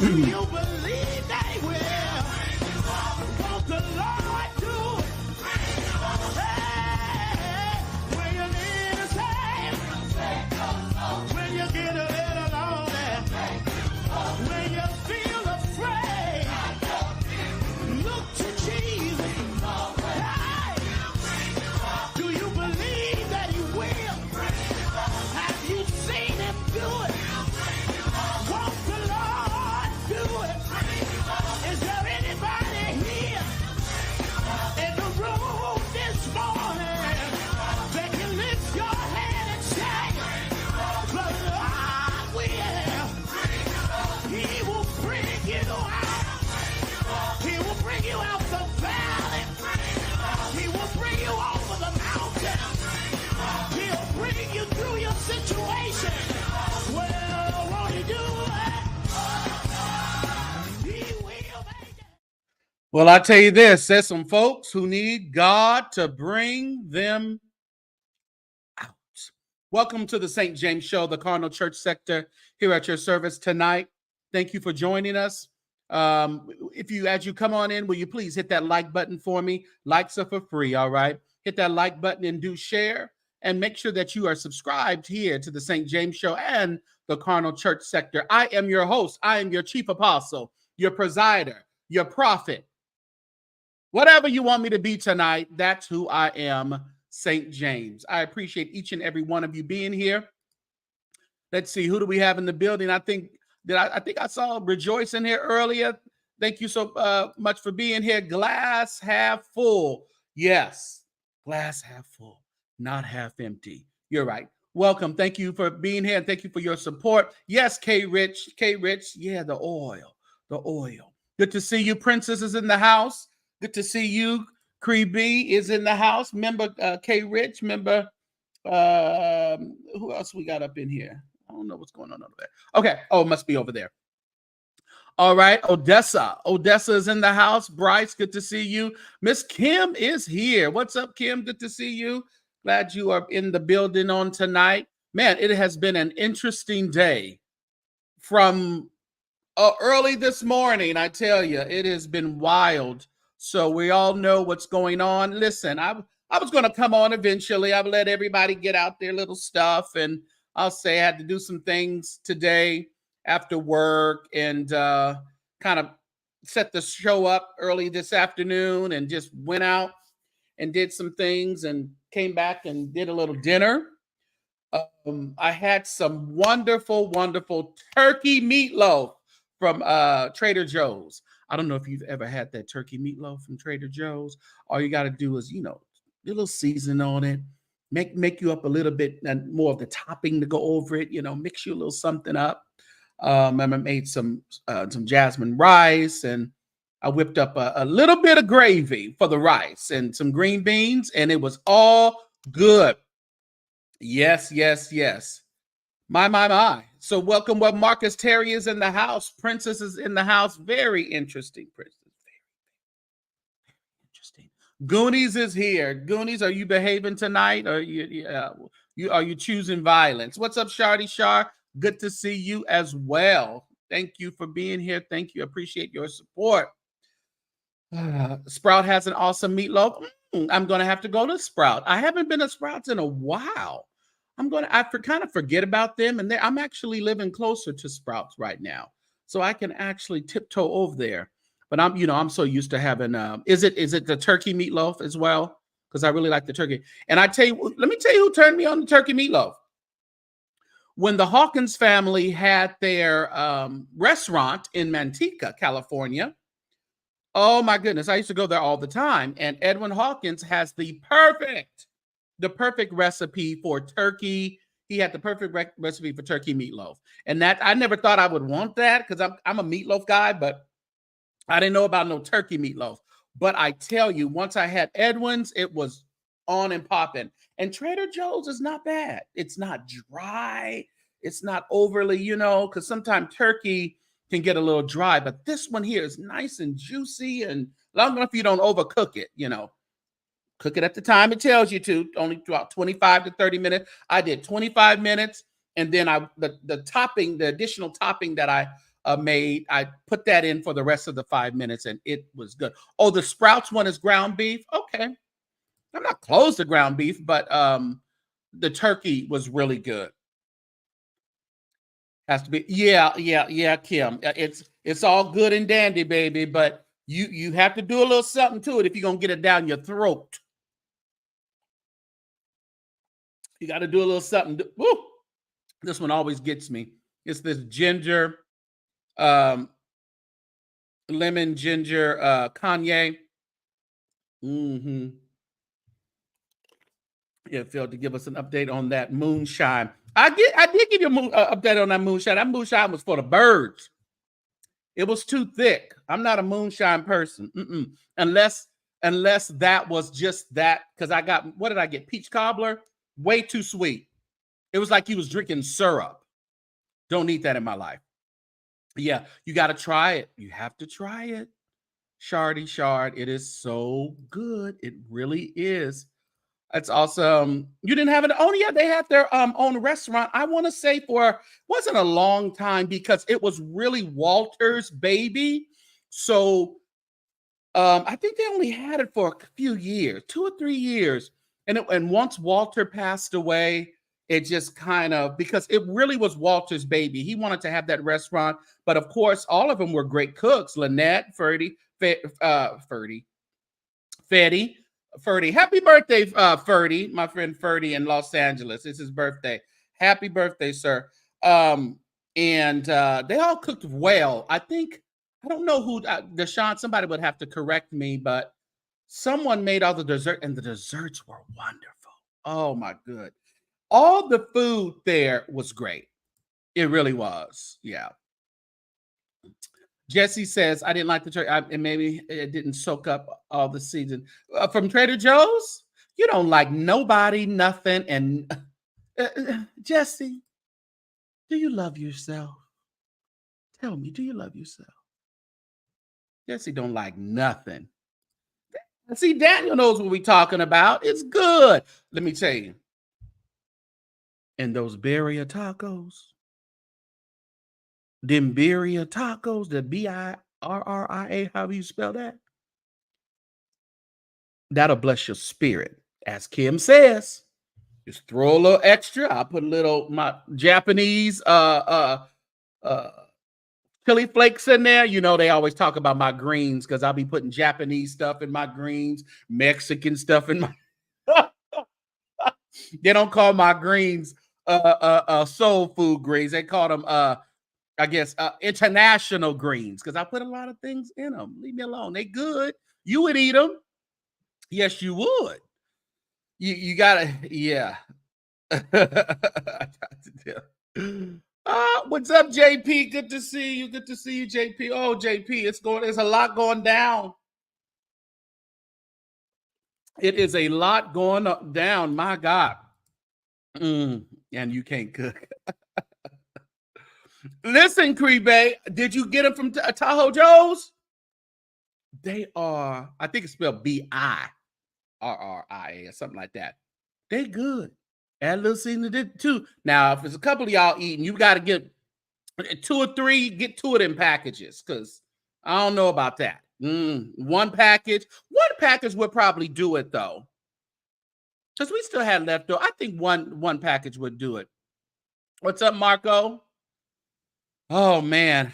Do you believe that he will? Won't the Lord do it? Hey, when you need a save, when you get a little lonely, when you feel afraid, look to Jesus. Hey, do you believe that he will? Have you seen him do it? Won't the Lord do it? Is there anybody here in the room this morning that can lift your hand and say, the Lord will? He will bring you out. He will bring you out the valley. He will bring you over the mountain. He'll bring you through your situation. Well, won't he do it? He will make it. Well, I tell you this, there's some folks who need God to bring them out. Welcome to the St. James Show, the Cardinal Church sector here at your service tonight. Thank you for joining us. As you come on in, will you please hit that like button for me? Likes are for free, all right? Hit that like button and do share. And make sure that you are subscribed here to the St. James Show and the Cardinal Church sector. I am your host. I am your chief apostle, your presider, your prophet. Whatever you want me to be tonight, that's who I am, St. James. I appreciate each and every one of you being here. Let's see, who do we have in the building? I think I saw Rejoice in here earlier. Thank you so much for being here. Glass half full. Yes, glass half full, not half empty. You're right. Welcome. Thank you for being here, and thank you for your support. Yes, K Rich. Yeah, the oil. Good to see you. Princess is in the house. Good to see you. Cree B is in the house. Member K Rich. Member who else we got up in here? I don't know what's going on over there. Okay. Oh, it must be over there. All right. Odessa is in the house. Bryce, good to see you. Miss Kim is here. What's up, Kim? Good to see you. Glad you are in the building on tonight. Man, it has been an interesting day. From early this morning, I tell you, it has been wild. So we all know what's going on. Listen, I was going to come on eventually. I've let everybody get out their little stuff, and I'll say I had to do some things today after work, and kind of set the show up early this afternoon, and just went out and did some things and came back and did a little dinner. I had some wonderful turkey meatloaf from Trader Joe's. I don't know if you've ever had that turkey meatloaf from Trader Joe's. All you got to do is, a little season on it, make you up a little bit and more of the topping to go over it, mix you a little something up. I made some jasmine rice, and I whipped up a little bit of gravy for the rice and some green beans, and it was all good. Yes. My. So welcome. Marcus Terry is in the house. Princess is in the house. Very interesting, Princess. Very interesting. Goonies is here. Goonies, are you behaving tonight? Or are you choosing violence? What's up, Shardy Shar? Good to see you as well. Thank you for being here. Thank you. Appreciate your support. Sprout has an awesome meatloaf. I'm going to have to go to Sprout. I haven't been to Sprouts in a while. I kind of forget about them, and I'm actually living closer to Sprouts right now, so I can actually tiptoe over there. But I'm so used to having. Is it the turkey meatloaf as well? Because I really like the turkey. And let me tell you who turned me on the turkey meatloaf. When the Hawkins family had their restaurant in Manteca, California. Oh my goodness, I used to go there all the time. And Edwin Hawkins has the perfect recipe for turkey. He had the perfect recipe for turkey meatloaf. And that, I never thought I would want that, because I'm a meatloaf guy, but I didn't know about no turkey meatloaf. But I tell you, once I had Edwin's, it was on and popping. And Trader Joe's is not bad. It's not dry. It's not overly, because sometimes turkey can get a little dry, but this one here is nice and juicy and long enough you don't overcook it, Cook it at the time it tells you to, only about 25 to 30 minutes. I did 25 minutes, and then the additional topping that I made. I put that in for the rest of the 5 minutes, and it was good. Oh, the Sprouts one is ground beef. Okay, I'm not close to ground beef, but the turkey was really good. Has to be, yeah, Kim. It's all good and dandy, baby, but you have to do a little something to it if you're gonna get it down your throat. You got to do a little something. Woo! This one always gets me. It's this ginger, lemon ginger Kanye. Mm-hmm. Yeah, Phil, to give us an update on that moonshine. I did give you an update on that moonshine. That moonshine was for the birds. It was too thick. I'm not a moonshine person. Unless that was just that, because I got, what did I get? Peach cobbler? Way too sweet. It was like you was drinking syrup. Don't need that in my life. Yeah, you got to try it. You have to try it. Shard. It is so good. It really is. It's awesome. You didn't have it. Oh, yeah, they had their own restaurant. I want to say wasn't a long time because it was really Walter's baby. So I think they only had it for a few years, 2 or 3 years. And once Walter passed away, it just kind of, because it really was Walter's baby. He wanted to have that restaurant. But of course, all of them were great cooks. Lynette, Ferdy. Happy birthday, Ferdy, my friend Ferdy in Los Angeles. It's his birthday. Happy birthday, sir. And they all cooked well. I don't know who, Deshaun, somebody would have to correct me, but someone made all the dessert, and the desserts were wonderful. Oh my good. All the food there was great. It really was. Yeah. Jesse says, I didn't like the turkey, and maybe it didn't soak up all the season. From Trader Joe's? You don't like nobody, nothing. And Jesse, do you love yourself? Tell me, do you love yourself? Jesse don't like nothing. See, Daniel knows what we're talking about. It's good. Let me tell you. And those birria tacos, them birria tacos, the Birria, however you spell that, that'll bless your spirit. As Kim says, just throw a little extra. I'll put a little, my Japanese chili flakes in there. You know, they always talk about my greens because I'll be putting Japanese stuff in my greens, Mexican stuff in my they don't call my greens soul food greens. They call them I guess international greens, because I put a lot of things in them. Leave me alone. They good. You would eat them. Yes, you would. You gotta, yeah. What's up, JP? Good to see you. Good to see you, JP. Oh, JP, there's a lot going down. It is a lot going down. My God. And you can't cook. Listen, Crebe, did you get them from Tahoe Joe's? They are, I think it's spelled Birria or something like that. They good. Add a little seasoning to it too. Now, if there's a couple of y'all eating, you got to get 2 or 3, get 2 of them packages, because I don't know about that. One package would probably do it though, because we still had leftover. I think one package would do it. What's up, Marco? Oh man,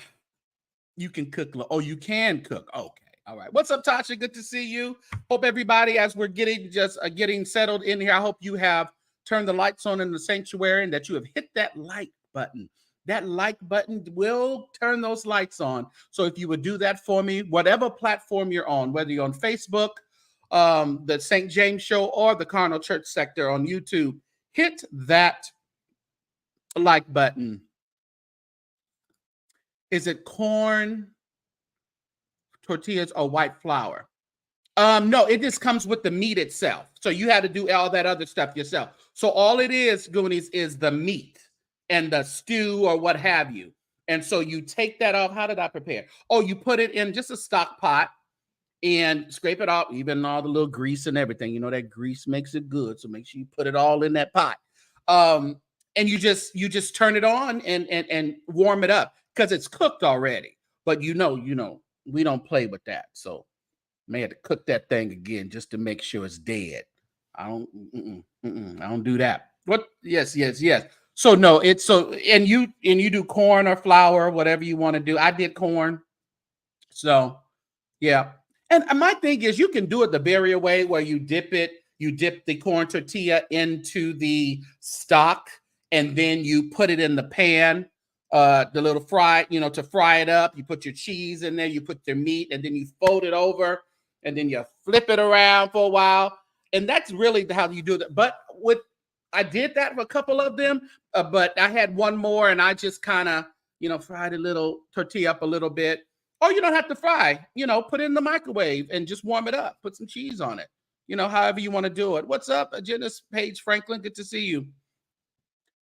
you can cook. Oh, you can cook. Okay. All right. What's up, Tasha? Good to see you. Hope everybody, as we're getting settled in here, I hope you have turned the lights on in the sanctuary and that you have hit that like button. That like button will turn those lights on. So if you would do that for me, whatever platform you're on, whether you're on Facebook, the St. James Show, or the Carnal Church Sector on YouTube, hit that like button. Is it corn, tortillas, or white flour? No, it just comes with the meat itself. So you had to do all that other stuff yourself. So all it is, Goonies, is the meat and the stew or what have you. And so you take that off. How did I prepare? Oh, you put it in just a stock pot and scrape it off, even all the little grease and everything. You know, that grease makes it good. So make sure you put it all in that pot. And you just turn it on and warm it up. because it's cooked already. But you know, we don't play with that. So may have to cook that thing again just to make sure it's dead. I don't do that. What? Yes. So no, it's so and you do corn or flour, whatever you want to do. I did corn. So yeah. And my thing is you can do it the Barrier way where you dip the corn tortilla into the stock and then you put it in the pan, the little fry, to fry it up. You put your cheese in there, you put your meat, and then you fold it over and then you flip it around for a while. And that's really how you do it. But I did that for a couple of them, but I had one more and I just kind of, fried a little tortilla up a little bit. Or you don't have to fry, put it in the microwave and just warm it up. Put some cheese on it, however you want to do it. What's up, Janice Paige Franklin? Good to see you.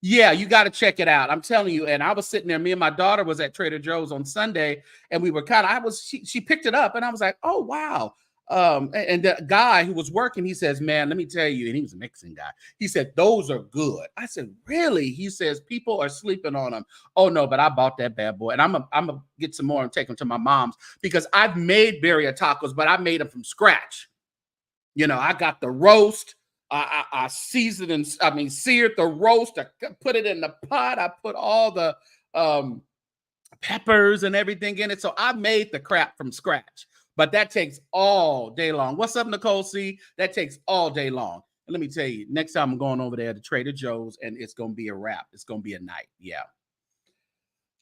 Yeah, you got to check it out. I'm telling you. And I was sitting there. Me and my daughter was at Trader Joe's on Sunday, and we were she picked it up, and I was like, oh wow. And the guy who was working, he says, man, let me tell you, and he was a Mexican guy. He said, those are good. I said, really? He says, people are sleeping on them. Oh no, but I bought that bad boy. And I'm gonna get some more and take them to my mom's because I've made birria tacos, but I made them from scratch. I got the roast. I seasoned and seared the roast. I put it in the pot. I put all the peppers and everything in it. So I made the crap from scratch. But that takes all day long. What's up, Nicole C? That takes all day long. And let me tell you, next time I'm going over there to Trader Joe's, and it's going to be a wrap. It's going to be a night. Yeah.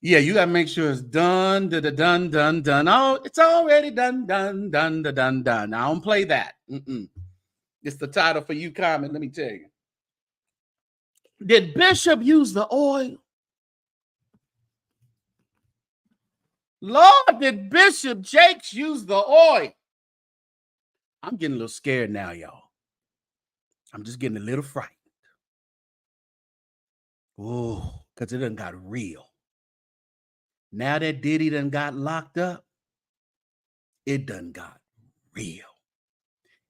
Yeah, you got to make sure it's done. Done. Oh, it's already done. I don't play that. It's the title for you comment. Let me tell you. Did Bishop use the oil? Lord, did Bishop Jakes use the oil? I'm getting a little scared now, y'all. I'm just getting a little frightened. Oh, because it done got real. Now that Diddy done got locked up, it done got real.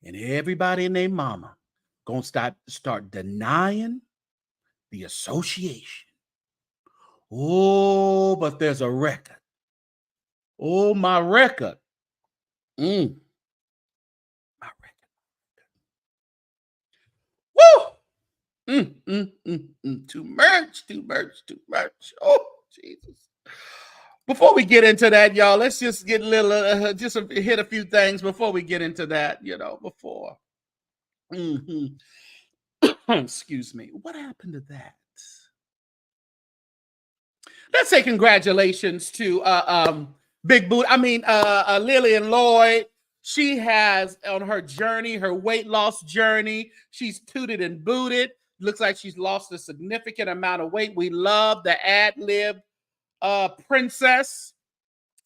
And everybody and their mama gonna start denying the association. Oh, but there's a record. Oh, my record. My record. Woo! Too much. Oh, Jesus. Before we get into that, y'all, let's just get a little, hit a few things before we get into that, before. Excuse me. What happened to that? Let's say congratulations to Big Boot. Lillian Lloyd. She has on her journey, her weight loss journey. She's tooted and booted. Looks like she's lost a significant amount of weight. We love the ad-lib princess.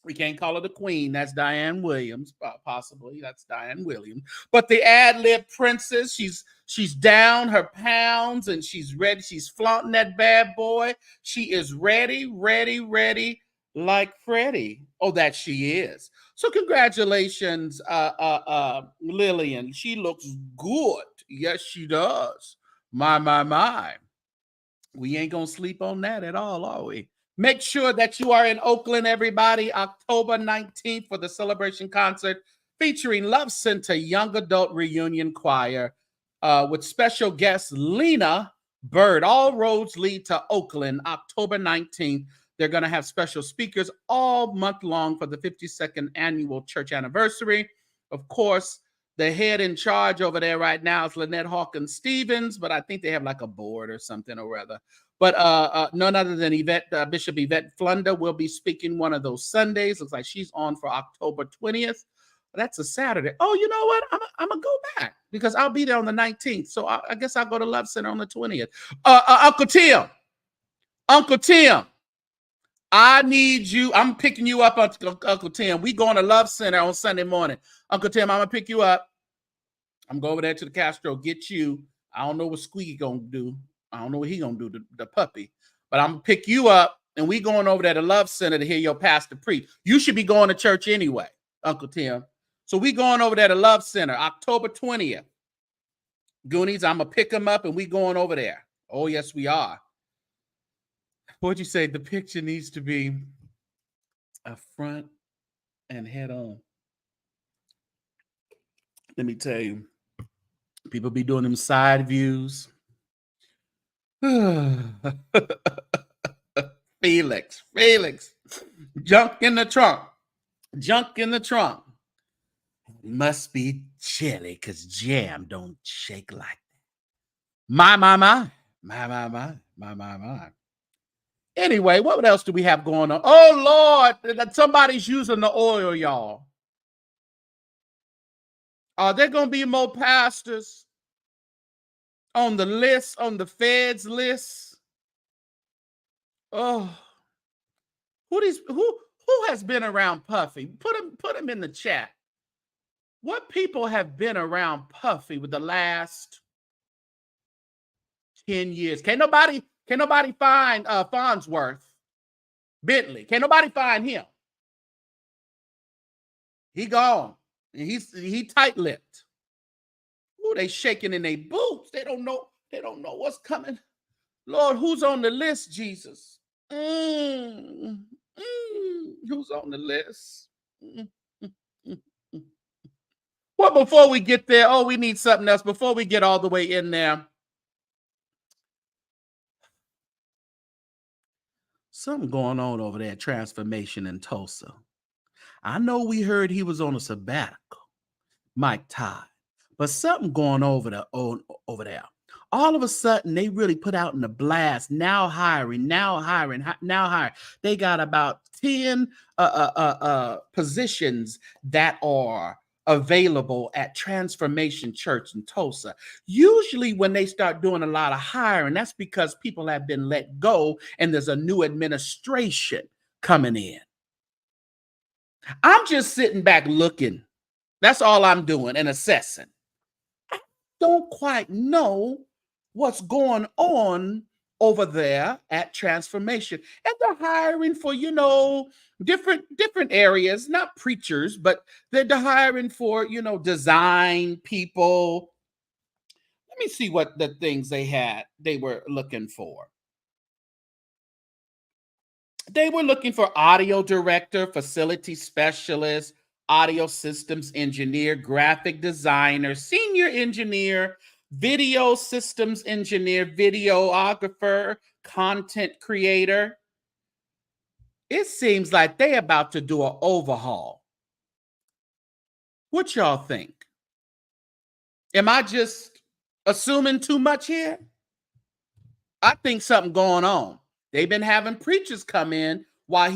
We can't call her the queen. That's Diane Williams, possibly. That's Diane Williams. But the ad-lib princess, she's down her pounds and she's ready. She's flaunting that bad boy. She is ready like Freddie. Oh, that she is. So congratulations, Lillian. She looks good. Yes, she does. My. We ain't going to sleep on that at all, are we? Make sure that you are in Oakland, everybody, October 19th for the celebration concert featuring Love Center Young Adult Reunion Choir with special guest Lena Bird. All roads lead to Oakland, October 19th. They're going to have special speakers all month long for the 52nd annual church anniversary. Of course, the head in charge over there right now is Lynette Hawkins Stevens, but I think they have like a board or something or other. But none other than Bishop Yvette Flunder will be speaking one of those Sundays. Looks like she's on for October 20th. That's a Saturday. Oh, you know what? I'm going to go back because I'll be there on the 19th. So I guess I'll go to Love Center on the 20th. Uncle Tim, I need you. I'm picking you up, Uncle Tim. We going to Love Center on Sunday morning. Uncle Tim, I'm going to pick you up. I'm going over there to the Castro, get you. I don't know what Squeaky going to do. I don't know what he going to do, the puppy. But I'm going to pick you up, and we going over there to Love Center to hear your pastor preach. You should be going to church anyway, Uncle Tim. So we going over there to Love Center, October 20th. Goonies, I'm going to pick him up, and we going over there. Oh, yes, we are. What'd you say? The picture needs to be up front and head on. Let me tell you, people be doing them side views. Felix, junk in the trunk. Junk in the trunk. Must be chilly because jam don't shake like that. My. Anyway, what else do we have going on? Oh, Lord, somebody's using the oil, y'all. Are there going to be more pastors on the list, on the Fed's list? Oh, who has been around Puffy? Put him in the chat. What people have been around Puffy with the last 10 years? Can't nobody find Farnsworth Bentley. Can't nobody find him. He gone. And he tight-lipped. Ooh, they shaking in their boots. They don't know what's coming. Lord, who's on the list, Jesus? Who's on the list? Well, before we get there, we need something else. Before we get all the way in there, something going on over there at Transformation in Tulsa. I know we heard he was on a sabbatical, Mike Todd, but something going over there. All of a sudden, they really put out in the blast, now hiring. They got about 10 positions that are available at Transformation Church in Tulsa. Usually when they start doing a lot of hiring, that's because people have been let go and there's a new administration coming in. I'm just sitting back looking. That's all I'm doing and assessing. I don't quite know what's going on over there at Transformation. And they're hiring for, different areas, not preachers, but they're hiring for, design people. Let me see what the things they were looking for. They were looking for audio director, facility specialist, audio systems engineer, graphic designer, senior engineer, video systems engineer, videographer, content creator. It seems like they're about to do an overhaul. What y'all think? Am I just assuming too much here? I think something going on. They've been having preachers come in while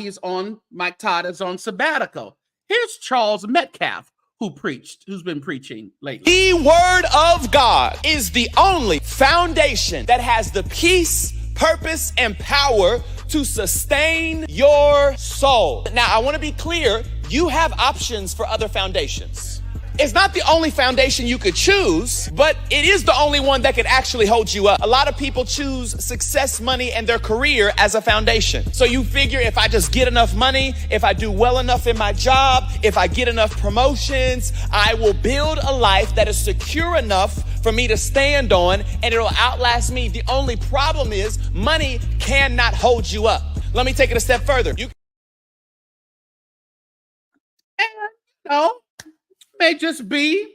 Mike Todd is on sabbatical. Here's Charles Metcalf, who's been preaching lately. The Word of God is the only foundation that has the peace, purpose, and power to sustain your soul. Now, I want to be clear, you have options for other foundations. It's not the only foundation you could choose, but it is the only one that could actually hold you up. A lot of people choose success, money, and their career as a foundation. So you figure if I just get enough money, if I do well enough in my job, if I get enough promotions, I will build a life that is secure enough for me to stand on, and it'll outlast me. The only problem is money cannot hold you up. Let me take it a step further. May just be,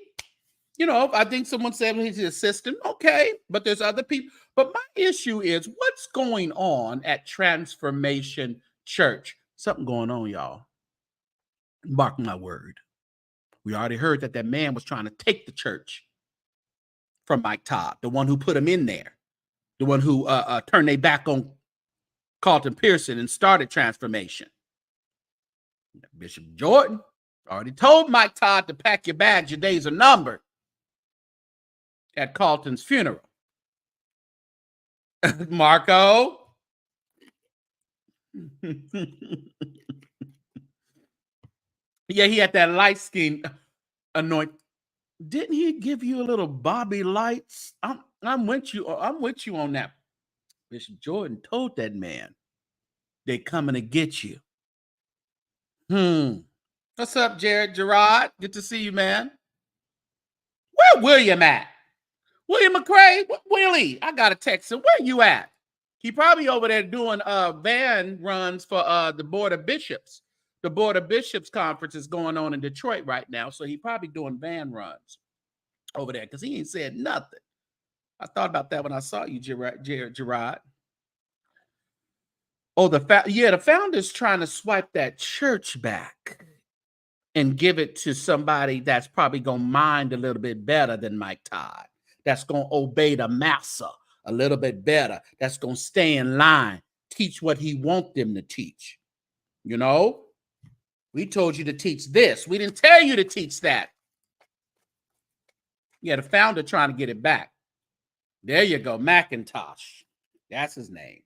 I think someone said he's the assistant. Okay, but there's other people. But my issue is what's going on at Transformation Church? Something going on, y'all. Mark my word. We already heard that man was trying to take the church from Mike Todd, the one who put him in there, the one who turned their back on Carlton Pearson and started Transformation. Bishop Jordan already told Mike Todd to pack your bags. Your days are numbered at Carlton's funeral. Marco. Yeah, he had that light skin anoint. Didn't he give you a little Bobby Lights? I'm with you. I'm with you on that. Bishop Jordan told that man, they coming to get you. What's up, Gerard? Good to see you, man. Where William at? William McCray? Willie, I got a text him. Where you at? He probably over there doing van runs for the Board of Bishops. the Board of Bishops conference is going on in Detroit right now, so he probably doing van runs over there because he ain't said nothing. I thought about that when I saw you, Gerard. Oh, the founder's trying to swipe that church back and give it to somebody that's probably going to mind a little bit better than Mike Todd, that's going to obey the master a little bit better, that's going to stay in line, teach what he wants them to teach. You know, we told you to teach this. We didn't tell you to teach that. Yeah, the founder trying to get it back. There you go, McIntosh. That's his name.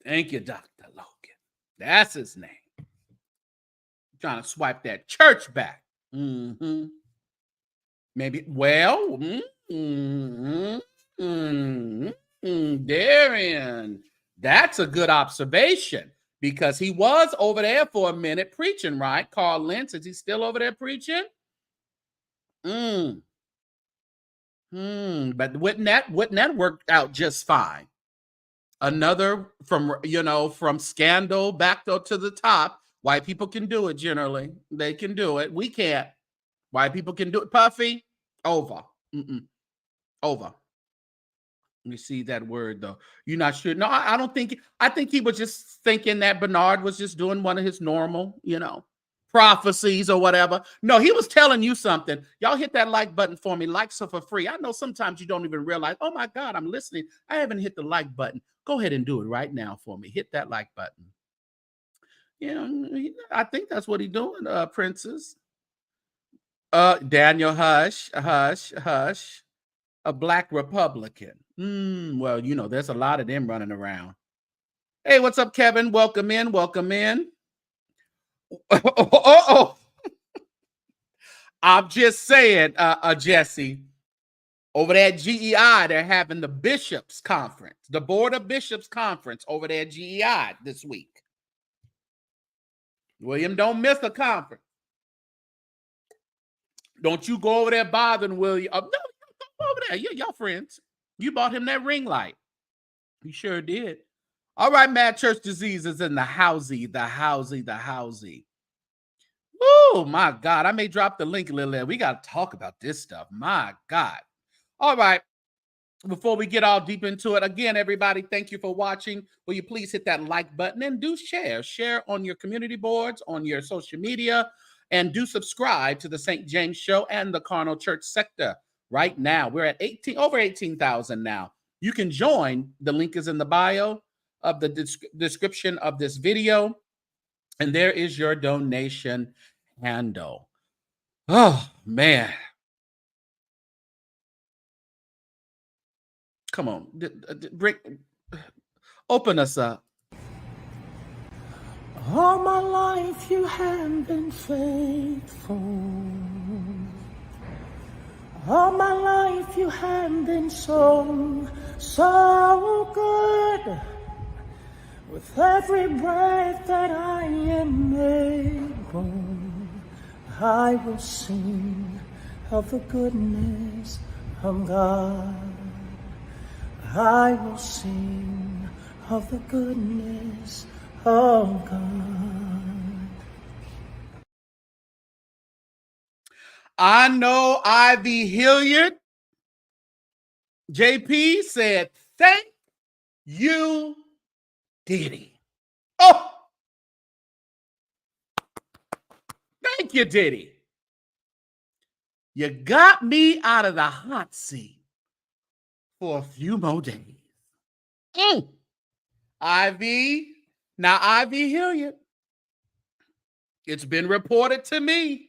Thank you, Dr. Logan. That's his name. Trying to swipe that church back. Maybe, well, Darian, that's a good observation because he was over there for a minute preaching, right? Carl Lentz, is he still over there preaching? But wouldn't that work out just fine? Another from scandal back up to the top. White people can do it generally. They can do it. We can't. White people can do it. Puffy, over. Over. Let me see that word, though. You're not sure? No, I don't think. I think he was just thinking that Bernard was just doing one of his normal, prophecies or whatever. No, he was telling you something. Y'all hit that like button for me. Likes are for free. I know sometimes you don't even realize, oh, my God, I'm listening. I haven't hit the like button. Go ahead and do it right now for me. Hit that like button. I think that's what he's doing, Princess. Daniel, hush. A black Republican. Well, there's a lot of them running around. Hey, what's up, Kevin? Welcome in. Oh. I'm just saying, Jesse, over there at GEI, they're having the Bishops Conference, the Board of Bishops Conference over there at GEI this week. William, don't miss the conference. Don't you go over there bothering William. No, go over there. Y'all friends. You bought him that ring light. You sure did. All right, Mad Church Disease is in the housey. Oh, my God. I may drop the link a little later. We got to talk about this stuff. My God. All right. Before we get all deep into it, again, everybody, thank you for watching. Will you please hit that like button and do share. Share on your community boards, on your social media, and do subscribe to the St. James Show and the Carnal Church Sector. Right now, we're at over 18,000 now. You can join. The link is in the bio of the description of this video. And there is your donation handle. Oh, man. Come on. Open us up. All my life you have been faithful. All my life you have been so good. With every breath that I am able, I will sing of the goodness of God. I will sing of the goodness of God. I know Ivy Hilliard, JP, said, thank you, Diddy. Oh, thank you, Diddy. You got me out of the hot seat for a few more days. Ivy Hilliard. It's been reported to me.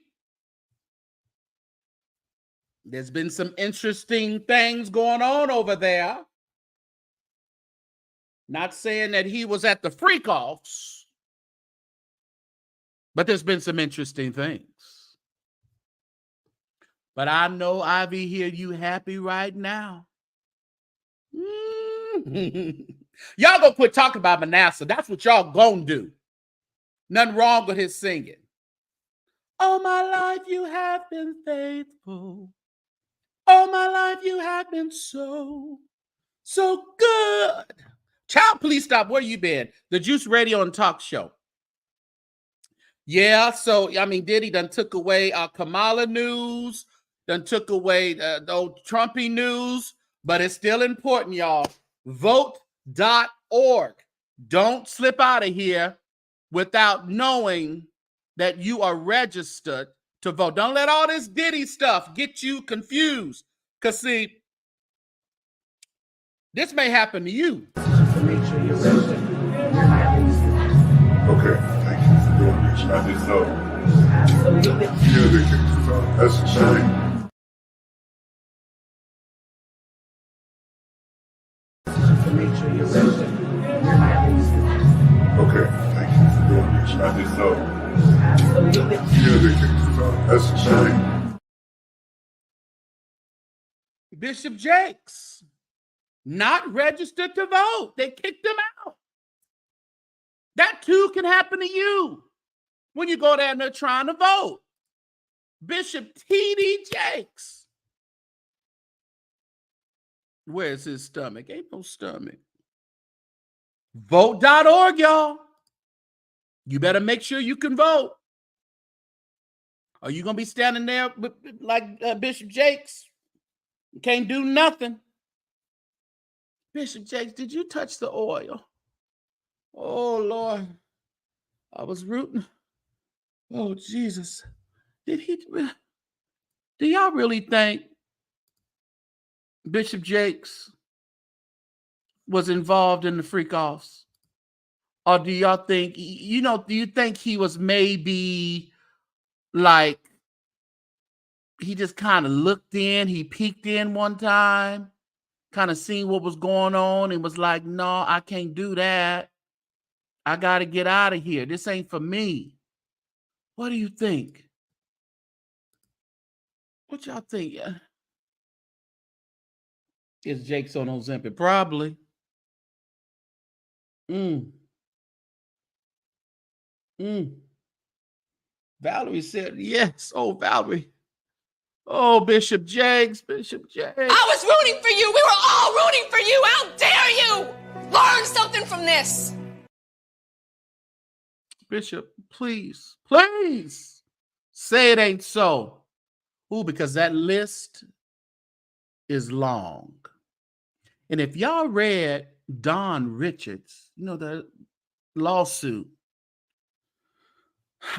There's been some interesting things going on over there. Not saying that he was at the freak-offs, but there's been some interesting things. But I know, Ivy, here you happy right now. Y'all gonna quit talking about Manasseh. That's what y'all gonna do. Nothing wrong with his singing. All my life you have been faithful. All my life you have been so good. Child, please stop. Where you been? The Juice Radio and Talk Show. Yeah, so I mean, Diddy done took away Kamala news, done took away the old Trumpy news, but it's still important, y'all. Vote.org. Don't slip out of here without knowing that you are registered to vote. Don't let all this Diddy stuff get you confused. Because, see, this may happen to you. Okay, thank you for doing this. I didn't know. That's a shame. Okay, thank you for doing this. I didn't know. That's a shame. Bishop Jakes, not registered to vote. They kicked him out. That too can happen to you when you go down there trying to vote. Bishop T.D. Jakes. Where's his stomach? Ain't no stomach. Vote.org, y'all. You better make sure you can vote. Are you going to be standing there like Bishop Jakes? You can't do nothing. Bishop Jakes, did you touch the oil? Oh, Lord. I was rooting. Oh, Jesus. Do y'all really think Bishop Jakes was involved in the freak-offs? Or do y'all think, do you think he was maybe like, he just kind of looked in, he peeked in one time, kind of seen what was going on and was like, no, I can't do that. I got to get out of here. This ain't for me. What do you think? What y'all think? Is Jake's on Ozempic? Probably. Valerie said yes. Oh, Valerie. Oh, Bishop Jakes. Bishop Jakes. I was rooting for you. We were all rooting for you. How dare you? Learn something from this. Bishop, please say it ain't so. Ooh, because that list is long. And if y'all read Don Richards, the lawsuit,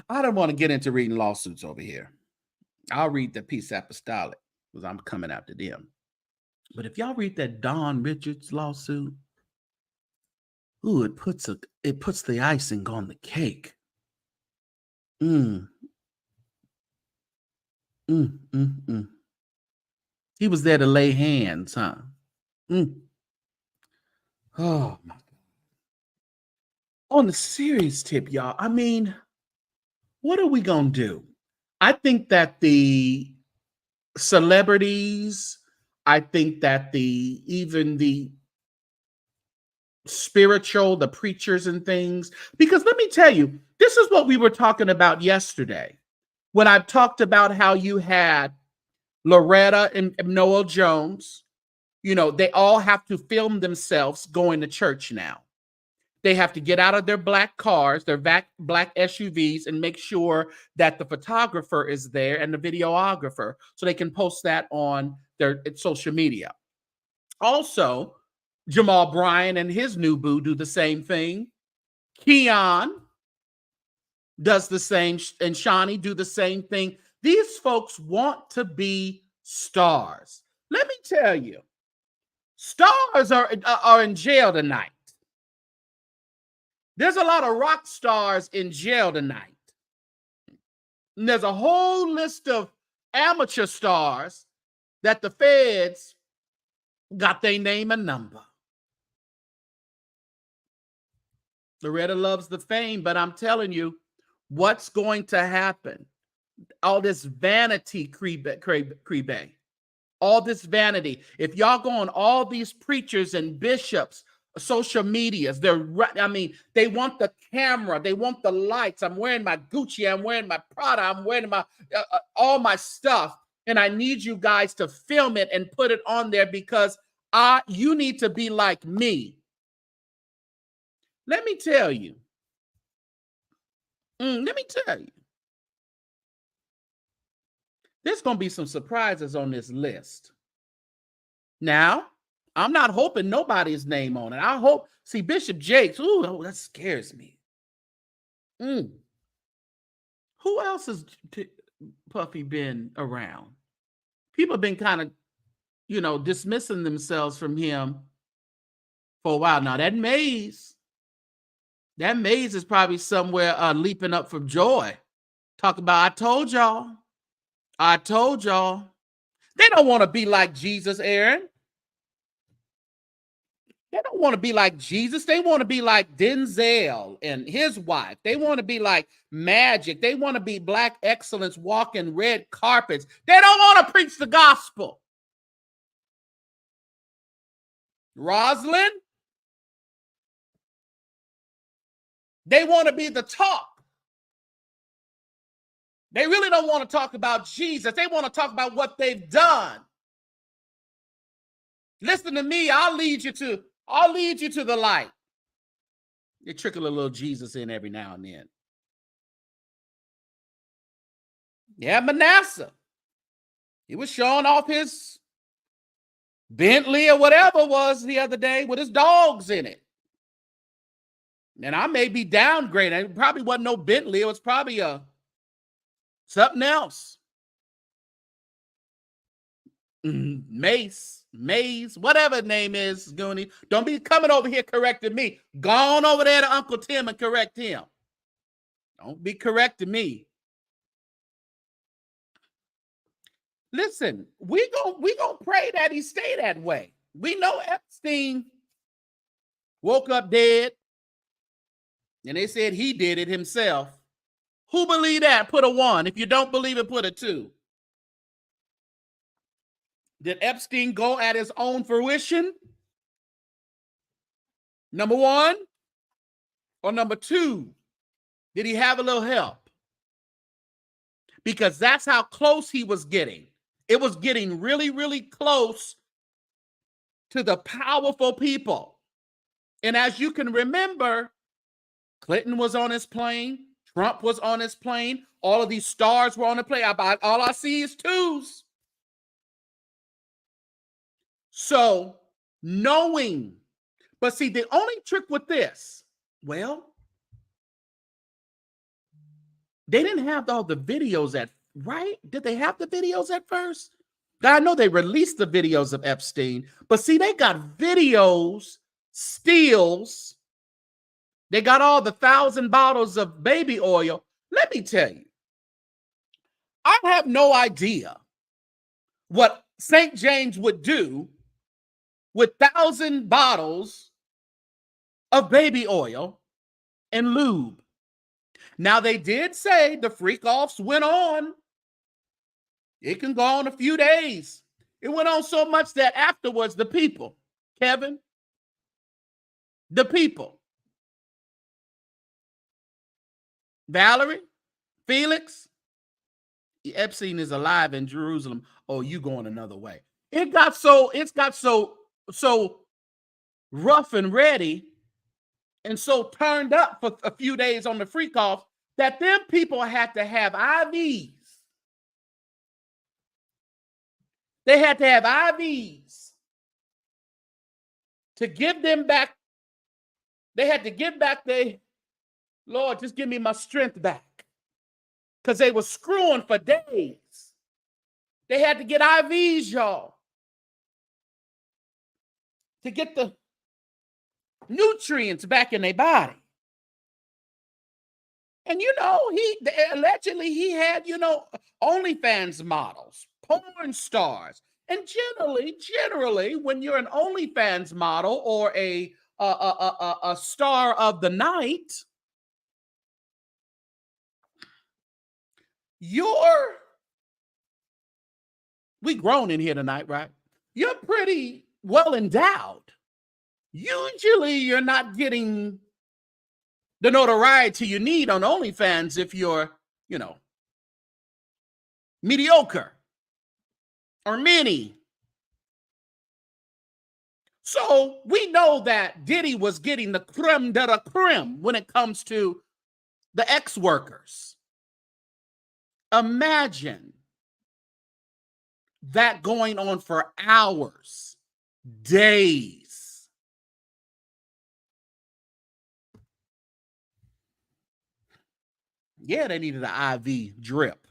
I don't want to get into reading lawsuits over here. I'll read the Peace Apostolic because I'm coming after them. But if y'all read that Don Richards lawsuit, ooh, it puts the icing on the cake. He was there to lay hands, huh? Oh my God. On the serious tip, y'all, I mean, what are we gonna do? I think that the celebrities, I think that even the spiritual, the preachers and things, because let me tell you, this is what we were talking about yesterday when I talked about how you had Loretta and Noel Jones. They all have to film themselves going to church now. They have to get out of their black cars, their black SUVs, and make sure that the photographer is there and the videographer so they can post that on their social media. Also, Jamal Bryant and his new boo do the same thing. Keon does the same, and Shawnee do the same thing. These folks want to be stars. Let me tell you, stars are in jail tonight. There's a lot of rock stars in jail tonight. And there's a whole list of amateur stars that the feds got their name and number. Loretta loves the fame, but I'm telling you, what's going to happen? All this vanity creep, all this vanity. If y'all go on all these preachers and bishops, social medias, they want the camera, they want the lights. I'm wearing my Gucci, I'm wearing my Prada, I'm wearing my all my stuff, and I need you guys to film it and put it on there because you need to be like me. Let me tell you, Let me tell you. There's going to be some surprises on this list. Now, I'm not hoping nobody's name on it. I hope, see, Bishop Jakes, that scares me. Who else has Puffy been around? People have been kind of, dismissing themselves from him for a while now. That Maze is probably somewhere leaping up for joy. Talk about, I told y'all. They don't want to be like Jesus, Aaron. They don't want to be like Jesus. They want to be like Denzel and his wife. They want to be like Magic. They want to be black excellence walking red carpets. They don't want to preach the gospel. Rosalind, they want to be the talk. They really don't want to talk about Jesus. They want to talk about what they've done. Listen to me. I'll lead you to the light. They trickle a little Jesus in every now and then. Yeah, Manasseh. He was showing off his Bentley or whatever it was the other day with his dogs in it. And I may be downgrading. It probably wasn't no Bentley. It was probably something else. Maze, whatever his name is, Goonie. Don't be coming over here correcting me. Go on over there to Uncle Tim and correct him. Don't be correcting me. Listen, we gonna pray that he stay that way. We know Epstein woke up dead, and they said he did it himself. Who believe that? Put a 1. If you don't believe it, put a 2. Did Epstein go at his own fruition? Number 1. Or number 2, did he have a little help? Because that's how close he was getting. It was getting really, really close to the powerful people. And as you can remember, Clinton was on his plane. Trump was on his plane. All of these stars were on the plane. All I see is 2s. So, knowing. But see, the only trick with this, well, they didn't have all the videos right? Did they have the videos at first? I know they released the videos of Epstein, but see, they got videos, stills. They got all the 1,000 bottles of baby oil. Let me tell you, I have no idea what St. James would do with 1,000 bottles of baby oil and lube. Now, they did say the freak-offs went on. It can go on a few days. It went on so much that afterwards, the people, Kevin, the people, Valerie, Felix, Epstein is alive in Jerusalem. Oh, you going another way. It got so rough and ready and so turned up for a few days on the freak-off that them people had to have IVs. They had to have IVs to give them back. They had to give back Lord, just give me my strength back. Because they were screwing for days. They had to get IVs, y'all, to get the nutrients back in their body. And, allegedly he had, OnlyFans models, porn stars. And generally, when you're an OnlyFans model or a star of the night, we grown in here tonight, right? You're pretty well endowed. Usually you're not getting the notoriety you need on OnlyFans if you're, mediocre or mini. So we know that Diddy was getting the creme de la creme when it comes to the ex-workers. Imagine that going on for hours, days. Yeah, they needed an IV drip.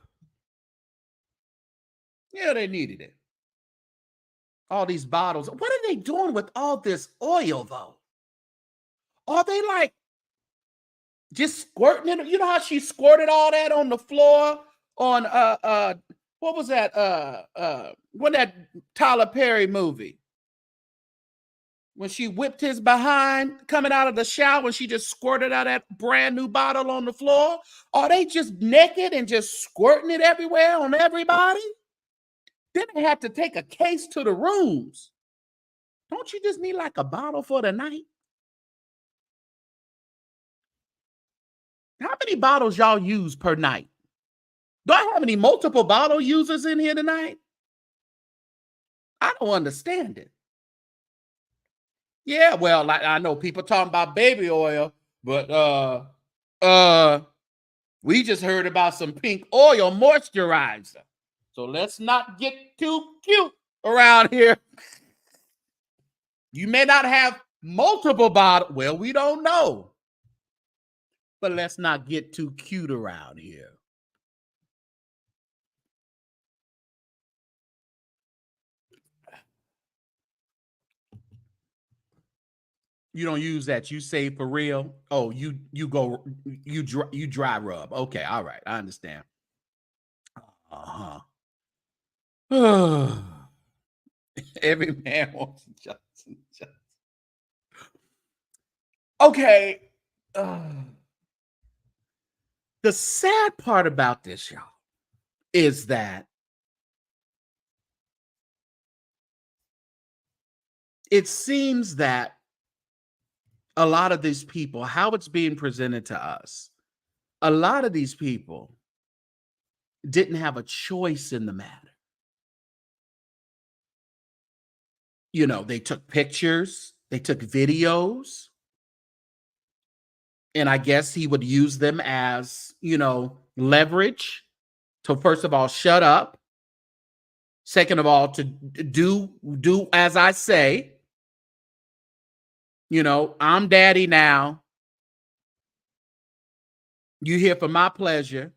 Yeah, they needed it. All these bottles. What are they doing with all this oil, though? Are they like just squirting it? You know how she squirted all that on the floor on what was that? When that Tyler Perry movie? When she whipped his behind coming out of the shower and she just squirted out that brand new bottle on the floor? Are they just naked and just squirting it everywhere on everybody? Then they had to take a case to the rooms. Don't you just need like a bottle for the night? How many bottles y'all use per night? Do I have any multiple bottle users in here tonight? I don't understand it. Yeah, well, like I know people talking about baby oil, but we just heard about some pink oil moisturizer. So let's not get too cute around here. You may not have multiple bottles. Well, we don't know. But let's not get too cute around here. You don't use that. You say for real. Oh, you dry rub. Okay, all right. I understand. Every man wants a Johnson. Okay. The sad part about this, y'all, is that it seems that a lot of these people, how it's being presented to us, a lot of these people didn't have a choice in the matter. You know, they took pictures, they took videos, and I guess he would use them as, leverage to, first of all, shut up. Second of all, to do as I say. I'm daddy now. You here for my pleasure.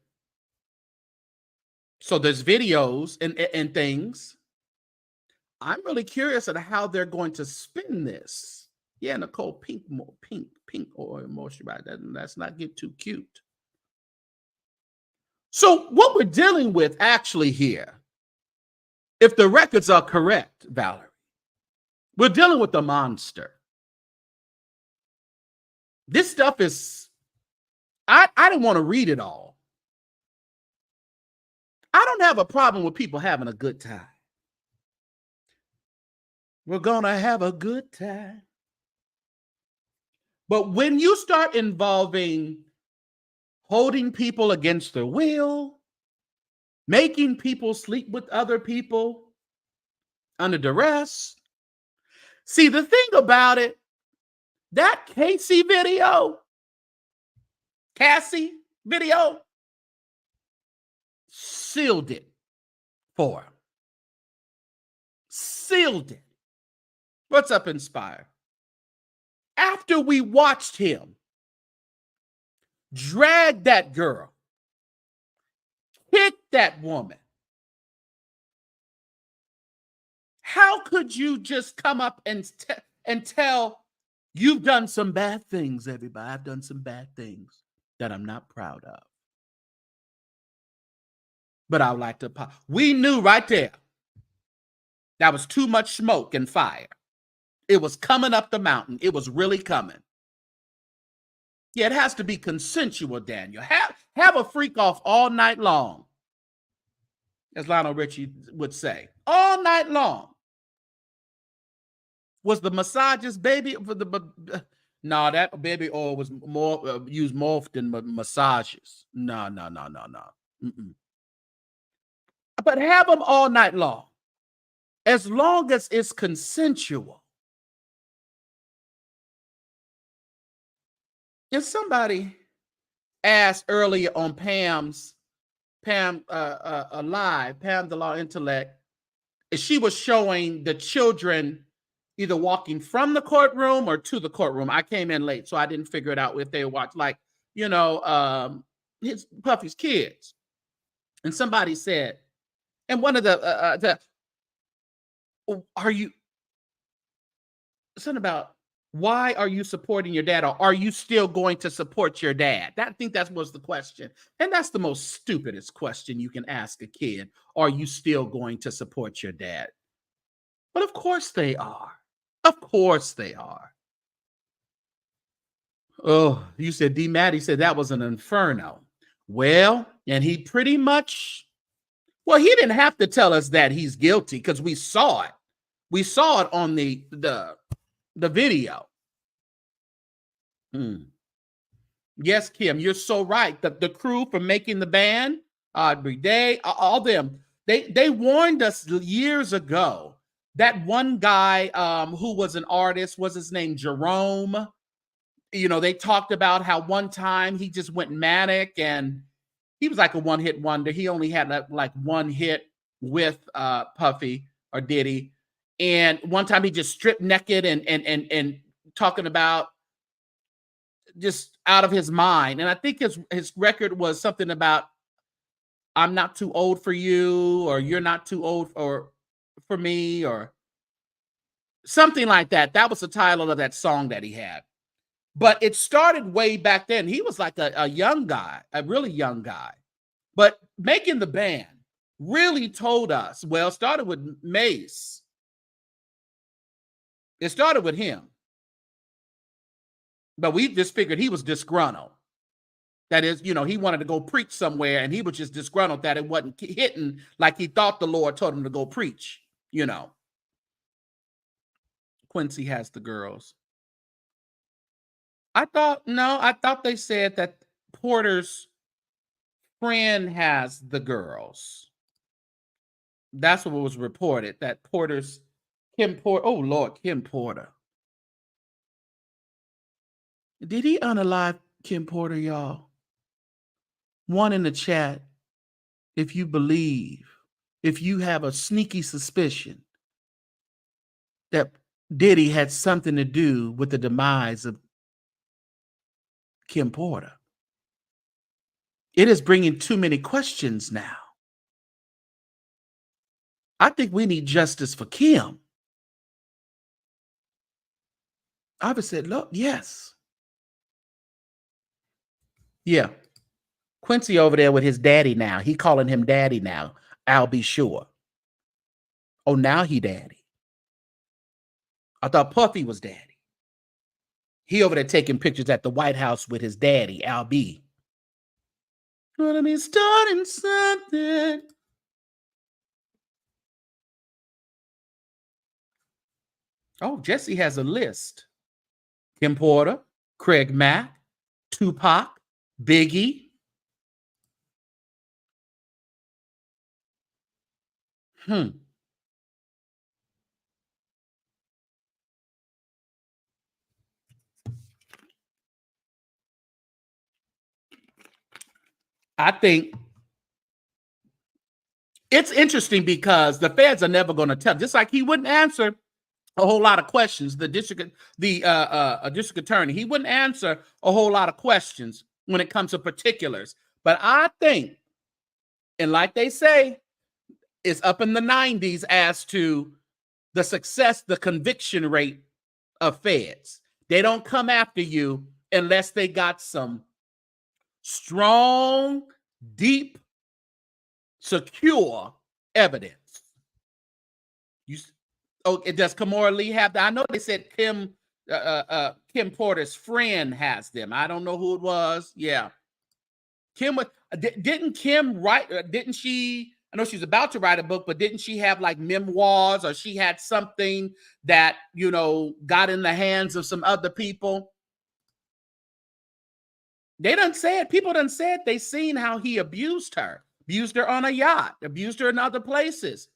So there's videos and things. I'm really curious at how they're going to spin this. Yeah, Nicole, pink oil moisturizer. Let's not get too cute. So what we're dealing with actually here, if the records are correct, Valerie, we're dealing with a monster. This stuff is, I didn't want to read it all. I don't have a problem with people having a good time. We're going to have a good time. But when you start involving holding people against their will, making people sleep with other people under duress. See, the thing about it, that Cassie video sealed it for him. Sealed it. What's up, Inspire? After we watched him drag that girl, kick that woman, how could you just come up and tell you've done some bad things, everybody? I've done some bad things that I'm not proud of. But I would like to. We knew right there that was too much smoke and fire. It was coming up the mountain. It was really coming. Yeah, it has to be consensual, Daniel. Have a freak off all night long, as Lionel Richie would say. All night long. Was the massages baby for the? No, that baby oil was more used more than massages. No. Mm-mm. But have them all night long, as long as it's consensual. If somebody asked earlier on Pam Live, Pam the Law Intellect, she was showing the children either walking from the courtroom or to the courtroom. I came in late, so I didn't figure it out if they watched, like, his Puffy's kids. And somebody said, and one of are you something about why are you supporting your dad, or are you still going to support your dad? I think that was the question. And that's the most stupidest question you can ask a kid. Are you still going to support your dad? But of course they are. Of course they are. Oh, you said D. Maddie said that was an inferno. Well, and he pretty much, well, he didn't have to tell us that he's guilty because we saw it. We saw it on the video. Yes, Kim, you're so right. The crew for making the band, Aubrey Day, all them, they warned us years ago. That one guy who was an artist, was his name Jerome? They talked about how one time he just went manic and he was like a one-hit wonder. He only had like one hit with Puffy or Diddy. And one time he just stripped naked and talking about just out of his mind. And I think his record was something about I'm not too old for you, or you're not too old for me, or something like that. That was the title of that song that he had. But it started way back then. He was like a young guy, a really young guy. But making the band really told us, well, it started with Mace. It started with him. But we just figured he was disgruntled. That is, he wanted to go preach somewhere, and he was just disgruntled that it wasn't hitting like he thought the Lord told him to go preach, Quincy has the girls. I thought they said that Porter's friend has the girls. That's what was reported, that Kim Porter. Did he unalive Kim Porter, y'all? One in the chat, if you have a sneaky suspicion that Diddy had something to do with the demise of Kim Porter. It is bringing too many questions now. I think we need justice for Kim. I've said, look, yes. Yeah. Quincy over there with his daddy now. He calling him daddy now. I'll be sure. Oh, now he daddy. I thought Puffy was daddy. He over there taking pictures at the White House with his daddy, Al B. What I mean, starting something. Oh, Jesse has a list. Kim Porter, Craig Mack, Tupac, Biggie. I think it's interesting because the feds are never going to tell. Just like he wouldn't answer a whole lot of questions. The district attorney, he wouldn't answer a whole lot of questions when it comes to particulars. But I think, and like they say, it's up in the 90s as to the success, the conviction rate of feds. They don't come after you unless they got some strong, deep, secure evidence. Does Kimora Lee have that? I know they said Kim Porter's friend has them. I don't know who it was. Yeah. Didn't Kim write? Didn't she? I know she's about to write a book, but didn't she have like memoirs, or she had something that, got in the hands of some other people? They done said, people done said they seen how he abused her on a yacht, abused her in other places.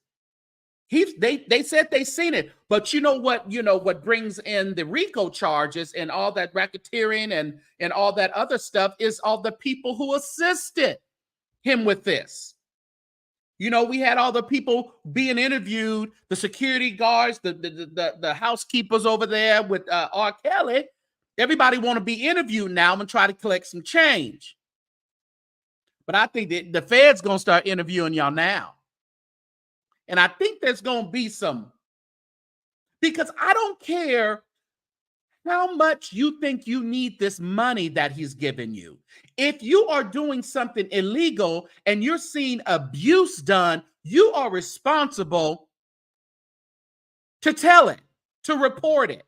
They said they seen it, but you know what brings in the RICO charges and all that racketeering and all that other stuff is all the people who assisted him with this. We had all the people being interviewed, the security guards, the housekeepers over there with R. Kelly. Everybody want to be interviewed now and try to collect some change. But I think that the Fed's going to start interviewing y'all now. And I think there's going to be some, because I don't care how much you think you need this money that he's giving you. If you are doing something illegal and you're seeing abuse done, you are responsible to tell it, to report it.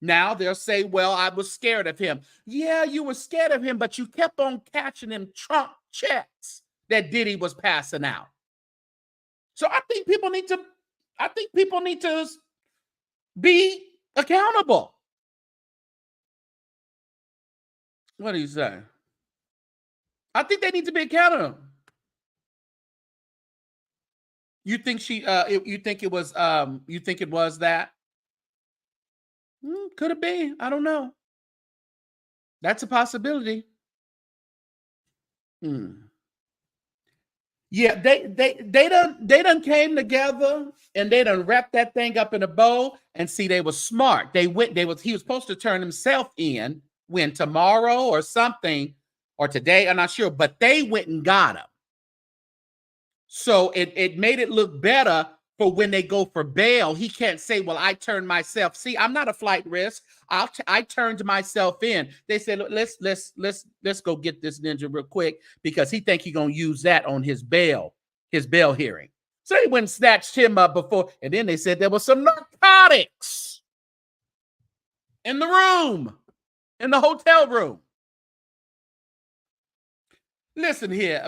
Now they'll say, well, I was scared of him. Yeah, you were scared of him, but you kept on catching him Trump checks that Diddy was passing out. So I think people need to be accountable. What do you say? I think they need to be accountable. You think you think it was that? Could it be? I don't know. That's a possibility. Yeah, they done came together and they done wrapped that thing up in a bow and see they were smart. He was supposed to turn himself in when tomorrow or something or today, I'm not sure, but they went and got him. So it made it look better for when they go for bail. He can't say, well, I turned myself. See, I'm not a flight risk. I turned myself in. They said, let's go get this ninja real quick because he think he gonna use that on his bail hearing. So they went and snatched him up before, and then they said there was some narcotics in the room, in the hotel room. Listen here,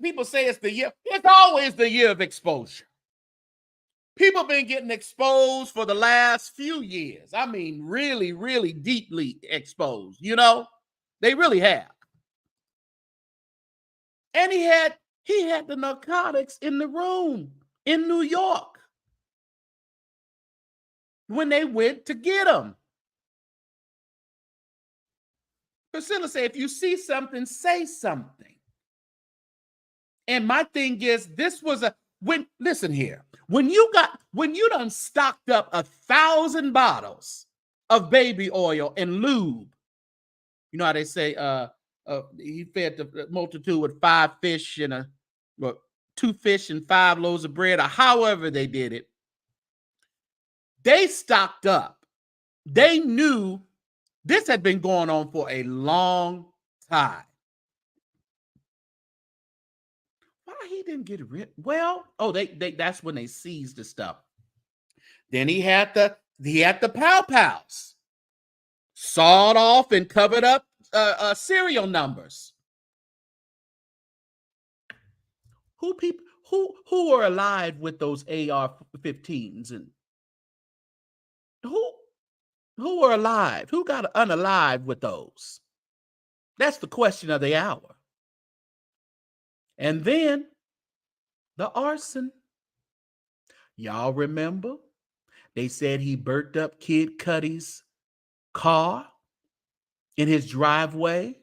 people say it's the year. It's always the year of exposure. People been getting exposed for the last few years. I mean, really, really deeply exposed. They really have. And he had the narcotics in the room in New York when they went to get him. Priscilla said, if you see something, say something. And my thing is, listen here, when you done stocked up 1,000 bottles of baby oil and lube, you know how they say, he fed the multitude with 5 fish and 2 fish and 5 loaves of bread, or however they did it. They stocked up. They knew this had been going on for a long time. Why he didn't get rid? Well, that's when they seized the stuff. Then he had the pow pows sawed off and covered up serial numbers. Who are alive with those AR-15s and who are alive? Who got unalive with those? That's the question of the hour. And then the arson. Y'all remember? They said he burnt up Kid Cudi's car in his driveway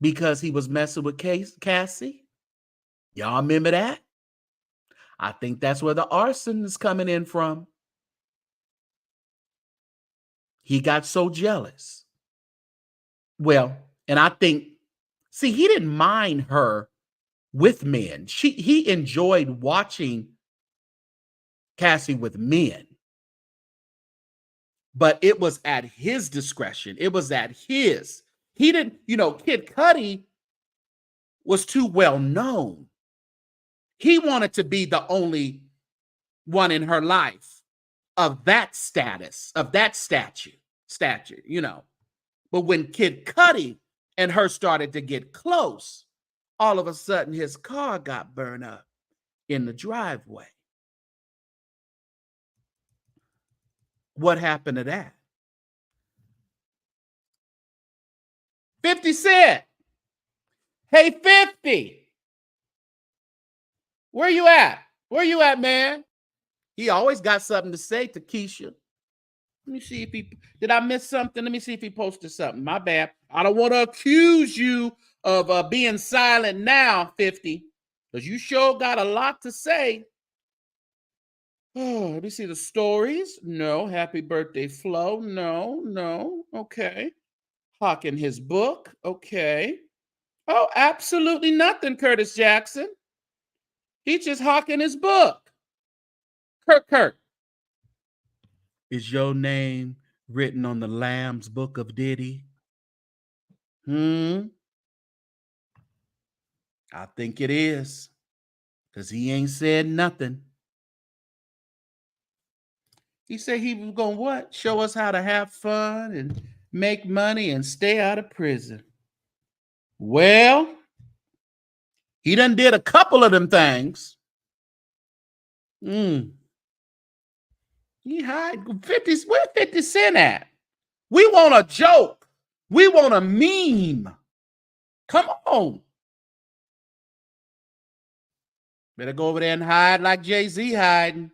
because he was messing with Cassie. Y'all remember that? I think that's where the arson is coming in from. He got so jealous. Well, and I think, see, he didn't mind her with men. He enjoyed watching Cassie with men. But it was at his discretion. It was at his. He didn't, Kid Cudi was too well known. He wanted to be the only one in her life of that status, of that stature. But when Kid Cudi and her started to get close, all of a sudden his car got burned up in the driveway. What happened to that? 50 Cent. Hey, 50. Where you at? Where you at, man? He always got something to say to Keisha. Let me see if did I miss something? Let me see if he posted something. My bad. I don't want to accuse you of being silent now, 50, because you sure got a lot to say. Oh, let me see the stories. No. Happy birthday, Flo. No. Okay. Hawking his book. Okay. Oh, absolutely nothing, Curtis Jackson. He just hawking his book. Kurt. Is your name written on the Lamb's Book of Diddy? I think it is. Because he ain't said nothing. He said he was going to what? Show us how to have fun and make money and stay out of prison. Well, he done did a couple of them things. He hide 50. Where 50 Cent at? We want a joke. We want a meme. Come on. Better go over there and hide like Jay-Z hiding.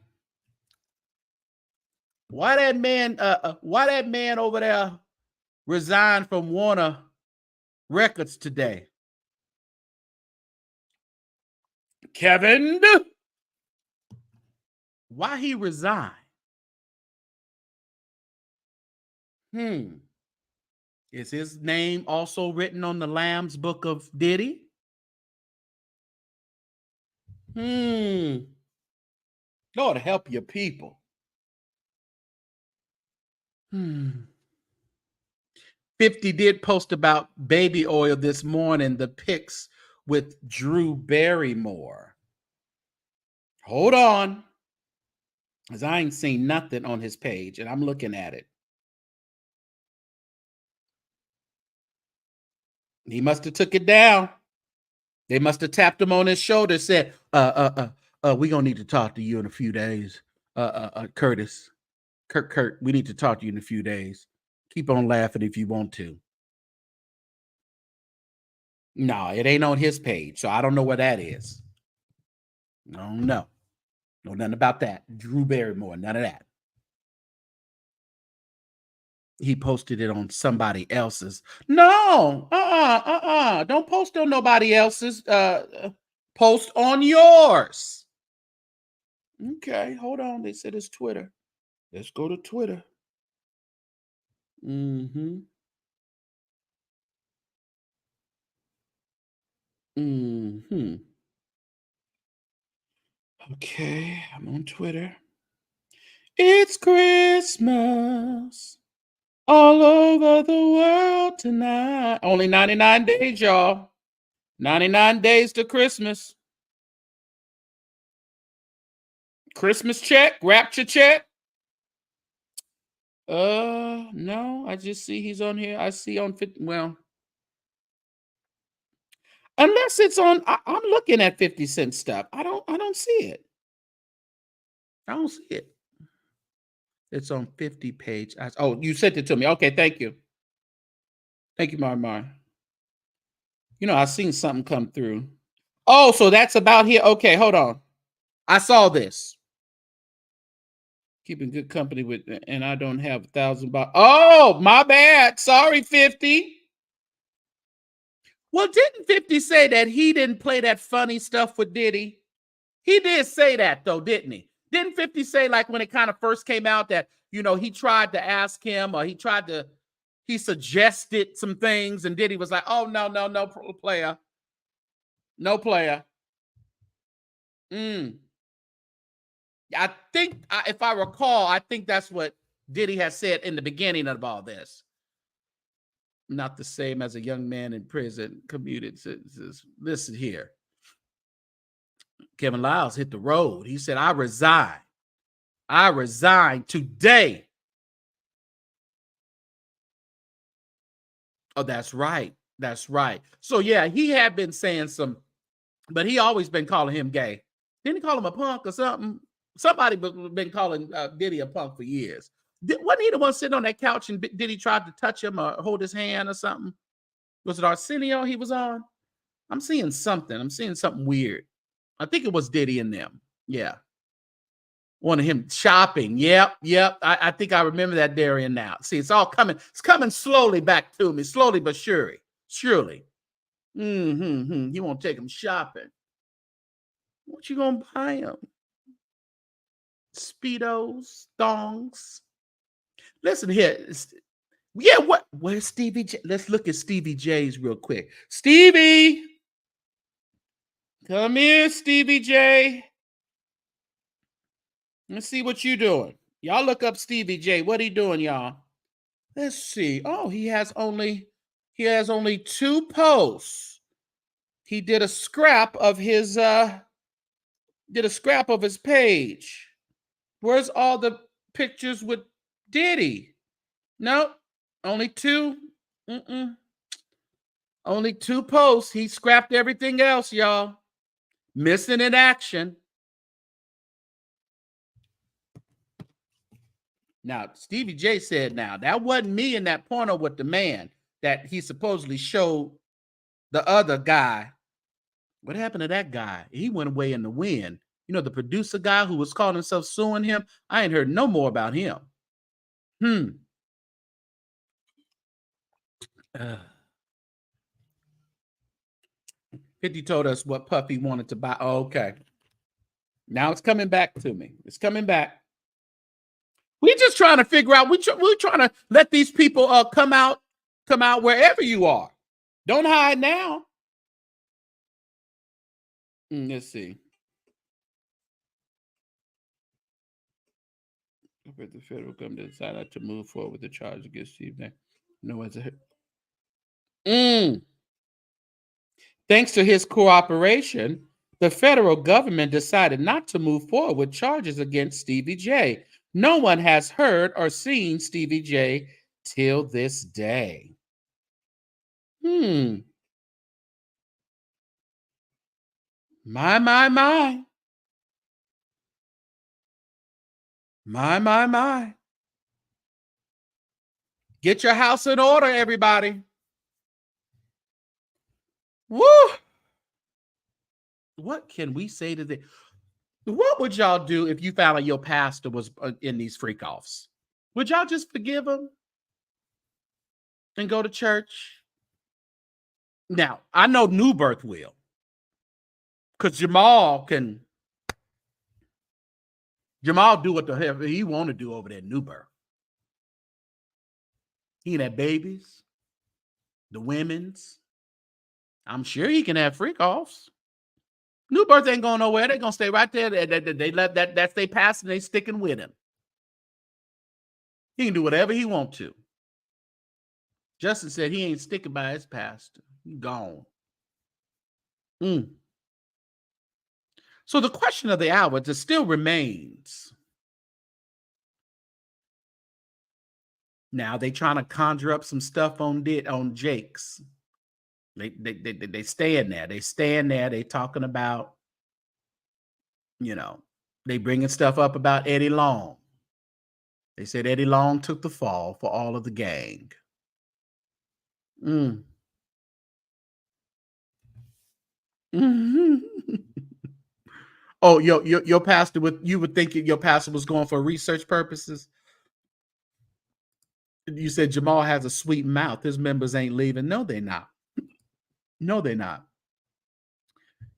Why that man over there resigned from Warner Records today? Kevin, why he resigned? Is his name also written on the Lamb's Book of Diddy? Lord help your people. 50 did post about baby oil this morning, the pics with Drew Barrymore. Hold on, because I ain't seen nothing on his page, and I'm looking at it. He must have took it down. They must have tapped him on his shoulder, said, we gonna need to talk to you in a few days. Curtis, Kurt, we need to talk to you in a few days. Keep on laughing if you want to. No, it ain't on his page, so I don't know where that is. I don't know. Know nothing about that. Drew Barrymore, none of that. He posted it on somebody else's. No, don't post on nobody else's. Post on yours. Okay, hold on. They said it's Twitter. Let's go to Twitter. Okay, I'm on Twitter. It's Christmas all over the world tonight. Only 99 days, y'all. 99 days to Christmas. Christmas check, rapture check. No, I just see he's on here. I see on 50. Well, unless it's on, I'm looking at 50 Cent stuff. I don't see it. I don't see it. It's on 50 page. Oh, you sent it to me. Okay, thank you. Thank you, Mar. You know, I seen something come through. Oh, so that's about here. Okay, hold on. I saw this. Keeping good company with, and I don't have $1,000. Oh, my bad. Sorry, 50. Well, didn't 50 say that he didn't play that funny stuff with Diddy? He did say that, though, didn't he? Didn't 50 say, like, when it kind of first came out that, you know, he tried to ask him, or he suggested some things, and Diddy was like, oh, no, player. No player. I think, if I recall, I think that's what Diddy has said in the beginning of all this. Not the same as a young man in prison commuted. Listen here. Kevin Liles hit the road. He said, I resign. I resign today. Oh, that's right. That's right. So, yeah, he had been saying but he always been calling him gay. Didn't he call him a punk or something? Somebody been calling Diddy a punk for years. Wasn't he the one sitting on that couch and Diddy tried to touch him or hold his hand or something? Was it Arsenio he was on? I'm seeing something. I'm seeing something weird. I think it was Diddy and them. Yeah. One of him shopping. Yep. I think I remember that, Darian, now. See, it's all coming. It's coming slowly back to me, slowly but surely. You won't take him shopping. What you gonna buy him? Speedos, thongs. Listen here. Yeah, where's Stevie J? Let's look at Stevie J's real quick. Stevie! Come here, Stevie J. Let's see what you doing. Y'all look up Stevie J. What he doing, y'all? Let's see. Oh, he has only 2 posts. He did a scrap of his page. Where's all the pictures with Diddy? Nope. Only 2. Only 2 posts. He scrapped everything else, y'all. Missing in action. Now, Stevie J said that wasn't me in that porno with the man that he supposedly showed the other guy. What happened to that guy? He went away in the wind. You know, the producer guy who was calling himself suing him. I ain't heard no more about him. 50 told us what Puffy wanted to buy. Oh, okay. Now it's coming back to me. It's coming back. We're just trying to figure out. We're trying to let these people come out wherever you are. Don't hide now. Let's see. The federal government decided to move forward with the charge against Steve. No, as a thanks to his cooperation, the federal government decided not to move forward with charges against Stevie J. No one has heard or seen Stevie J till this day. My. My. Get your house in order, everybody. Woo! What can we say to this? What would y'all do if you found out your pastor was in these freak offs? Would y'all just forgive him and go to church? Now, I know New Birth will. Because Jamal do what the hell he want to do over there at New Birth. He can have babies, the women's. I'm sure he can have freak offs. New Birth ain't going nowhere. They're going to stay right there. They let that's their pastor and they sticking with him. He can do whatever he want to. Justin said he ain't sticking by his pastor. He gone. So the question of the hour just still remains. Now they trying to conjure up some stuff on Jake's. They stand there. They stand there. They talking about, they bringing stuff up about Eddie Long. They said Eddie Long took the fall for all of the gang. Oh, your pastor you would think your pastor was going for research purposes. You said Jamal has a sweet mouth. His members ain't leaving. No, they're not. No, they're not.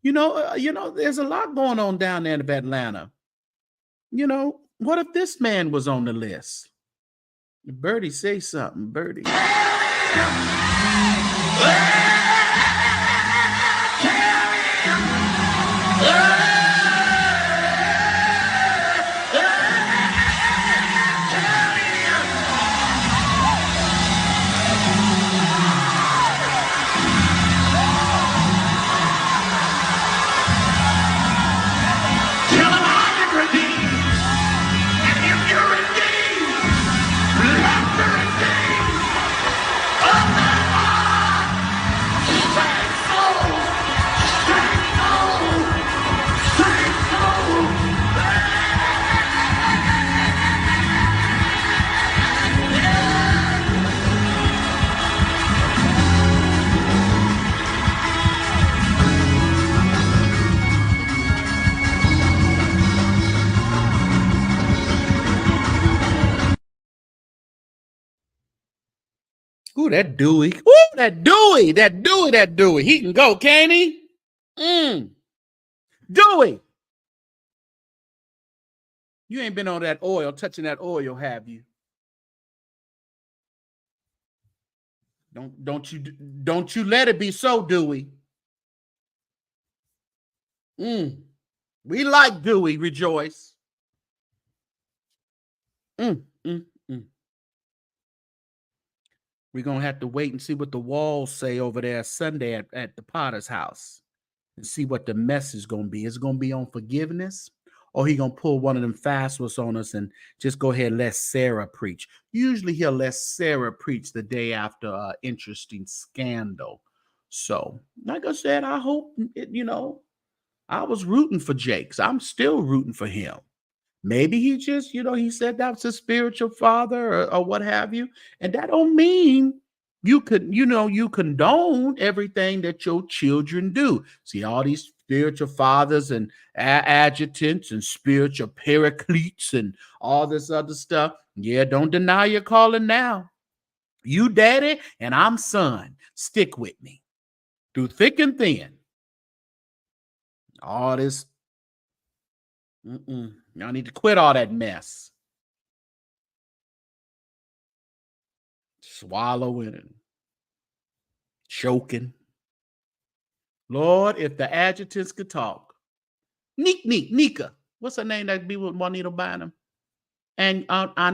There's a lot going on down there in Atlanta. What if this man was on the list? Birdie, say something, Birdie. Ooh, that Dewey. Ooh, that Dewey. That Dewey. That Dewey. He can go, can't he? Dewey. You ain't been on that oil, touching that oil, have you? Don't you let it be so, Dewey. We like Dewey, rejoice. We're going to have to wait and see what the walls say over there Sunday at the Potter's house and see what the message is going to be. Is it going to be on forgiveness, or he going to pull one of them fast ones on us and just go ahead and let Sarah preach? Usually he'll let Sarah preach the day after an interesting scandal. So, like I said, I hope, I was rooting for Jakes. I'm still rooting for him. Maybe he just, he said that was his spiritual father or what have you. And that don't mean you condone everything that your children do. See, all these spiritual fathers and adjutants and spiritual paracletes and all this other stuff. Yeah, don't deny your calling now. You daddy and I'm son. Stick with me through thick and thin. All this. Y'all need to quit all that mess. Swallowing and choking. Lord, if the adjutants could talk. Nika. What's her name that be with Juanita Bynum? And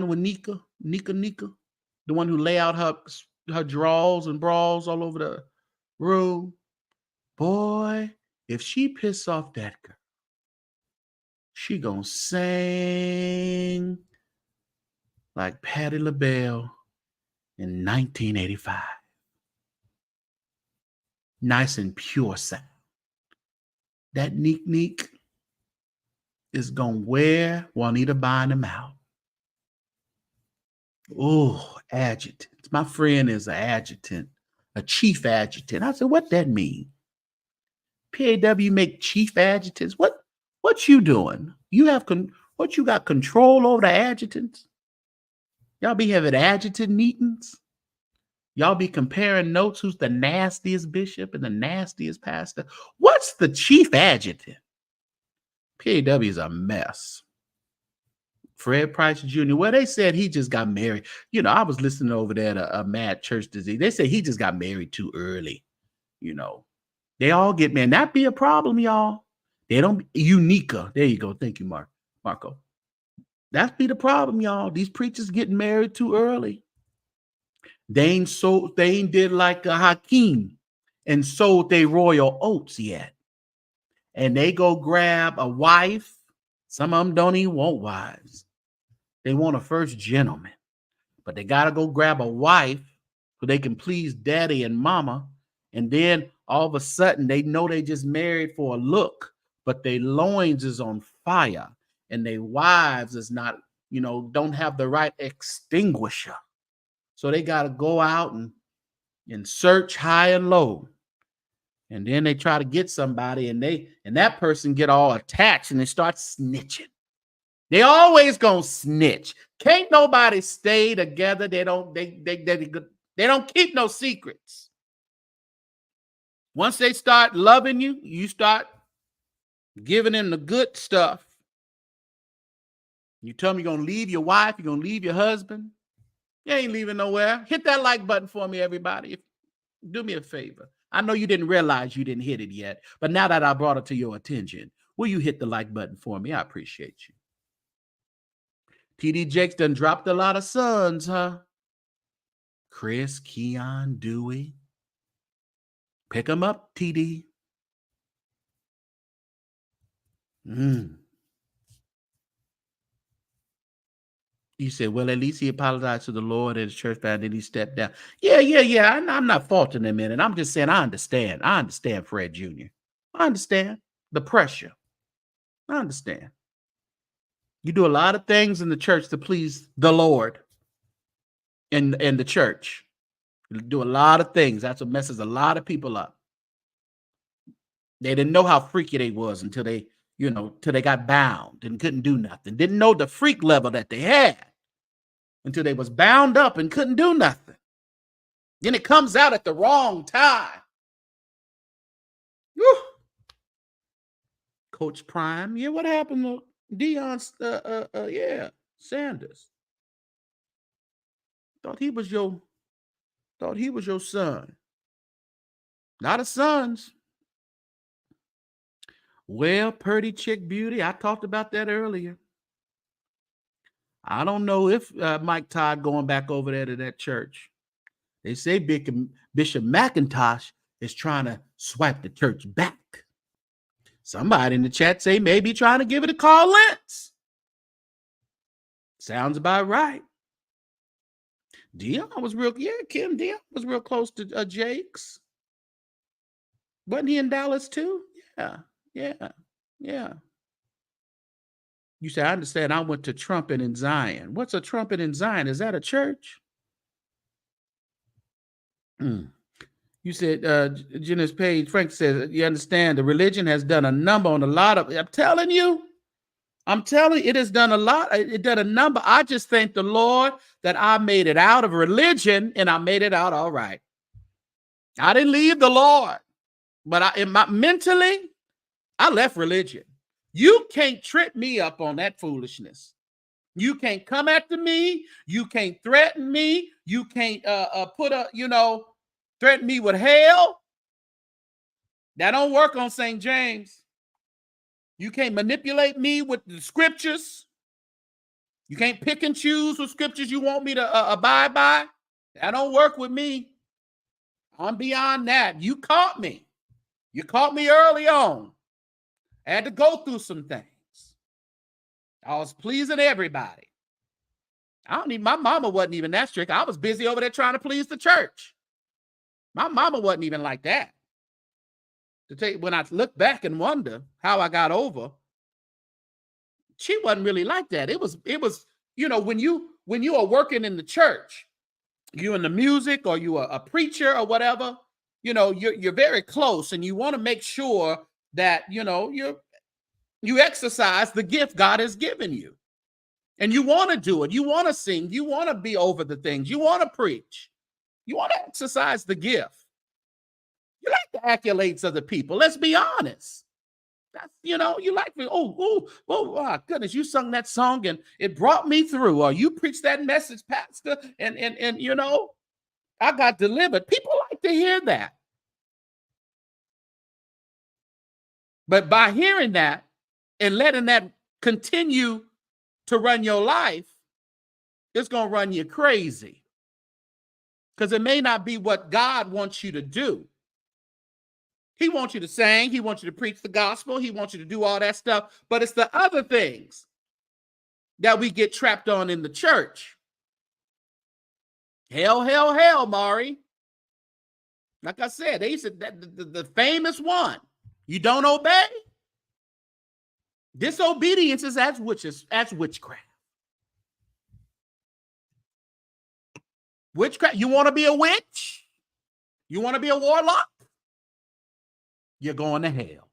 Nika, the one who lay out her draws and brawls all over the room. Boy, if she piss off that girl, she gonna sing like Patti LaBelle in 1985. Nice and pure sound. That Neek is gonna wear Juanita Bynum out. Oh, adjutant. My friend is an adjutant, a chief adjutant. I said, what that mean? PAW make chief adjutants? What you doing? You have what you got control over the adjutants? Y'all be having adjutant meetings? Y'all be comparing notes who's the nastiest bishop and the nastiest pastor? What's the chief adjutant? PAW is a mess. Fred Price Jr. Well, they said he just got married. I was listening over there to a Mad Church Disease. They said he just got married too early. They all get married. That be a problem, y'all. They don't. Unica. There you go. Thank you, Marco. That be the problem, y'all. These preachers getting married too early. They ain't did like a Hakeem and sold their royal oats yet. And they go grab a wife. Some of them don't even want wives. They want a first gentleman. But they got to go grab a wife so they can please daddy and mama. And then all of a sudden they know they just married for a look, but their loins is on fire and their wives is not, don't have the right extinguisher. So they got to go out and search high and low. And then they try to get somebody and that person get all attached and they start snitching. They always gonna snitch. Can't nobody stay together. They don't keep no secrets. Once they start loving you, you start giving them the good stuff. You tell them you're going to leave your wife, you're going to leave your husband. You ain't leaving nowhere. Hit that like button for me, everybody. Do me a favor. I know you didn't realize you didn't hit it yet, but now that I brought it to your attention, will you hit the like button for me? I appreciate you. TD Jakes done dropped a lot of sons, huh? Chris, Keon, Dewey. Pick them up, TD. You said, well, at least he apologized to the Lord and his church and then he stepped down. Yeah. I'm not faulting him in it. I'm just saying I understand. I understand Fred Jr. I understand the pressure. I understand. You do a lot of things in the church to please the Lord and the church. You do a lot of things. That's what messes a lot of people up. They didn't know how freaky they was until they got bound and couldn't do nothing. Didn't know the freak level that they had until they was bound up and couldn't do nothing. Then it comes out at the wrong time. Woo. Coach Prime. Yeah, what happened to Deion? Sanders. Thought he was your son. Not a son's. Well, Purdy Chick Beauty, I talked about that earlier. I don't know if Mike Todd going back over there to that church. They say Bishop McIntosh is trying to swipe the church back. Somebody in the chat say maybe trying to give it a Carl Lentz. Sounds about right. Deion was real, Kim Deion was real close to Jakes. Wasn't he in Dallas too? Yeah. You say, I understand I went to Trumpet in Zion. What's a Trumpet in Zion? Is that a church? You said, Janice Page, Frank says, you understand the religion has done a number on a lot of, I'm telling you, it has done a lot. It done a number. I just thank the Lord that I made it out of religion and I made it out all right. I didn't leave the Lord, but mentally, I left religion. You can't trip me up on that foolishness. You can't come after me. You can't threaten me. You can't threaten me with hell. That don't work on St. James. You can't manipulate me with the scriptures. You can't pick and choose what scriptures you want me to abide by. That don't work with me. I'm beyond that. You caught me. You caught me early on. I had to go through some things. I was pleasing everybody. My mama wasn't even that strict. I was busy over there trying to please the church. My mama wasn't even like that. When I look back and wonder how I got over, she wasn't really like that. It was, when you are working in the church, you in the music or you are a preacher or whatever, you're very close and you want to make sure that, you exercise the gift God has given you. And you want to do it. You want to sing. You want to be over the things. You want to preach. You want to exercise the gift. You like the accolades of the people. Let's be honest. That's, you like, oh, my goodness, you sung that song and it brought me through. Or you preached that message, Pastor, and I got delivered. People like to hear that. But by hearing that and letting that continue to run your life, it's going to run you crazy. Because it may not be what God wants you to do. He wants you to sing. He wants you to preach the gospel. He wants you to do all that stuff. But it's the other things that we get trapped on in the church. Hell, Mari. Like I said, they said that the famous one. You don't obey. Disobedience is as witchcraft. Witchcraft. You want to be a witch? You want to be a warlock? You're going to hell.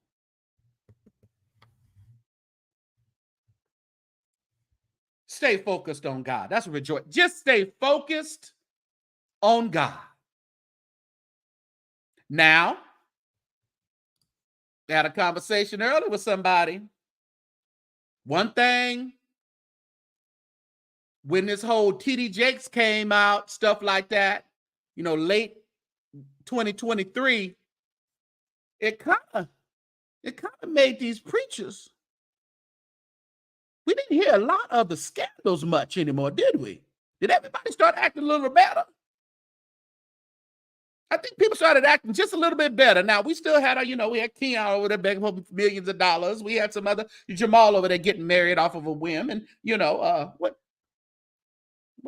Stay focused on God. That's a rejoice. Just stay focused on God. Now, I had a conversation earlier with somebody. One thing, when this whole TD Jakes came out, stuff like that, late 2023, it kind of made these preachers. We didn't hear a lot of the scandals much anymore, did we? Did everybody start acting a little better? I think people started acting just a little bit better. Now, we still had we had Keon over there begging for millions of dollars. We had some other Jamal over there getting married off of a whim. And, what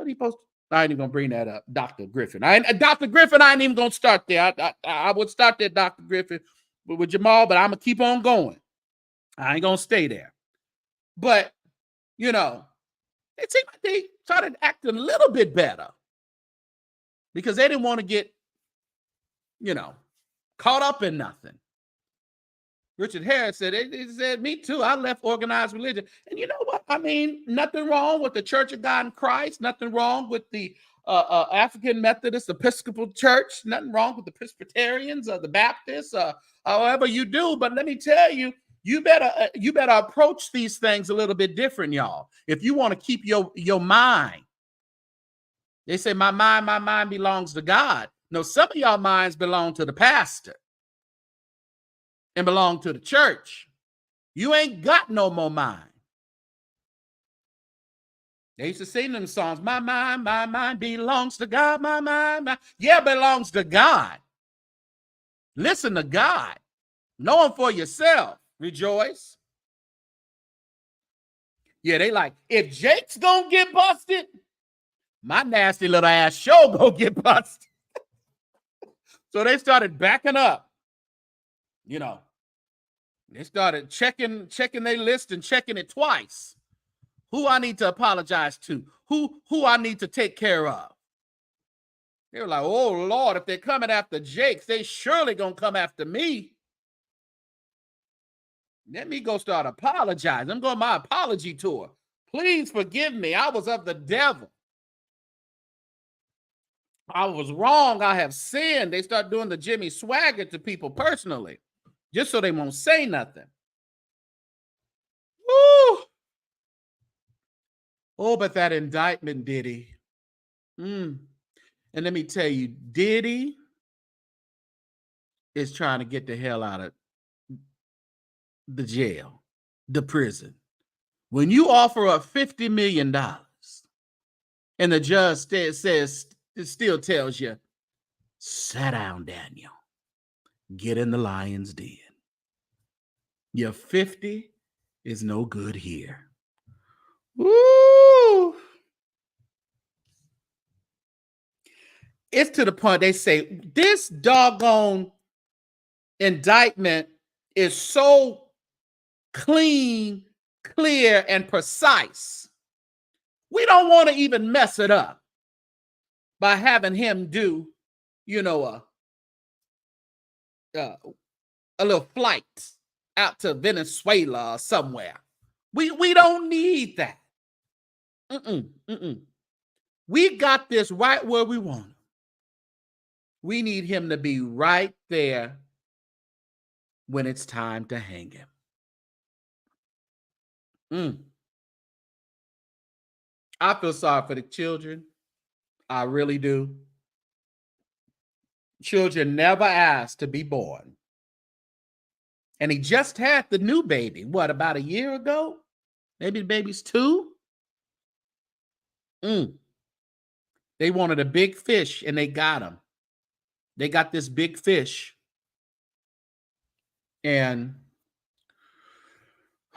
he supposed to? I ain't even going to bring that up. Dr. Griffin. Dr. Griffin, I ain't even going to start there. I would start there, Dr. Griffin, with Jamal, but I'm going to keep on going. I ain't going to stay there. But, it seemed like they started acting a little bit better because they didn't want to get, caught up in nothing. Richard Harris said, he said, me too. I left organized religion. And you know what? I mean, nothing wrong with the Church of God in Christ. Nothing wrong with the African Methodist Episcopal Church. Nothing wrong with the Presbyterians or the Baptists, however you do. But let me tell you, you better approach these things a little bit different, y'all. If you want to keep your mind. They say, my mind belongs to God. No, some of y'all minds belong to the pastor and belong to the church. You ain't got no more mind. They used to sing them songs, my mind belongs to God, my mind. Yeah, belongs to God. Listen to God. Know him for yourself. Rejoice. Yeah, they like, if Jake's gonna get busted, my nasty little ass show gonna get busted. So they started backing up. You know, they started checking their list and checking it twice. Who I need to apologize to? Who I need to take care of? They were like, oh Lord, if they're coming after Jake, they surely gonna come after me. Let me go start apologizing. I'm going on my apology tour. Please forgive me. I was of the devil. I was wrong. I have sinned. They start doing the Jimmy Swagger to people personally, just so they won't say nothing. Woo! Oh, but that indictment, Diddy. And let me tell you, Diddy is trying to get the hell out of the jail, the prison. When you offer up $50 million and the judge says, it still tells you, sit down, Daniel. Get in the lion's den. Your 50 is no good here. Woo! It's to the point they say this doggone indictment is so clean, clear, and precise. We don't want to even mess it up by having him do, you know, a little flight out to Venezuela or somewhere. We don't need that. We got this right where we want him. We need him to be right there when it's time to hang him. I feel sorry for the children. I really do. Children never asked to be born. And he just had the new baby, what, about a year ago? Maybe the baby's 2? They wanted a big fish and they got him. They got this big fish. And,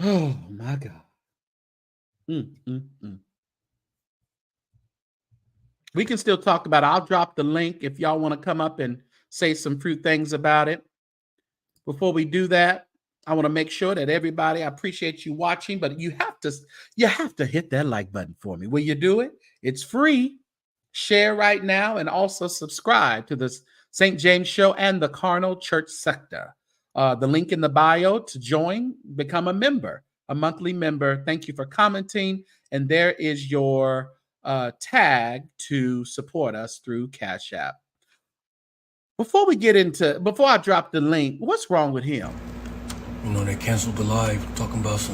oh my God. We can still talk about it. I'll drop the link if y'all want to come up and say some few things about it. Before we do that, I want to make sure that everybody, I appreciate you watching, but you have to hit that like button for me. Will you do it? It's free. Share right now and also subscribe to the St. James Show and the Carnal Church Sector. The link in the bio to join, become a member, a monthly member. Thank you for commenting. And there is your tag to support us through CashApp. Before I drop the link, what's wrong with him? You know, they canceled the live talking about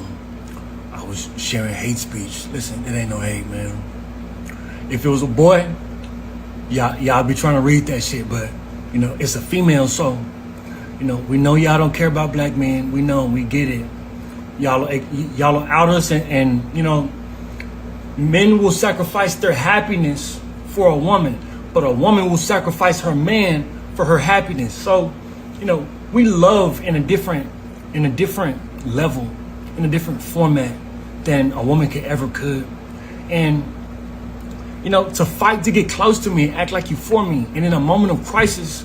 I was sharing hate speech. Listen, it ain't no hate, man. If it was a boy, y'all be trying to read that shit, but, you know, it's a female, so, you know, we know y'all don't care about black men. We know, we get it. Y'all out us and, you know, men will sacrifice their happiness for a woman, but a woman will sacrifice her man for her happiness. So, you know, we love in a different level, in a different format than a woman could. And, you know, to fight to get close to me, act like you for me. And in a moment of crisis,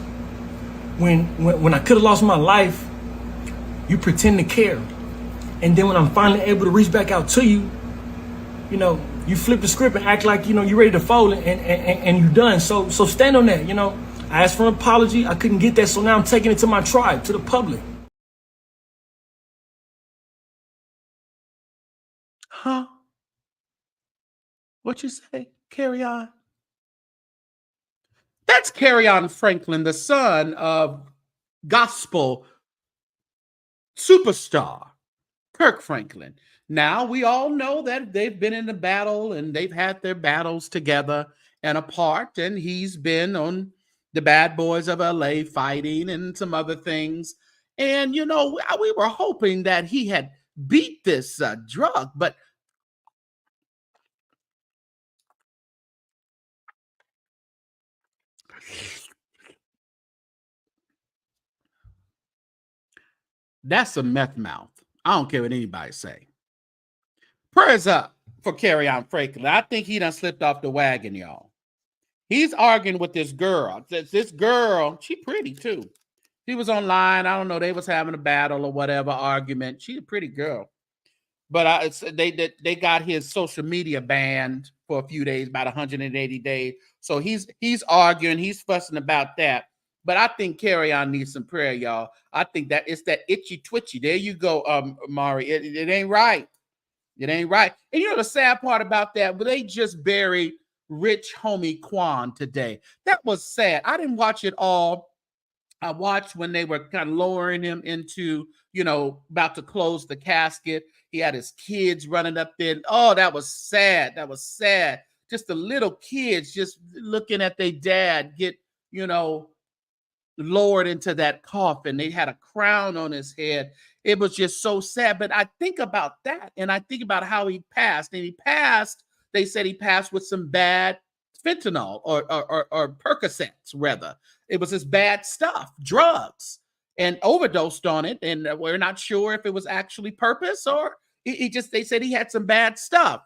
when I could have lost my life, you pretend to care. And then when I'm finally able to reach back out to you, you know, you flip the script and act like, you know, you're ready to fold and you're done. So stand on that, you know. I asked for an apology. I couldn't get that, so now I'm taking it to my tribe, to the public. What you say? Carry on. That's Carry On Franklin, the son of gospel superstar Kirk Franklin. Now, we all know that they've been in a battle and they've had their battles together and apart, and he's been on the Bad Boys of LA fighting and some other things. And, you know, we were hoping that he had beat this drug, but that's a meth mouth. I don't care what anybody say. Prayers up for Carry On Franklin. I think he done slipped off the wagon, y'all. He's arguing with this girl. This girl, she pretty too. She was online. I don't know. They was having a battle or whatever argument. She's a pretty girl. But they got his social media banned for a few days, about 180 days. So he's arguing. He's fussing about that. But I think Carry On needs some prayer, y'all. I think that it's that itchy twitchy. There you go, Mari. It ain't right. It ain't right. And you know the sad part about that? But they just buried Rich Homie Quan today. That was sad. I didn't watch it all. I watched when they were kind of lowering him into, you know, about to close the casket. He had his kids running up there. Oh, that was sad. That was sad. Just the little kids just looking at their dad get, you know, lowered into that coffin. They had a crown on his head. It was just so sad. But I think about that and I think about how he passed. And he passed, they said he passed with some bad fentanyl or Percocets, rather. It was this bad stuff, drugs, and overdosed on it. And we're not sure if it was actually purpose or they said he had some bad stuff.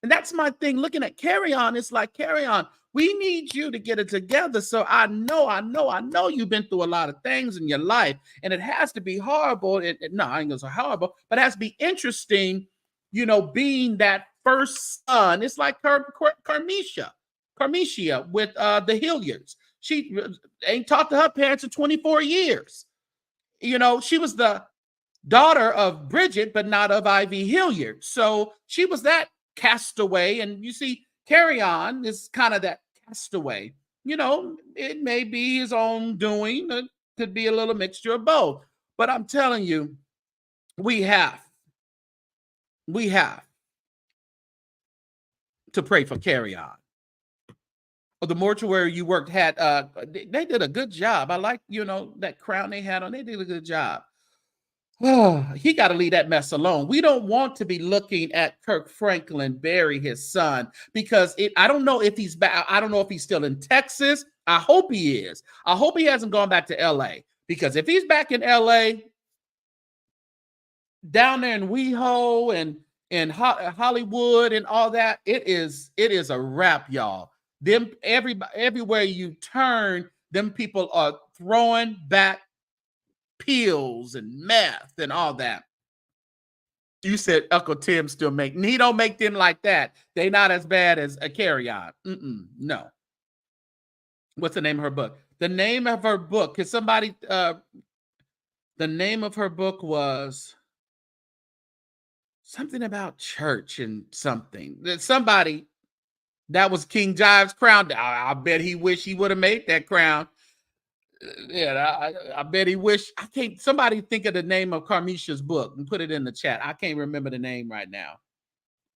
And that's my thing. Looking at Carry On, it's like, Carry On, we need you to get it together. So I know you've been through a lot of things in your life, and it has to be horrible. No, I ain't gonna say horrible, but it has to be interesting, you know, being that first son. It's like Carmicia with the Hilliards. She ain't talked to her parents in 24 years. You know, she was the daughter of Bridget, but not of Ivy Hilliard. So she was that castaway. And you see, Carry On is kind of that castaway. You know, it may be his own doing. It could be a little mixture of both. But I'm telling you, we have to pray for Carry On. The mortuary you worked had they did a good job. I like, you know, that crown they had on. They did a good job. Oh, he got to leave that mess alone. We don't want to be looking at Kirk Franklin bury his son because I don't know if he's back. I don't know if he's still in Texas. I hope he is. I hope he hasn't gone back to LA, because if he's back in LA, down there in WeHo and Hollywood and all that, it is a wrap, y'all. Them everywhere you turn, them people are throwing back pills and meth and all that. You said Uncle Tim still he don't make them like that. They not as bad as a Carry On. No. What's the name of her book? The name of her book. Can somebody the name of her book was something about church and something. Somebody, that was King Jive's crown. I bet he wish he would have made that crown. Yeah, I bet he wish. I can't. Somebody think of the name of Carmicia's book and put it in the chat. I can't remember the name right now.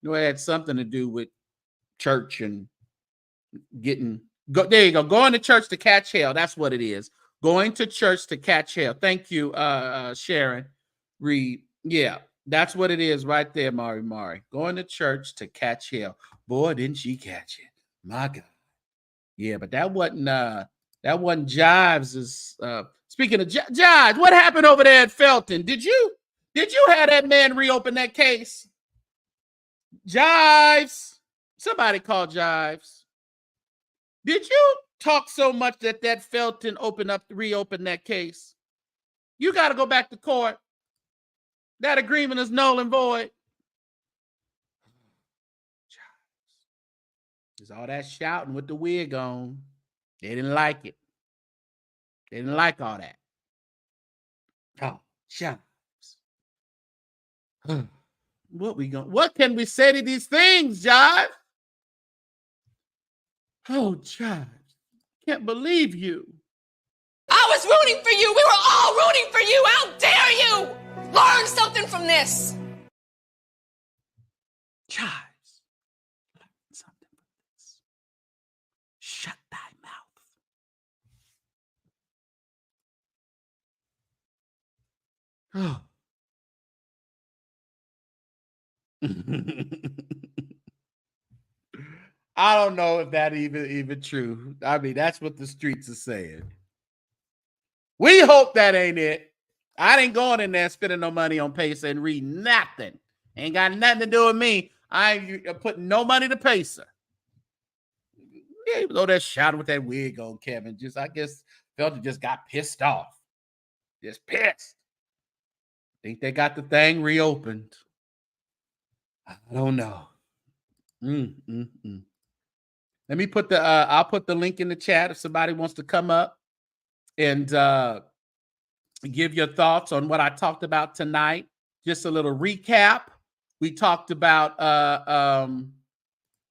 You know, it had something to do with church and there you go. Going to church to catch hell. That's what it is. Going to church to catch hell. Thank you, Sharon Reed. Yeah, that's what it is right there, Mari. Going to church to catch hell. Boy, didn't she catch it. My God. Yeah, but that wasn't Jives'. Speaking of Jives, what happened over there at Felton? Did you have that man reopen that case? Jives. Somebody call Jives. Did you talk so much that Felton reopened that case? You got to go back to court. That agreement is null and void. There's all that shouting with the wig on. They didn't like it. They didn't like all that. Oh, Jives. What can we say to these things, Jive? Oh, child. Can't believe you. I was rooting for you. We were all rooting for you. How dare you? Learn something from this. Child. Learn something from this. Shut thy mouth. Oh. I don't know if that even true. I mean, that's what the streets are saying. We hope that ain't it. I ain't going in there spending no money on Pacer and read nothing. Ain't got nothing to do with me. I ain't putting no money to Pacer. Yeah, even though that shouting with that wig on, Kevin, I guess felt it just got pissed off. Just pissed. Think they got the thing reopened. I don't know. Let me put I'll put the link in the chat if somebody wants to come up and give your thoughts on what I talked about tonight. Just a little recap. We talked about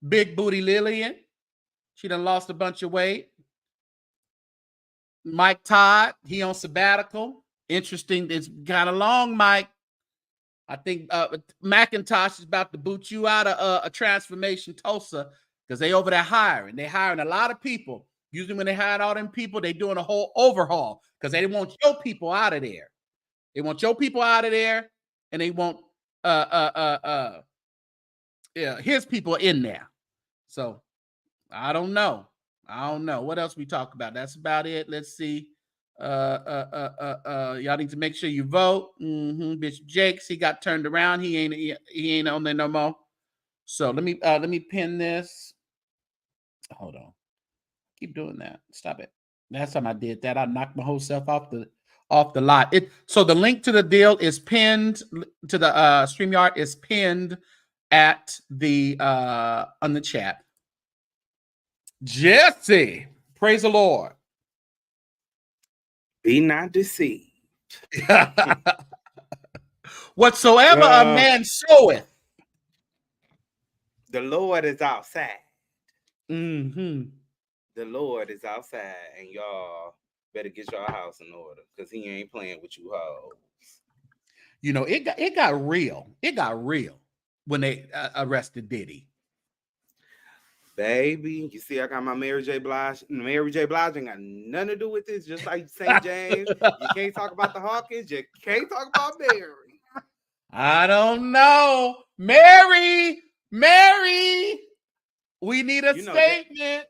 Big Booty Lillian. She done lost a bunch of weight. Mike Todd, he on sabbatical. Interesting. It's kind of long, Mike. I think McIntosh is about to boot you out of a Transformation Tulsa because they over there hiring. They hiring a lot of people. Usually when they hire all them people, they doing a whole overhaul because they want your people out of there. They want your people out of there, and they want his people in there. So I don't know. What else we talk about? That's about it. Let's see. Y'all need to make sure you vote. Bishop Jakes, he got turned around. He ain't on there no more. So let me pin this. Hold on. Keep doing that. Stop it. Last time I did that, I knocked my whole self off the lot. So the link to the deal is pinned to the StreamYard is pinned at the on the chat. Jesse, praise the Lord. Be not deceived. Whatsoever a man soweth, the Lord is outside. Mm-hmm. The Lord is outside, and y'all better get your house in order because he ain't playing with you hoes. You know, it got real. It got real when they arrested Diddy. Baby, you see, I got my Mary J. Blige. Mary J. Blige ain't got nothing to do with this. Just like St. James, you can't talk about the Hawkins. You can't talk about Mary. I don't know, Mary. We need a statement.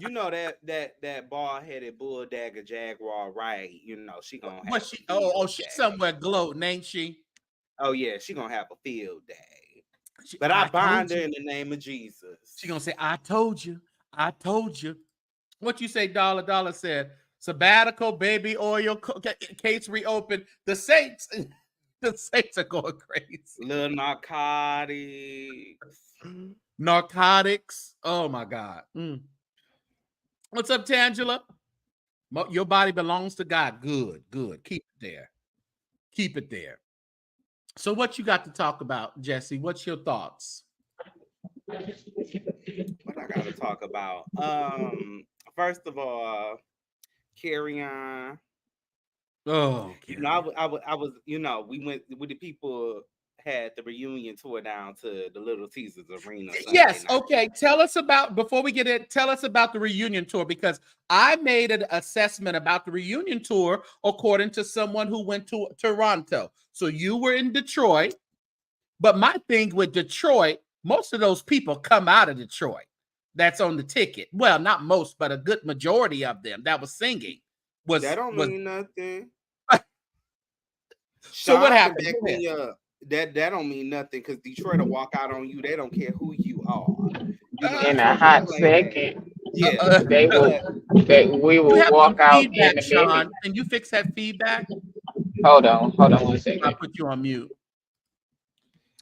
You know that bald-headed bull dagger jaguar, right? You know she gonna have. She's somewhere gloating, ain't she? Oh yeah, she gonna have a field day. But I bind her in the name of Jesus. She gonna say, I told you. What you say, Dollar said, sabbatical, baby oil, case reopened. The Saints are going crazy. Little narcotics. Oh my God. What's up, Tangela? Your body belongs to God. Good. Keep it there. So what you got to talk about, Jesse? What's your thoughts? What I got to talk about? First of all, Carry On. Oh, you know, I was, you know, we went with the people had the reunion tour down to the Little Caesars Arena. Yes, okay. Tell us about the reunion tour, because I made an assessment about the reunion tour according to someone who went to Toronto. So you were in Detroit, but my thing with Detroit, most of those people come out of Detroit. That's on the ticket. Well, not most, but a good majority of them that was singing that don't mean nothing. So what happened? That don't mean nothing, because Detroit will walk out on you. They don't care who you are. In a hot second, we will walk out in a minute. Can you fix that feedback? Hold on 1 second. I'll put you on mute.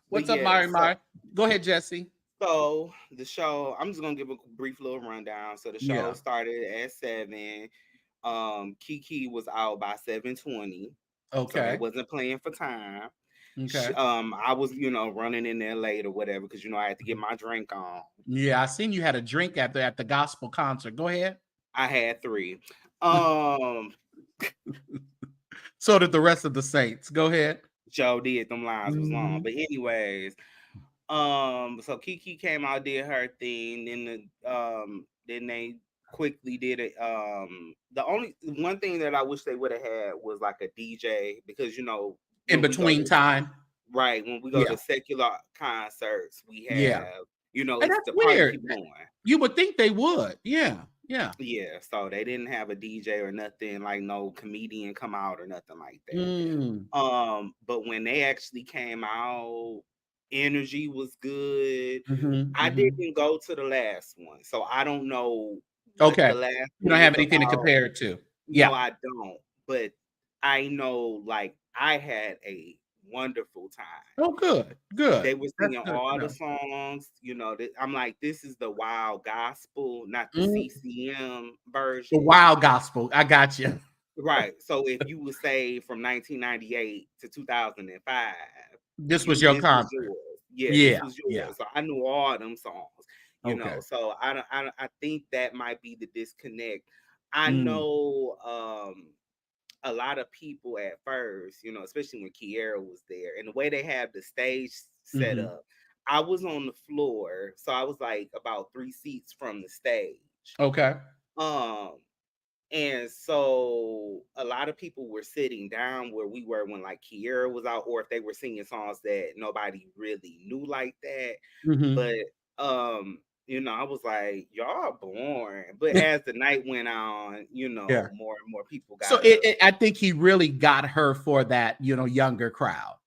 What's up, Mari? Go ahead, Jesse. So the show, I'm just gonna give a brief little rundown. So the show started at 7. Kiki was out by 7:20. Okay. So they wasn't playing for time. Okay. I was, running in there late or whatever because I had to get my drink on. Yeah, I seen you had a drink at the gospel concert. Go ahead. I had 3. Um, So did the rest of the Saints. Go ahead. Joe did. Them lines was long, Mhm. but anyways, so Kiki came out, did her thing, then they quickly did it. The only one thing that I wish they would have had was like a DJ because In when we go between to time. right when we go Yeah. to secular concerts, we Yeah. have And it's that's the party weird. keep going. You would think they would. Yeah. Yeah. Yeah, so they didn't have a DJ or nothing, like no comedian come out or nothing like that. Mm. But when they actually came out, energy was good. Mhm, I mhm. didn't go to the last one, so I don't know what the Okay. last You don't one have was anything to about. compare it to. No, Yeah. I don't. But I know, like, I had a wonderful time. Oh, good. Good. They were That's singing good to all the know. songs. I'm like, this is the wild gospel, not the Mm. CCM The version. wild gospel. I got you. Right. So if you would say from 1998 to 2005, This was your this was concert. yours. Yeah, this Yeah. was Yeah. yours. So I knew all them songs. Okay. So I think that might be the disconnect. I Mm. know a lot of people at first, especially when Kiera was there, and the way they have the stage set Mhm. up, I was on the floor, so I was like about 3 seats from the stage. Okay. Um, and so a lot of people were sitting down where we were when like Kiera was out, or if they were singing songs that nobody really knew like that. Mhm. But I was like, y'all boring. But as the night went on, Yeah. more and more people So got up. I think he really got her for that, younger crowd.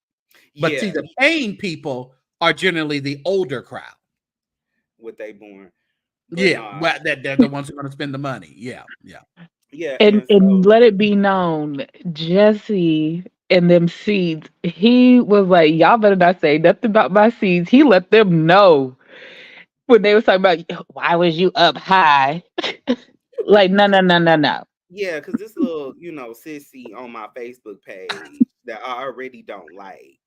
But see, Yeah, the paying people are generally the older crowd. what they born. But Yeah. no, Well, they're the ones who are going to spend the money. Yeah. Yeah. yeah, And and and so let it be known, Jesse and them seeds, he was like, y'all better not say nothing about my seeds. He let them know when they was talking about why was you up high? Like, no, no, no, no, no. yeah, because this little, sissy on my Facebook page that I already don't like.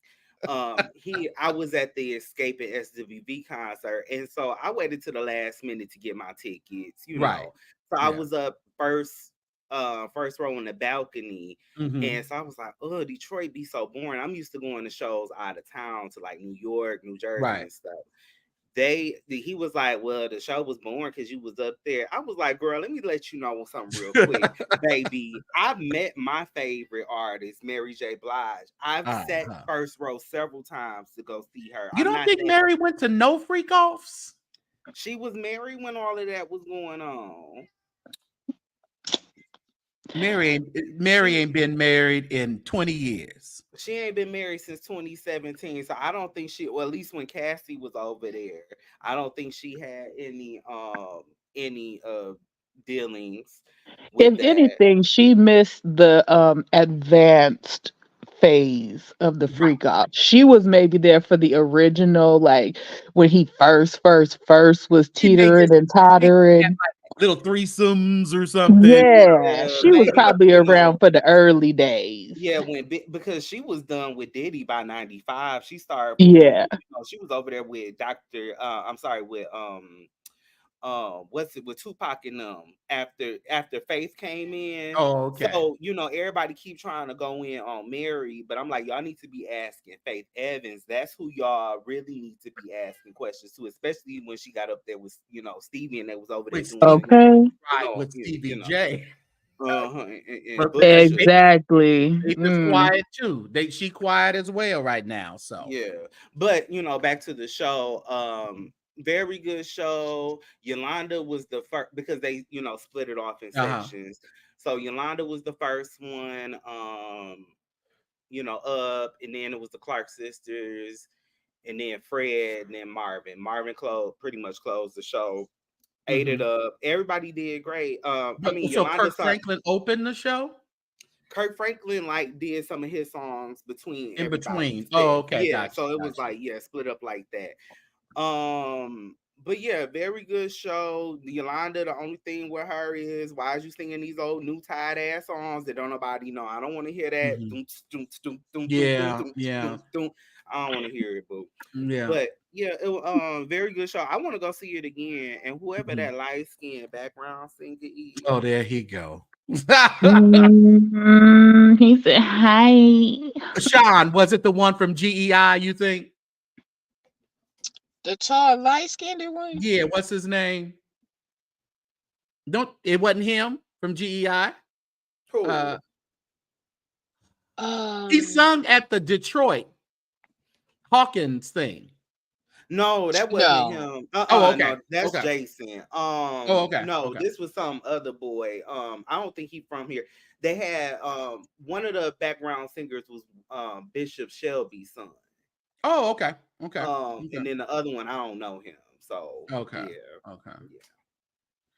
I was at the Escaping SWV concert, and so I waited to the last minute to get my tickets. Right. So I Yeah. was up first row on the balcony, Mhm. and so I was like, oh, Detroit be so boring. I'm used to going to shows out of town to like New York, New Jersey, Right. and stuff. He was like, well, the show was boring because you was up there. I was like, girl, let me let you know something real quick, baby. I've met my favorite artist, Mary J. Blige. I've sat Uh-huh. first row several times to go see her. You I'm don't not think that. Mary went to no freak offs? She was married when all of that was going on. Mary She ain't been married in 20 years. she ain't been married since 2017, so I don't think well, at least when Cassie was over there, I don't think she had any dealings with If that. anything, she missed the advanced phase of the Right. freak off. She was maybe there for the original, like when he first was He may teetering just and maybe had tottering. like little threesomes or something. Yeah, Yeah, she was maybe, probably around for the early days. yeah, because she was done with Diddy by 95. She started Yeah. she was over there with I'm sorry, with what's it with Tupac and after Faith came in. Oh, okay. So, everybody keep trying to go in on Mary, but I'm like, y'all need to be asking Faith Evans. That's who y'all really need to be asking questions to, especially when she got up there with, Stevie and they was over there With doing, Stevie, Okay. right, with Stevie J. and But Booker T. Exactly. Faith quiet too. She quiet as well right now. So Yeah, but back to the show. Very good show. Yolanda was the first because they, split it off in uh-huh. sections. So Yolanda was the first one. Up, and then it was the Clark sisters, and then Fred, and then Marvin. Marvin pretty much closed the show. Ate it Mm-hmm. up. Everybody did great. I But mean, so Yolanda Kirk started. Franklin opened the show Kirk Franklin did some of his songs between in everybody's between. Oh, set. okay, Yeah, gotcha, so it was gotcha. split up like that. But yeah, very good show. Yolanda, the only thing with her is, why is you singing these old new tired ass songs that don't nobody know? I don't want to hear that. Mhm. Doom, doom, doom, doom, doom, doom, Yeah, doom, yeah, doom, doom. I don't want to hear it, boo. yeah. But yeah, very good show. I want to go see it again. And whoever Mhm. that light skinned background singer is, Oh, there he go. He said, "Hi." Sean, was it the one from GEI, you think? The tall, light skinned one? Yeah, what's his name? Don't it wasn't him from GEI? cool. Uh he Um, sung at the Detroit Hawkins thing. No, that wasn't no. him. Oh, okay. No, that's Okay. Jason. Oh, okay. No, Okay. this was some other boy. I don't think he from here. They had one of the background singers was Bishop Shelby's son. Oh, okay. Okay. Okay. And then the other one, I don't know him. So Okay. yeah, Okay. yeah.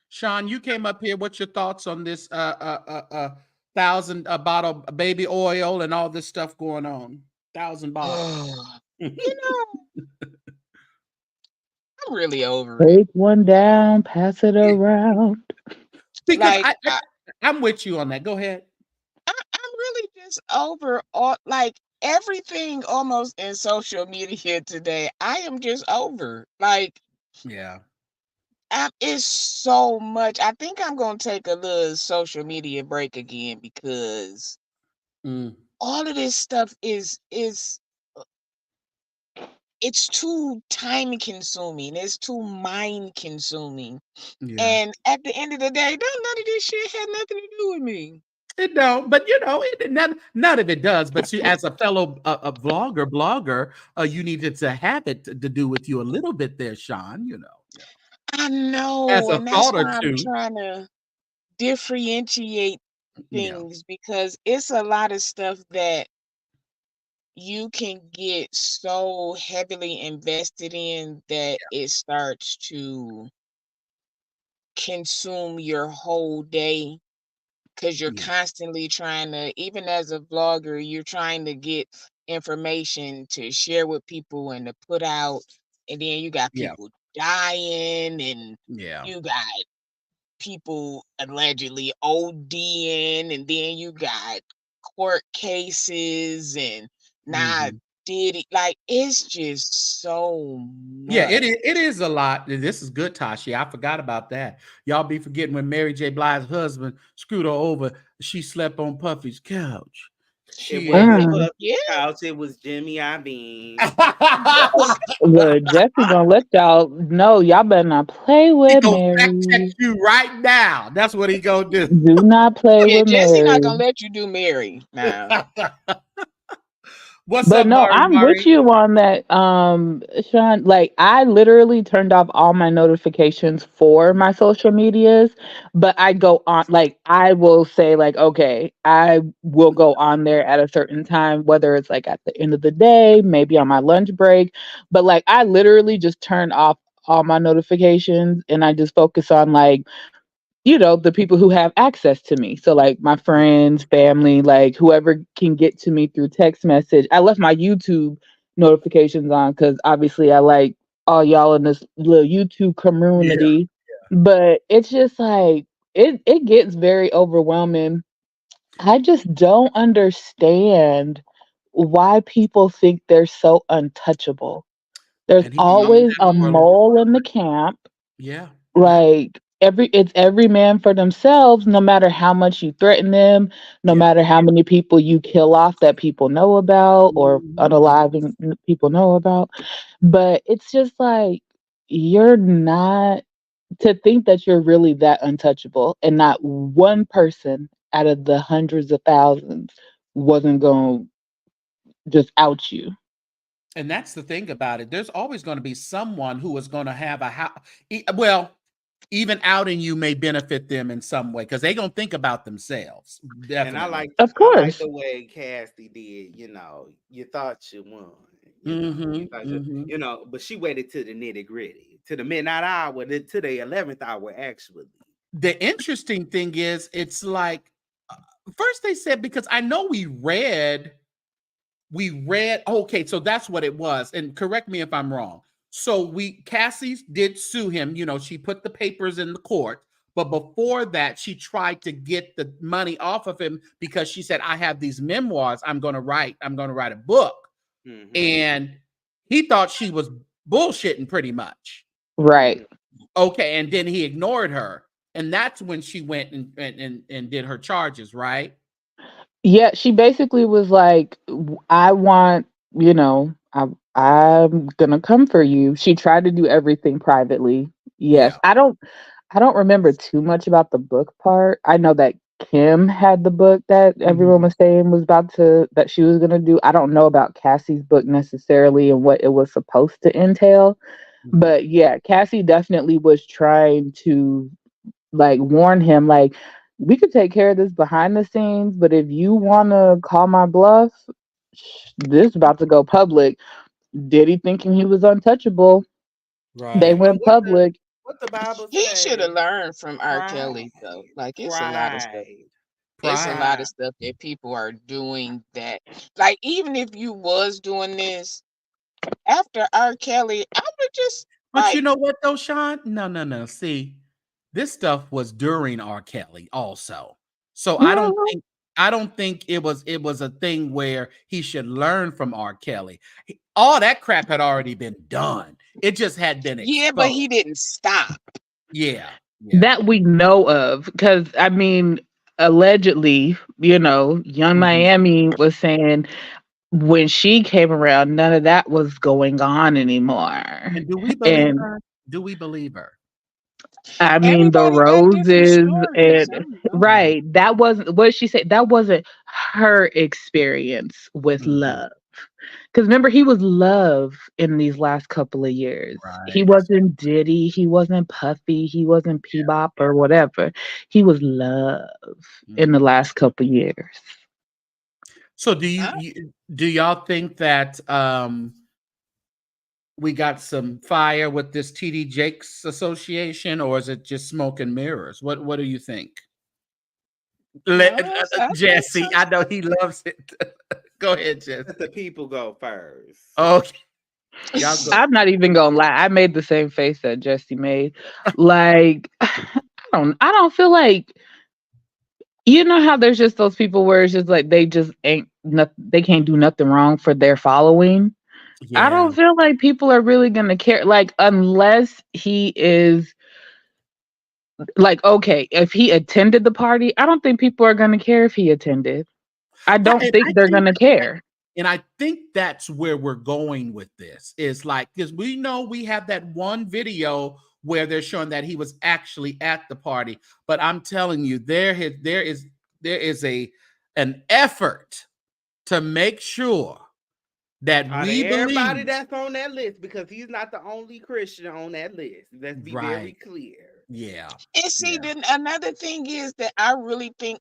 Sean, you came up here. What's your thoughts on this 1,000 bottle baby oil and all this stuff going on? 1,000 bottles. You know, I'm really over it. Take one down, pass it around. Because Like, I'm with you on that. Go ahead. I'm really just over all, like, everything almost in social media today. I am just over. Like, Yeah. it's so much. I think I'm gonna take a little social media break again because Mm, all of this stuff it's too time consuming. It's too mind consuming. yeah. And at the end of the day, don't none of this shit have nothing to do with me. It don't, but none of it does. But see, as a fellow a blogger, you needed to have it to do with you a little bit there, Sean. Yeah. I As know, a and that's thought or why I'm two. trying to differentiate Yeah. things because it's a lot of stuff that you can get so heavily invested in that it starts to consume your whole day because you're Yeah. constantly trying to, even as a vlogger, you're trying to get information to share with people and to put out, and then you got Yeah. people dying, and Yeah. you got people allegedly ODing, and then you got court cases, and now Mhm. did it, like, it's just so Yeah, much. it is a lot. This is good, Tashi. I forgot about that. Y'all be forgetting when Mary J. Blige's husband screwed her over. She slept on Puffy's couch. It She wasn't Mm. Puffy Yeah. Couch, it was Jimmy Iovine. Look, Jesse gonna let y'all know y'all better not play he with gonna fact check Mary. you right now. That's what he gonna do. Do not play Yeah, with Jesse not Mary. gonna let you do Mary now. What's But up, no, Mari? I'm with Mari? you on that, Sean. Like, I literally turned off all my notifications for my social medias, but I go on, like, I will say, like, okay, I will go on there at a certain time, whether it's like at the end of the day, maybe on my lunch break. But like, I literally just turn off all my notifications and I just focus on, like, the people who have access to me. So like my friends, family, like whoever can get to me through text message. I left my YouTube notifications on because obviously I like all y'all in this little YouTube Yeah, community. But it's just like it gets very overwhelming. I just don't understand why people think they're so untouchable. There's and he's known always that a for a long. mole in the camp. Yeah, yeah, Like every man for themselves, no matter how much you threaten them, no yeah. matter how many people you kill off that people know about or Mhm, mhm. unaliving people know about. But it's just like you're not to think that you're really that untouchable and not one person out of the hundreds of thousands wasn't going to just out you. And that's the thing about it. There's always going to be someone who is going to have a house. Well, even outing you may benefit them in some way because they're going to think about themselves. And Definitely. Of I like course. the way Cassie did, you thought you won, you Hmm. thought Hmm. but she waited to the nitty-gritty, to the midnight hour, to the 11th hour, actually. The interesting thing is, it's like, first they said, because I know we read, okay, so that's what it was. And correct me if I'm wrong. So Cassie did sue him. You know, she put the papers in the court. But before that, she tried to get the money off of him because she said, I have these memoirs I'm going to write. I'm going to write a book. Mhm. And he thought she was bullshitting pretty much. Right. Okay. And then he ignored her. And that's when she went and did her charges, right? Yeah, she basically was like, I want, you know, I'm gonna come for you. She tried to do everything privately. Yes. Yeah. I don't remember too much about the book part. I know that Kim had the book that everyone was saying that she was gonna do. I don't know about Cassie's book necessarily and what it was supposed to entail. But yeah, Cassie definitely was trying to like warn him, like, we could take care of this behind the scenes, but if you want to call my bluff, this is about to go public. Diddy thinking he was untouchable. They Right. But went public. what the Bible He should have say? learned from R. Pride. Kelly though. Like it's a lot of stuff. Pride. It's a Pride. lot of stuff that people are doing that, like, even if you was doing this after R. Kelly, I would just But you like, know what though, Sean? No. See, this stuff was during R. Kelly also. So Mhm. I don't think it was a thing where he should learn from R. Kelly. All that crap had already been done. It just had been yeah, but exposed. he didn't stop. Yeah. Yeah. That we know of, because I mean, allegedly, Young Mhm. Miami was saying when she came around, none of that was going on anymore. And do we believe And her? Do we believe her? I mean, the Everybody got different roses stories. I and don't know. right. That wasn't what she said. That wasn't her experience with Mhm. love. Because remember, he was love in these last couple of years. He Right. wasn't Diddy. He wasn't Puffy. He wasn't Bebop or whatever. He was love in the Mhm. last couple of years. So Huh? do y'all think that we got some fire with this TD Jakes association, or is it just smoke and mirrors? What do you think? No, I think so. Jesse, I know he loves it. Go ahead, Jesse. Let the people go first. Okay, y'all go. I'm not even gonna lie. I made the same face that Jesse made. Like, I don't feel like, how there's just those people where it's just like they just ain't nothing, they can't do nothing wrong for their following. I Yeah, don't feel like people are really gonna care, like, unless he is like, okay, if he attended the party, I don't think people are gonna care if he attended. I I, don't and think I they're think gonna care. and I think that's where we're going with this. Is like, because we know we have that one video where they're showing that he was actually at the party, but I'm telling you, there is an effort to make sure that Out of we everybody believe. that's on that list, because he's not the only Christian on that list. Let's be very Right. clear. Yeah. And see, Yeah. then another thing is that I really think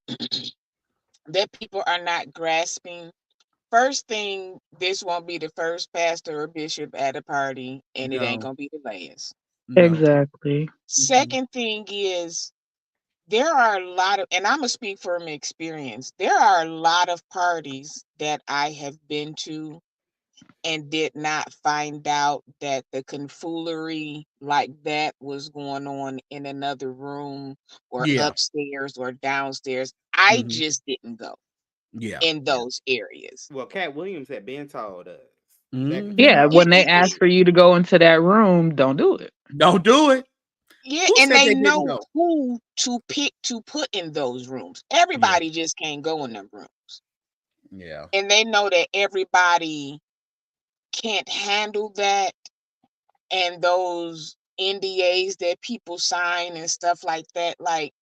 that people are not grasping. First thing, this won't be the first pastor or bishop at a party, and it ain't No. gonna be the last. No. Exactly. Mhm. Second thing is there are a lot of, and I'm gonna speak from experience. There are a lot of parties that I have been to and did not find out that the confoolery like that was going on in another room or Yeah. upstairs or downstairs. I Mhm. just didn't go Yeah. in those areas. Well, Cat Williams had been told us back in Mhm. Yeah, when they 2018. ask for you to go into that room, don't do it. Don't do it. Yeah, Who and said they they didn't know go? who to pick to put in those rooms. Yeah. Everybody just can't go in them rooms. Yeah. And they know that everybody can't handle that, and those NDAs that people sign and stuff like that. Like,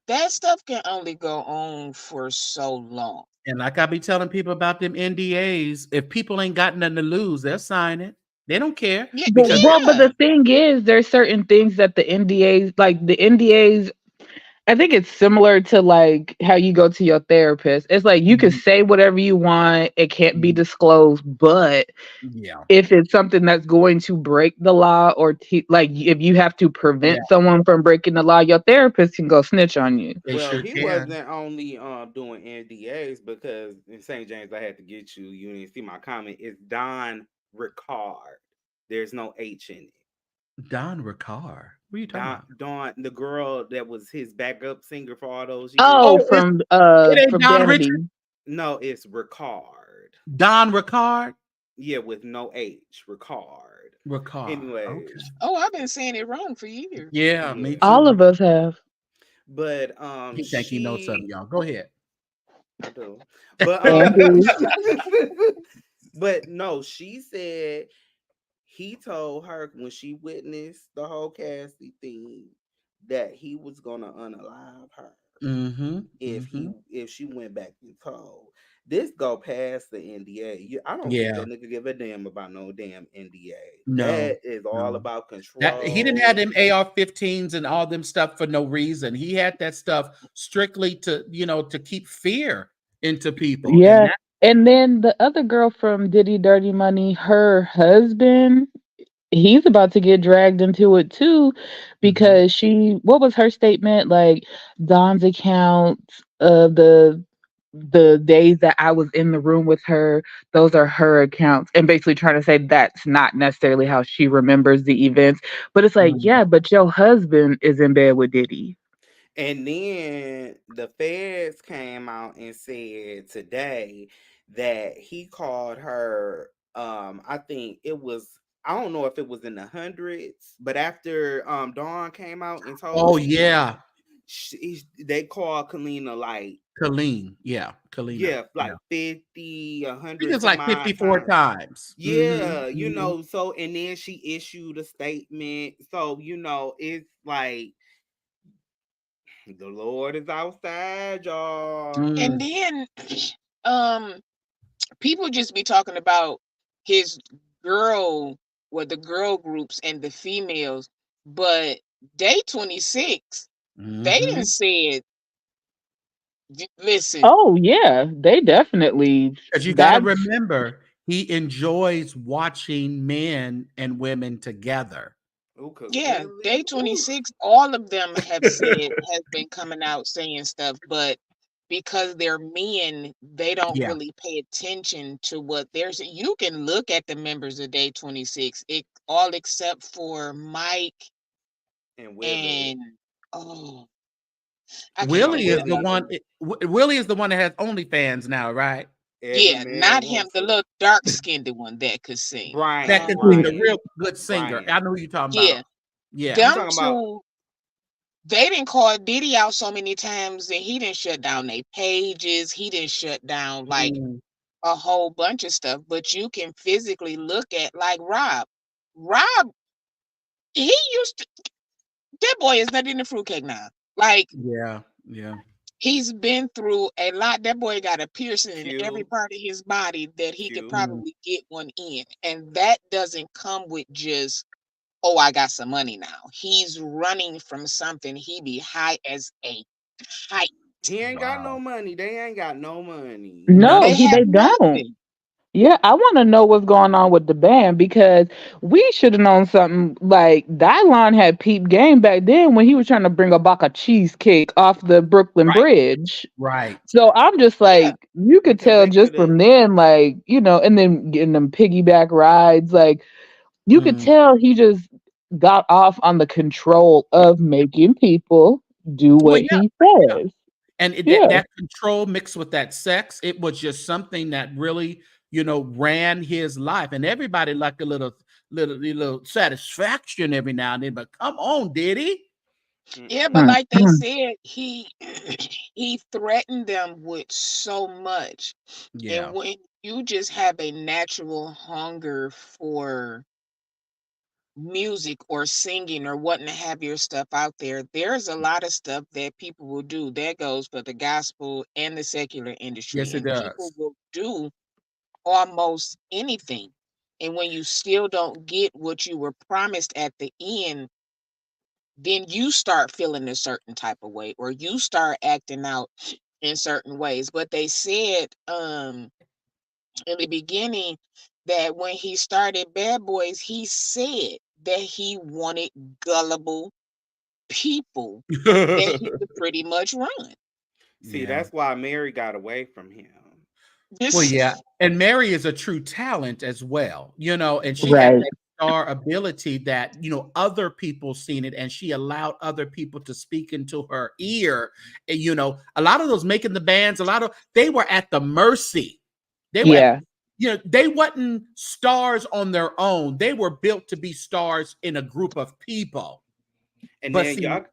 that stuff can only go on for so long. And like I be telling people about them NDAs, if people ain't got nothing to lose, they'll sign it. They don't care Yeah, because But yeah. the thing is, there's certain things that the NDAs, I think it's similar to like how you go to your therapist. It's like you can Mhm. say whatever you want, it can't be Mhm. disclosed, but Yeah. if it's something that's going to break the law or like if you have to Yeah. prevent someone from breaking the law, your therapist can go snitch on you. They Well, sure he can. wasn't only doing NDAs, because in St. James I had to get you. You didn't see my comment. It's Don Ricard. There's no H in it. Don Ricard. What are you talking about? Dawn, the girl that was his backup singer for all those years. Oh, Oh, it ain't from Don Vanity. Richard. No, it's Ricard. Don Ricard. Yeah, with no H. Ricard. Ricard. Anyways, Okay. Oh, I've been saying it wrong for years. Yeah, yeah. me too. All of us have. But He think he knows something, y'all. Go ahead. I do. But Andrew. but no, she said he told her when she witnessed the whole Cassie thing that he was gonna unalive her Mm-hmm. if she went back and told. This go past the NDA. I don't think Yeah. that nigga give a damn about no damn NDA. No, That is all no. about control. That he didn't have them AR-15s and all them stuff for no reason. He had that stuff strictly to, to keep fear into people. Yeah. And then the other girl from Diddy Dirty Money, her husband, he's about to get dragged into it too, because what was her statement? Like, Don's accounts of the days that I was in the room with her, those are her accounts, and basically trying to say that's not necessarily how she remembers the events. But it's like, yeah, but your husband is in bed with Diddy. And then the feds came out and said today that he called her. I think it was. I don't know if it was in the hundreds, but after Dawn came out and told. Oh yeah, they called Kalina like Colleen. Yeah, Kalina. Yeah, like 50, 100. I think it's like 54 times. Yeah, so and then she issued a statement. So, it's like the Lord is outside, y'all. And then people just be talking about his the girl groups and the females, but Day 26, they didn't say it. Listen. Oh yeah, they definitely. Because you got to remember, he enjoys watching men and women together. Yeah, Day 26, all of them have been coming out saying stuff, but because they're men, they don't really pay attention to what they're saying. You can look at the members of Day 26, all except for Mike and Willie. Willie is the one. Willie is the one that has OnlyFans now, right? Yeah, not him, the little dark-skinned one that could sing. Brian. That could sing, the real good singer. Brian. I know who you're talking about. Yeah. Them two, they didn't call Diddy out so many times that he didn't shut down their pages. He didn't shut down like a whole bunch of stuff. But you can physically look at like Rob. Rob, he used to, that boy is not in the fruitcake now. Like, yeah. He's been through a lot. That boy got a piercing in every part of his body that he could probably get one in. And that doesn't come with just, oh, I got some money now. He's running from something. He be high as a kite. He ain't got no money. They ain't got no money. No, they don't. Yeah, I want to know what's going on with the band, because we should have known something. Like, Dylon had peep game back then when he was trying to bring a box of cheesecake off the Brooklyn Bridge. Right. So I'm just like, you could tell just from then, like, and then getting them piggyback rides, like, you could tell he just got off on the control of making people do what he says. And that control mixed with that sex, it was just something that really, ran his life. And everybody liked a little satisfaction every now and then. But come on, Diddy. Yeah, but like they said, he threatened them with so much. Yeah. And when you just have a natural hunger for music or singing or wanting to have your stuff out there, there's a lot of stuff that people will do. That goes for the gospel and the secular industry. Yes, it and does. People will do almost anything. And when you still don't get what you were promised at the end, then you start feeling a certain type of way, or you start acting out in certain ways. But they said in the beginning that when he started Bad Boys, he said that he wanted gullible people that he could pretty much run. See, that's why Mary got away from him. Well, yeah. And Mary is a true talent as well, and she had star ability that, other people seen it, and she allowed other people to speak into her ear. And, a lot of those making the bands, they were at the mercy. They were, Yeah. they wasn't stars on their own. They were built to be stars in a group of people. And But then see, y'all,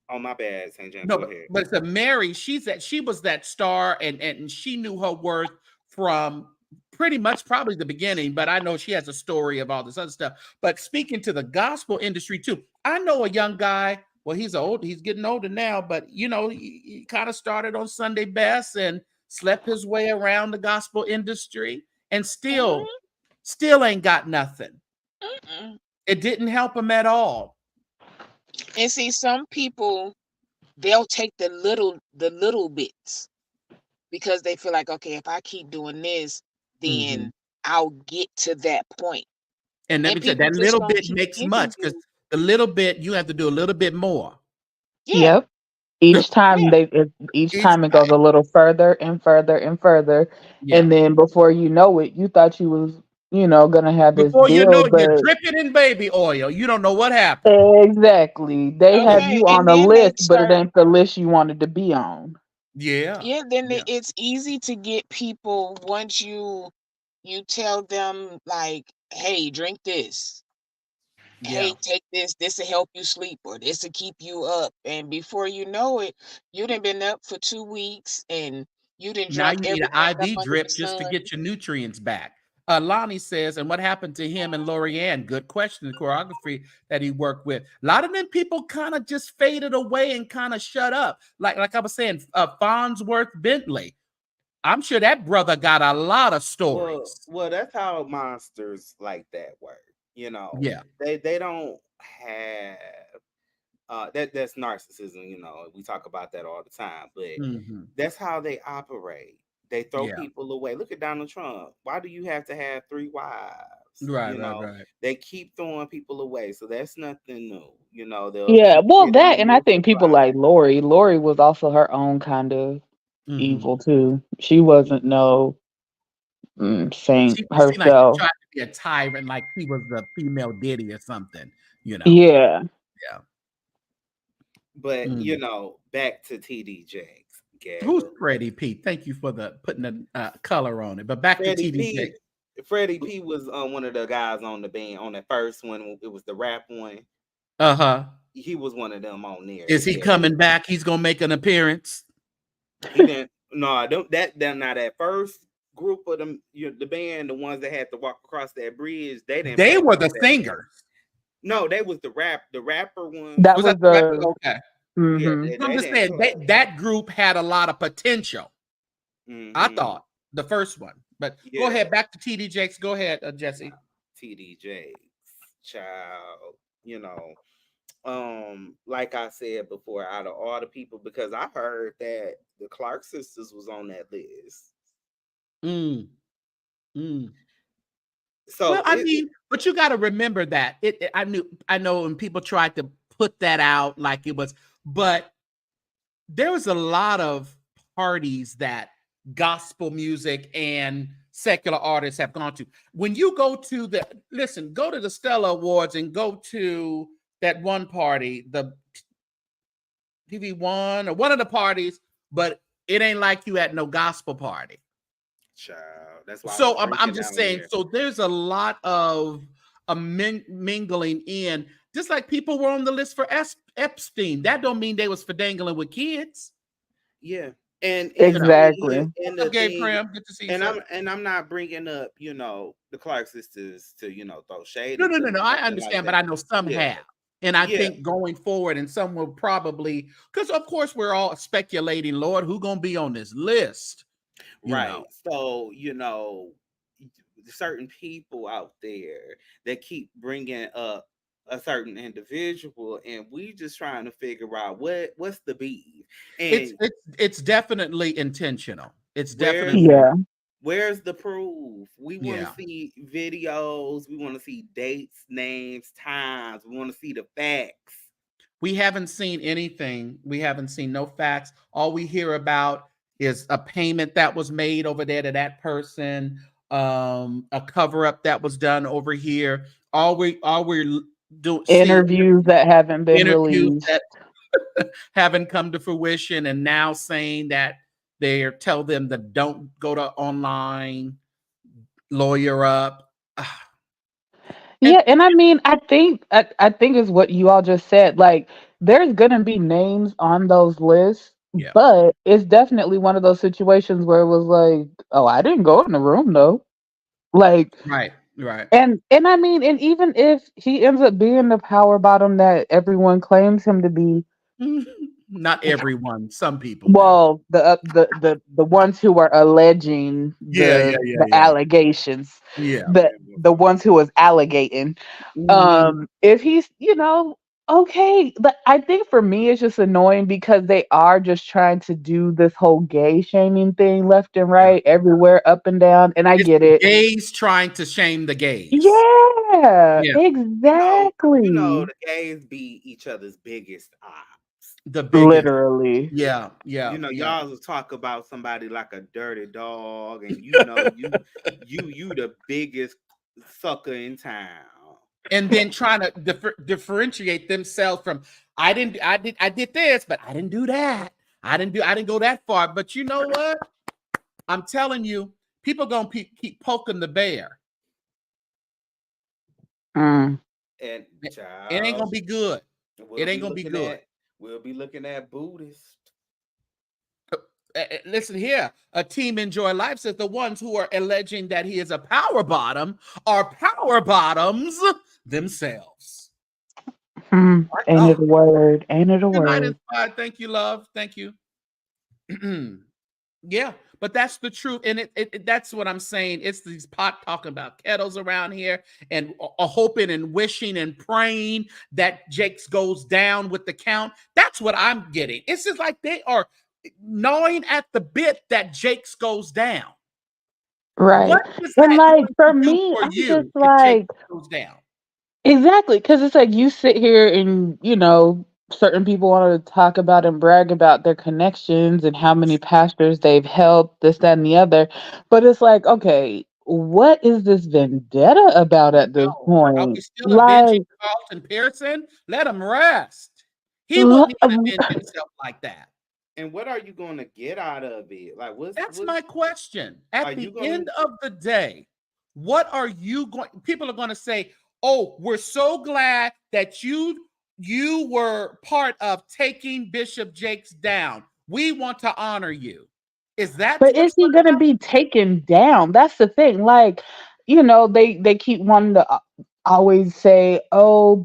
oh my bad, St. James, no, go ahead. but it's a Mary. She was that star, and she knew her worth from pretty much probably the beginning. But I know she has a story of all this other stuff. But speaking to the gospel industry too, I know a young guy. Well, he's getting older now, but he kind of started on Sunday best and slept his way around the gospel industry, and still ain't got nothing. It didn't help him at all. And see, some people, they'll take the little bits because they feel like, okay, if I keep doing this, then I'll get to that point. And let And me tell you, people that just little gonna bit keep makes giving much, because you. the little bit you have to do a little bit more. Yeah, Yep. Each time yeah. each Each time it goes a little further and further and further, Yeah. and then before you know it, you thought you was gonna have this Before you know deal, it, you're but dripping in baby oil. You don't know what happened. exactly, they have Okay, you on and a then they list, but it start. ain't the list you wanted to be on. Yeah. Yeah, then Yeah. it's easy to get people once you tell them like, hey, drink this. Yeah. Hey, take this. This will help you sleep, or this will keep you up. And before you know it, you done been up for 2 weeks, and you done Now drunk you need everything an up IV under the drip just to sun. get your nutrients back. Lonnie says, and what happened to him and Lorianne? Good question. The choreography that he worked with. A lot of them people kind of just faded away and kind of shut up. Like I was saying, Farnsworth Bentley. I'm sure that brother got a lot of stories. Well, that's how monsters like that work. Yeah. They don't have that's narcissism. We talk about that all the time, but Hmm. that's how they operate. They throw Yeah. people away. Look at Donald Trump. Why do you have to have 3 wives? Right. They keep throwing people away, so that's nothing new. They'll Yeah, keep well, getting a that, and I new think people supply. like Lori. Lori was also her own kind of Hmm. evil too. She wasn't no saint She seemed like she herself. tried to be a tyrant, like she was the female Diddy or something. Yeah. Yeah. But Mm. back to TD Jakes, Who's Gabba. Freddie P? Thank you for putting the color on it. But back to Freddie TD P. Jakes. Freddie P was one of the guys on the band on that first one. It was the rap one. Uh-huh. He was one of them on there. Is he coming back? He's gonna make an appearance. He didn't. No, I don't. That now that first group of them, the band, the ones that had to walk across that bridge, they didn't They play were much the that band. singers. No, they was the rapper ones. That Was was that the rapper? the Okay. Yeah, hmm I'm they just didn't saying play. that group had a lot of potential. I Mm-hmm. thought the first one. But go Yeah, ahead, back to TD Jakes. Go ahead, Jesse. TD Jakes, child. Like I said before, out of all the people, because I heard that the Clark sisters was on that list. Mm. Mm. Well, So I mean, but you got to remember that I know when people tried to put that out like it was, but there was a lot of parties that gospel music and secular artists have gone to. When you go to go to the Stella Awards and go to that one party, the TV1 or one of the parties, but it ain't like you at no gospel party. child, that's why I was So I'm drinking just down saying, there. so there's a lot of mingling in, just like people were on the list for Epstein. That don't mean they was for dangling with kids. Yeah, and exactly. What's the up, Gay thing, Prim? Good to see you, sir. I'm not bringing up the Clark sisters to throw shade No, into them or I nothing like understand, but that. I know some Yeah, have. And I yeah, think going forward, and some will probably, because of course we're all speculating, Lord, who gonna be on this list? right. So certain people out there that keep bringing up a certain individual, and we just trying to figure out what's the beef, It's and it's it's definitely intentional. It's where's definitely Yeah. where's the proof? We want to yeah. see videos. We want to see dates, names, times. We want to see the facts. We haven't seen anything. We haven't seen no facts. All we hear about is a payment that was made over there to that person, a cover up that was done over here. all we're do seeing Interviews that haven't been interviews released. that haven't come to fruition, and now saying that they tell them that don't go to online, lawyer up. And Yeah, and I mean, I think is what you all just said. Like, there's gonna be names on those lists, yeah, but it's definitely one of those situations where it was like, oh, I didn't go in the room though. Like, right, right. and I mean, and even if he ends up being the power bottom that everyone claims him to be, Not everyone, some people do. well, the ones who are alleging Yeah, yeah, yeah, the yeah, allegations, yeah. the ones who was allegating. Mhm. If he's, okay, but I think for me it's just annoying because they are just trying to do this whole gay shaming thing left and Yeah. right, everywhere, up and down, and I It's get the it. gays trying to shame the gays. Yeah, Yeah, exactly. The gays be each other's biggest ops. the biggest. Literally. Yeah, yeah, yeah. Y'all will talk about somebody like a dirty dog, and you the biggest sucker in town. And then trying to differentiate themselves from I did this, but I didn't do that. I didn't go that far. But you know what? I'm telling you, people gonna keep poking the bear. Mm. And It ain't gonna child, be good. we'll It ain't be gonna be looking good. at we'll be looking at Buddhists. Listen here, a team Enjoy Life says the ones who are alleging that he is a power bottom are power bottoms themselves. My Ain't God. it a word? Ain't it a Good night, word? Inspired. Thank you, love. Thank you. Yeah, but that's the truth, and that's what I'm saying. It's these pot talking about kettles around here, and hoping and wishing and praying that Jakes goes down with the count. That's what I'm getting. It's just like they are gnawing at the bit that Jakes goes down. Right. What is And that like going for to do me, for I'm just you if Jakes like, goes down? exactly, because it's like you sit here and certain people want to talk about and brag about their connections and how many pastors they've helped, this, that, and the other. But it's like, okay, what is this vendetta about at this No, are we point? still avenging Like, Carlton Pearson? Let him rest. He wouldn't l- even avenge himself like that. And what are you going to get out of it? Like, That's what's my question. are At you the going to? end of the day, what are you going? People are going to say, "Oh, we're so glad that you were part of taking Bishop Jakes down. We want to honor you." Is that but what is it's he going to gonna happen? be taken down? That's the thing. Like, they keep wanting to always say, "Oh,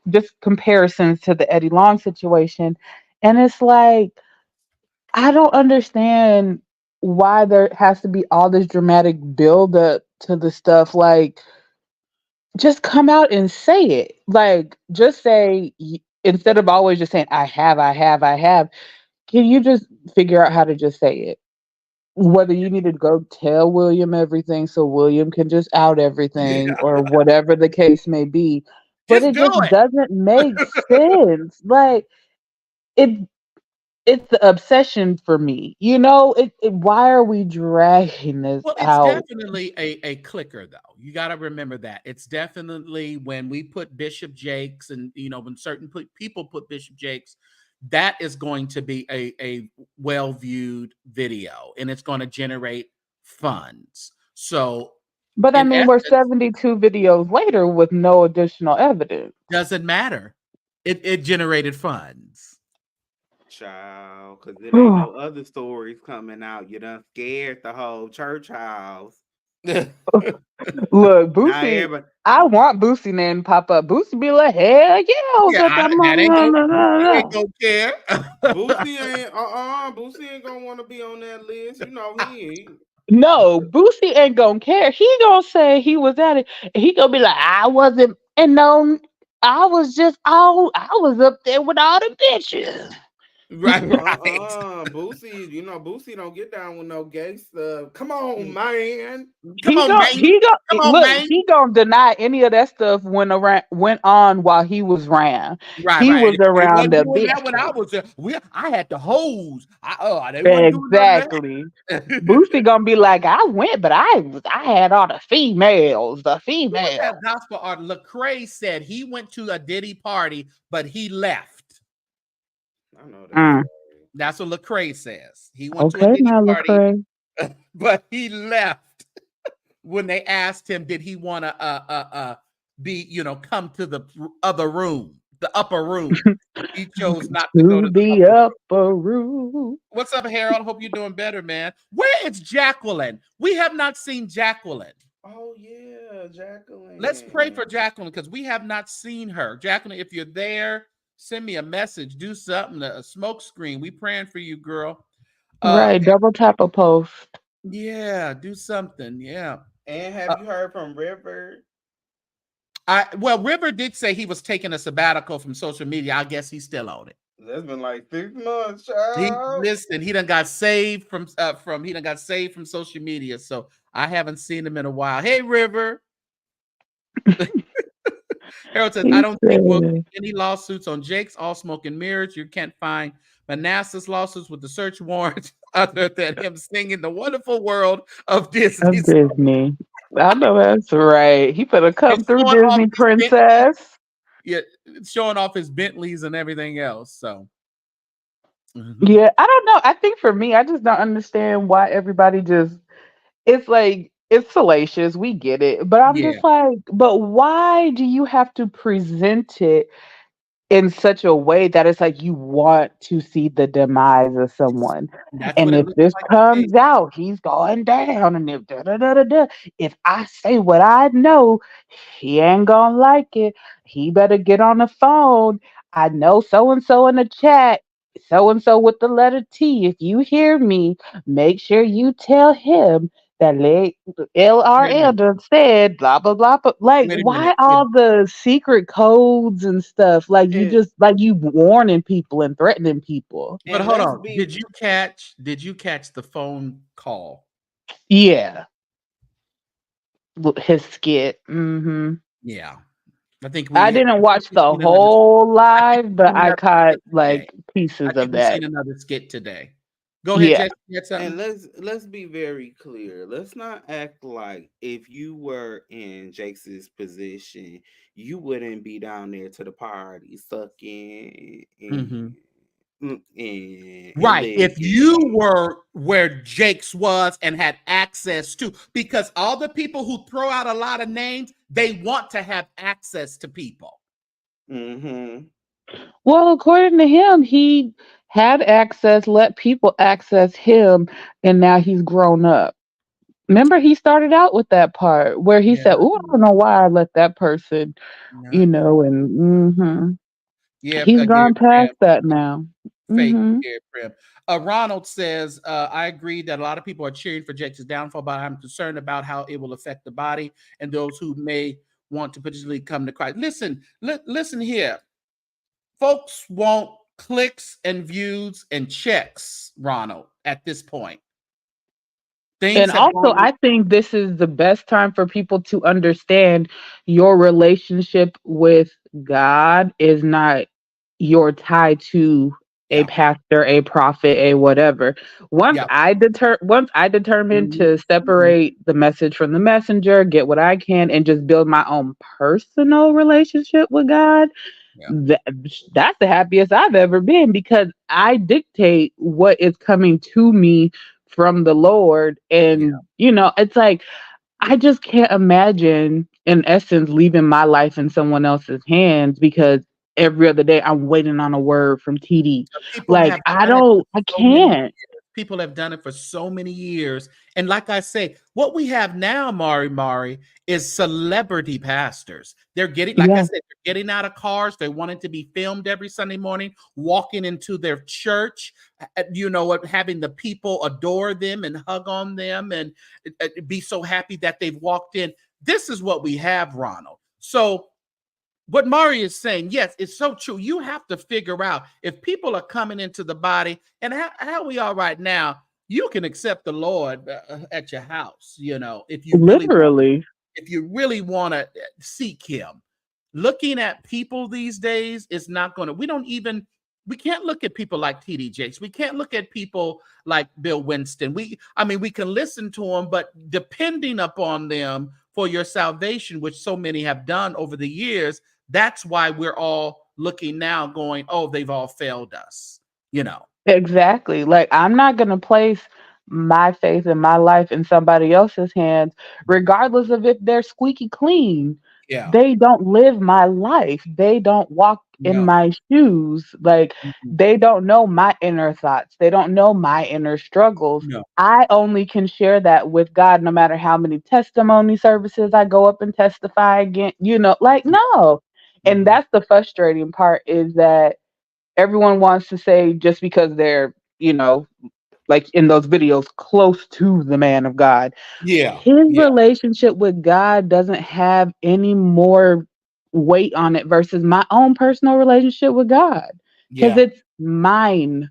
just comparisons to the Eddie Long situation," and it's like I don't understand why there has to be all this dramatic build up to the stuff. Like, just come out and say it. Like, just say instead of always just saying, "I have, I have, I have." Can you just figure out how to just say it? Whether you need to go tell William everything so William can just out everything Yeah, or whatever the case may be. But just it do just it. doesn't make sense. Like it it's the obsession for me. Why are we dragging this Well, it's out? definitely a clicker, though. You got to remember that. It's definitely when we put Bishop Jakes and, when certain people put Bishop Jakes, that is going to be a well viewed video and it's going to generate funds. So, But I in mean, we're essence, 72 videos later with no additional evidence. doesn't matter. It generated funds. Child, because it ain't no other stories coming out. You done scared the whole church house. Look, Now Boosie, everybody, I want Boosie name to pop up. Boosie be like, hell yeah, I was Yeah, at that that ain't go. Boosie ain't mother. gonna care. Boosie ain't gonna want to be on that list. You know he ain't. No, Boosie ain't gonna care. He gonna say he was at it. And he gonna be like, I wasn't, and no, I was just all, I was up there with all the bitches. Right. Boosie, Boosie don't get down with no gay stuff. Come on, man. Come on, man. Come on, Look, man. he gonna deny any of that stuff went on while he was around. Right, He right. was They around wasn't the doing that when I business. was there. I had the hose. They wasn't doing none of Exactly. that. Boosie gonna be like, I went, but I had all the females, the Who was females. that gospel artist? Lecrae said he went to a Diddy party, but he left. I know that Mm. story. That's what Lecrae says. He went to a Okay, Diddy now party, Lecrae. but he left when they asked him, did he want to be, come to the other room, the upper room. He chose not to go To to the the upper room. upper room. What's up, Harold? Hope you're doing better, man. Where is Jacqueline? We have not seen Jacqueline. Oh yeah, Jacqueline. Let's pray for Jacqueline because we have not seen her. Jacqueline, if you're there, send me a message. Do something. A smoke screen. We praying for you, girl. Right, double tap a post. Yeah, do something. Yeah. And have you heard from River? River did say he was taking a sabbatical from social media. I guess he's still on it. That's been like 6 months, He child. he done got saved from social media. So I haven't seen him in a while. Hey, River. Harold says, I don't think we'll get any lawsuits on Jake's All Smoke and Mirrors. You can't find Manassas lawsuits with the search warrant other than him singing the wonderful world of Disney. Of Disney. I know that's right. He better come through Disney, princess. Yeah, showing off his Bentleys and everything else. So yeah, I don't know. I think for me, I just don't understand why everybody it's like it's salacious. We get it. But I'm yeah, just like, but why do you have to present it in such a way that it's like you want to see the demise of someone? that's what And it if looks this like to me. comes out, he's going down. And if da da da da da, if I say what I know, he ain't gonna like it. He better get on the phone. I know so and so in the chat. So and so with the letter T. If you hear me, make sure you tell him that Wait a LRL minute. done said blah blah blah. But like, Wait a why minute. all the secret codes and stuff? Like you And, just like you warning people and threatening people. But and hold let's on. be Did you catch the phone call? Yeah, his skit. Hmm. Yeah. I think I didn't watch we've the seen another. whole I think live, we've but seen I another caught skit today. like I pieces think of we've that. seen another skit today. Go ahead, Yeah. Jesse. You had something? and let's be very clear. Let's not act like if you were in Jake's position, you wouldn't be down there to the party sucking Mm-hmm. and Right. If licking. you were where Jake's was and had access to, because all the people who throw out a lot of names, they want to have access to people. Mm-hmm. Well, according to him, he had access, let people access him, and now he's grown up. Remember, he started out with that part where he Yeah. said, "Oh, I don't know why I let that person," No. and Yeah, he's Gary gone past Prim, that now. fake Hmm. Gary Prim. Ronald says, I agree that a lot of people are cheering for Jake's downfall, but I'm concerned about how it will affect the body and those who may want to potentially come to Christ. Listen here. Folks want clicks and views and checks, Ronald, at this point. And Things have also, gone. I think this is the best time for people to understand your relationship with God is not your tie to a Yeah. pastor, a prophet, a whatever. Yeah. Once I determined Mhm, to mhm. separate the message from the messenger, get what I can, and just build my own personal relationship with God, Yeah. that, that's the happiest I've ever been because I dictate what is coming to me from the Lord. Yeah. And, it's like, I just can't imagine, in essence, leaving my life in someone else's hands because every other day I'm waiting on a word from TD. People Like, have done it for I so many can't. years. People have done it for so many years. And like I say, what we have now, Mari, is celebrity pastors. They're getting, like I Yeah. said, they're getting out of cars. They wanting to be filmed every Sunday morning, walking into their church, having the people adore them and hug on them and be so happy that they've walked in. This is what we have, Ronald. So what Mari is saying, yes, it's so true. You have to figure out if people are coming into the body, and how we are right now, you can accept the Lord at your house, if you really want, Literally. if you really want to seek him. Looking at people these days is not going to, we can't look at people like TD Jakes. We can't look at people like Bill Winston. We can listen to them, but depending upon them for your salvation, which so many have done over the years, that's why we're all looking now going, oh, they've all failed us, Exactly. Like, I'm not going to place my faith and my life in somebody else's hands, regardless of if they're squeaky clean. Yeah. They don't live my life. They don't walk in No. my shoes. Like, they don't know my inner thoughts. They don't know my inner struggles. No. I only can share that with God, no matter how many testimony services I go up and testify again. Like, no. And that's the frustrating part, is that everyone wants to say, just because they're, like in those videos, close to the man of God, Yeah. his Yeah. relationship with God doesn't have any more weight on it versus my own personal relationship with God. Because Yeah. it's mine.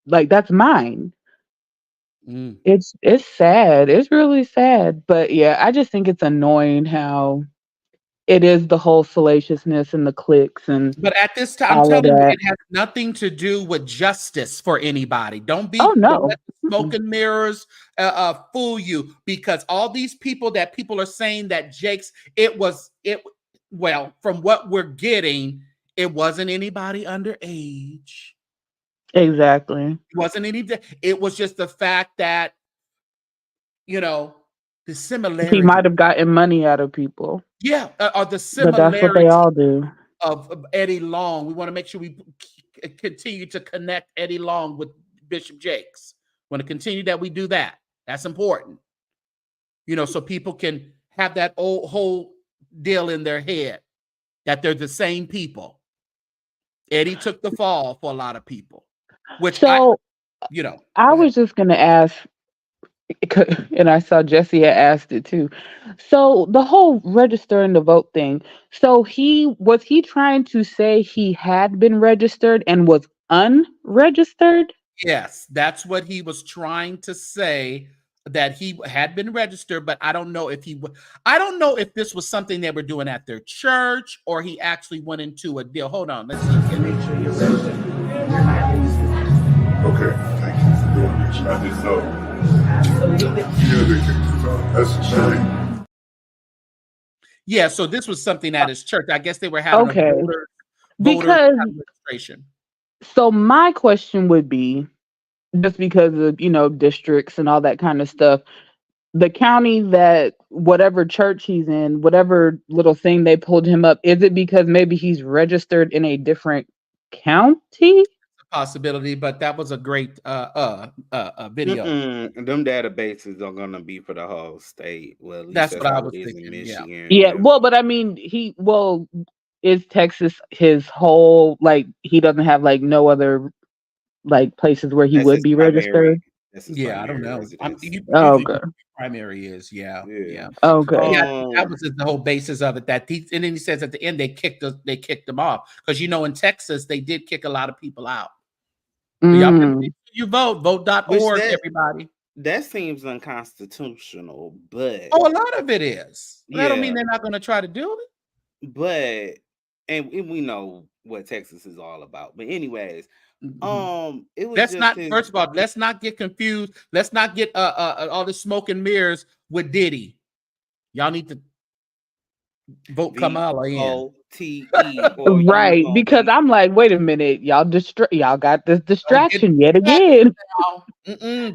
Like, that's mine. Mm. It's sad. It's really sad. But yeah, I just think it's annoying how it is the whole salaciousness and the clicks and But at this time, I'm all of telling you, that. it has nothing to do with justice for anybody. Don't Oh no. let the smoke and mirrors fool you, because all these people are saying that Jake's, well, from what we're getting, it wasn't anybody underage. Exactly. It wasn't it was just the fact that, the He similarity. might have gotten money out of people, Yeah, or the but that's what they similarity all do. of Eddie Long. We want to make sure we continue to connect Eddie Long with Bishop Jakes. Want to continue that we do that. That's important. So people can have that whole deal in their head that they're the same people. Eddie took the fall for a lot of people, which So I go ahead. was just gonna ask, and I saw Jesse had asked it too. So the whole registering the vote thing. So he trying to say he had been registered and was unregistered? Yes, that's what he was trying to say, that he had been registered, but I don't know if I don't know if this was something they were doing at their church or he actually went into a deal. Hold on, let's see. Okay, thank you for doing this. I didn't know. Absolutely. Yeah, they can. That's a shame. Yeah, so this was something at his church. I guess they were having Okay. a voter Because registration. so my question would be, just because of, districts and all that kind of stuff, the county that whatever church he's in, whatever little thing they pulled him up, is it because maybe he's registered in a different county? Possibility, but that was a great video. Them databases are gonna be for the whole state. Well, at least That's that's what I how was it is in thinking. Michigan. Yeah, well, but I mean, is Texas his whole, like, he doesn't have like no other like places where he That's would his be primary. registered? That's his Yeah, I don't primary know. residence. Oh, Usually okay. primary is, yeah. Okay. Yeah, I think that was the whole basis of it. And then he says at the end they kicked them off, because in Texas they did kick a lot of people out. So y'all make sure you vote.org, everybody. That seems unconstitutional, but a lot of it is. That don't mean they're not going to try to do it. But and we know what Texas is all about. But anyways, it was First of all, let's not get confused. Let's not get all the smoke and mirrors with Diddy. Y'all need to vote Kamala in. O-T-E, right, because I'm like, wait a minute, y'all got this distraction yet again.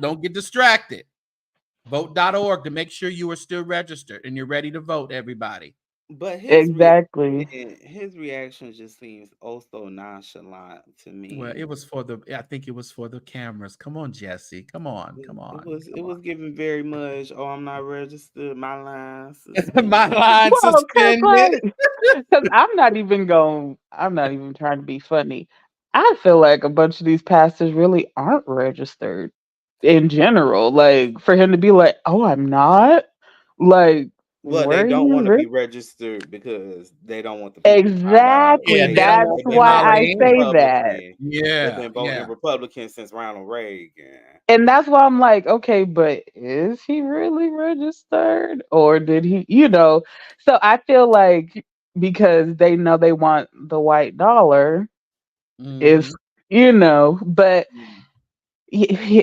Don't get distracted. Vote.org to make sure you are still registered and you're ready to vote, everybody. But his reaction just seems also nonchalant to me. Well, I think it was for the cameras. Come on, Jesse. Come on. It was given very much. Oh, I'm not registered. My line suspended. Because I'm not even trying to be funny. I feel like a bunch of these pastors really aren't registered in general. Like, for him to be like, oh, I'm not, like, Well, Were they don't you want to be rich? registered because they don't want the people to find out. Exactly. Yeah, And they don't That's want they've you been why know I voting say in. that. Republican. They've Yeah, been voting yeah. Republican since Ronald Reagan. And that's why I'm like, okay, but is he really registered? Or did he, So I feel like because they know they want the white dollar, if, Mm-hmm. but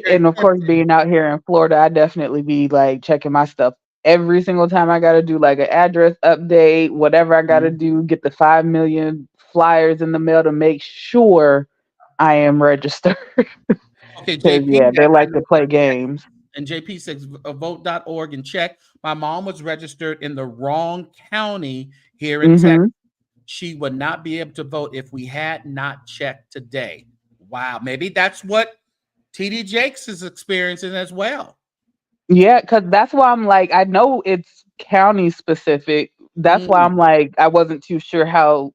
and of course, being out here in Florida, I definitely be like checking my stuff every single time I got to do like an address update, whatever I got to Mhm. do, get the 5 million flyers in the mail to make sure I am registered. Okay, Because, JP, yeah, they I like know to play check, games. and JP says vote.org and check. My mom was registered in the wrong county here in Texas. Hmm. She would not be able to vote if we had not checked today. Wow, maybe that's what TD Jakes is experiencing as well. Yeah, because that's why I'm like, I know it's county specific. That's why Mm, I'm like, I wasn't too sure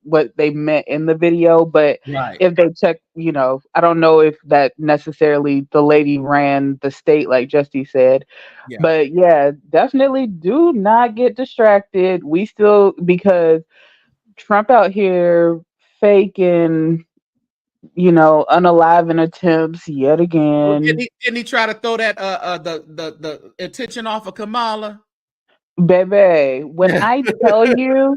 what they meant in the video, but right. if they check, I don't know if that necessarily the lady ran the state like Justy said, Yeah. but yeah, definitely do not get distracted. We still, because Trump out here faking, unaliving attempts yet Well, again. didn't he try to throw that the attention off of Kamala? Baby, when I tell you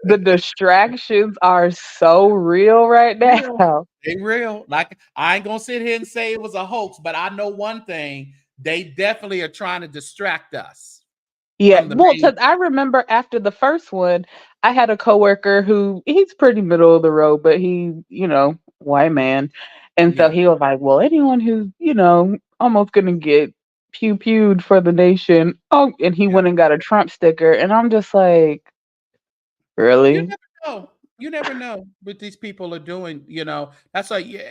the distractions are so real right Real. now. They real. Like I ain't gonna sit here and say it was a hoax, but I know one thing: they definitely are trying to distract us Yeah, from the well, main. because I remember after the first one, I had a coworker who he's pretty middle of the road, but he, white man. And so Yeah, he was like, well, anyone who's, almost gonna get pew pewed for the nation. Oh, and he yeah. went and got a Trump sticker. And I'm just like, You really? never know. You never know what these people are doing. That's why. Yeah,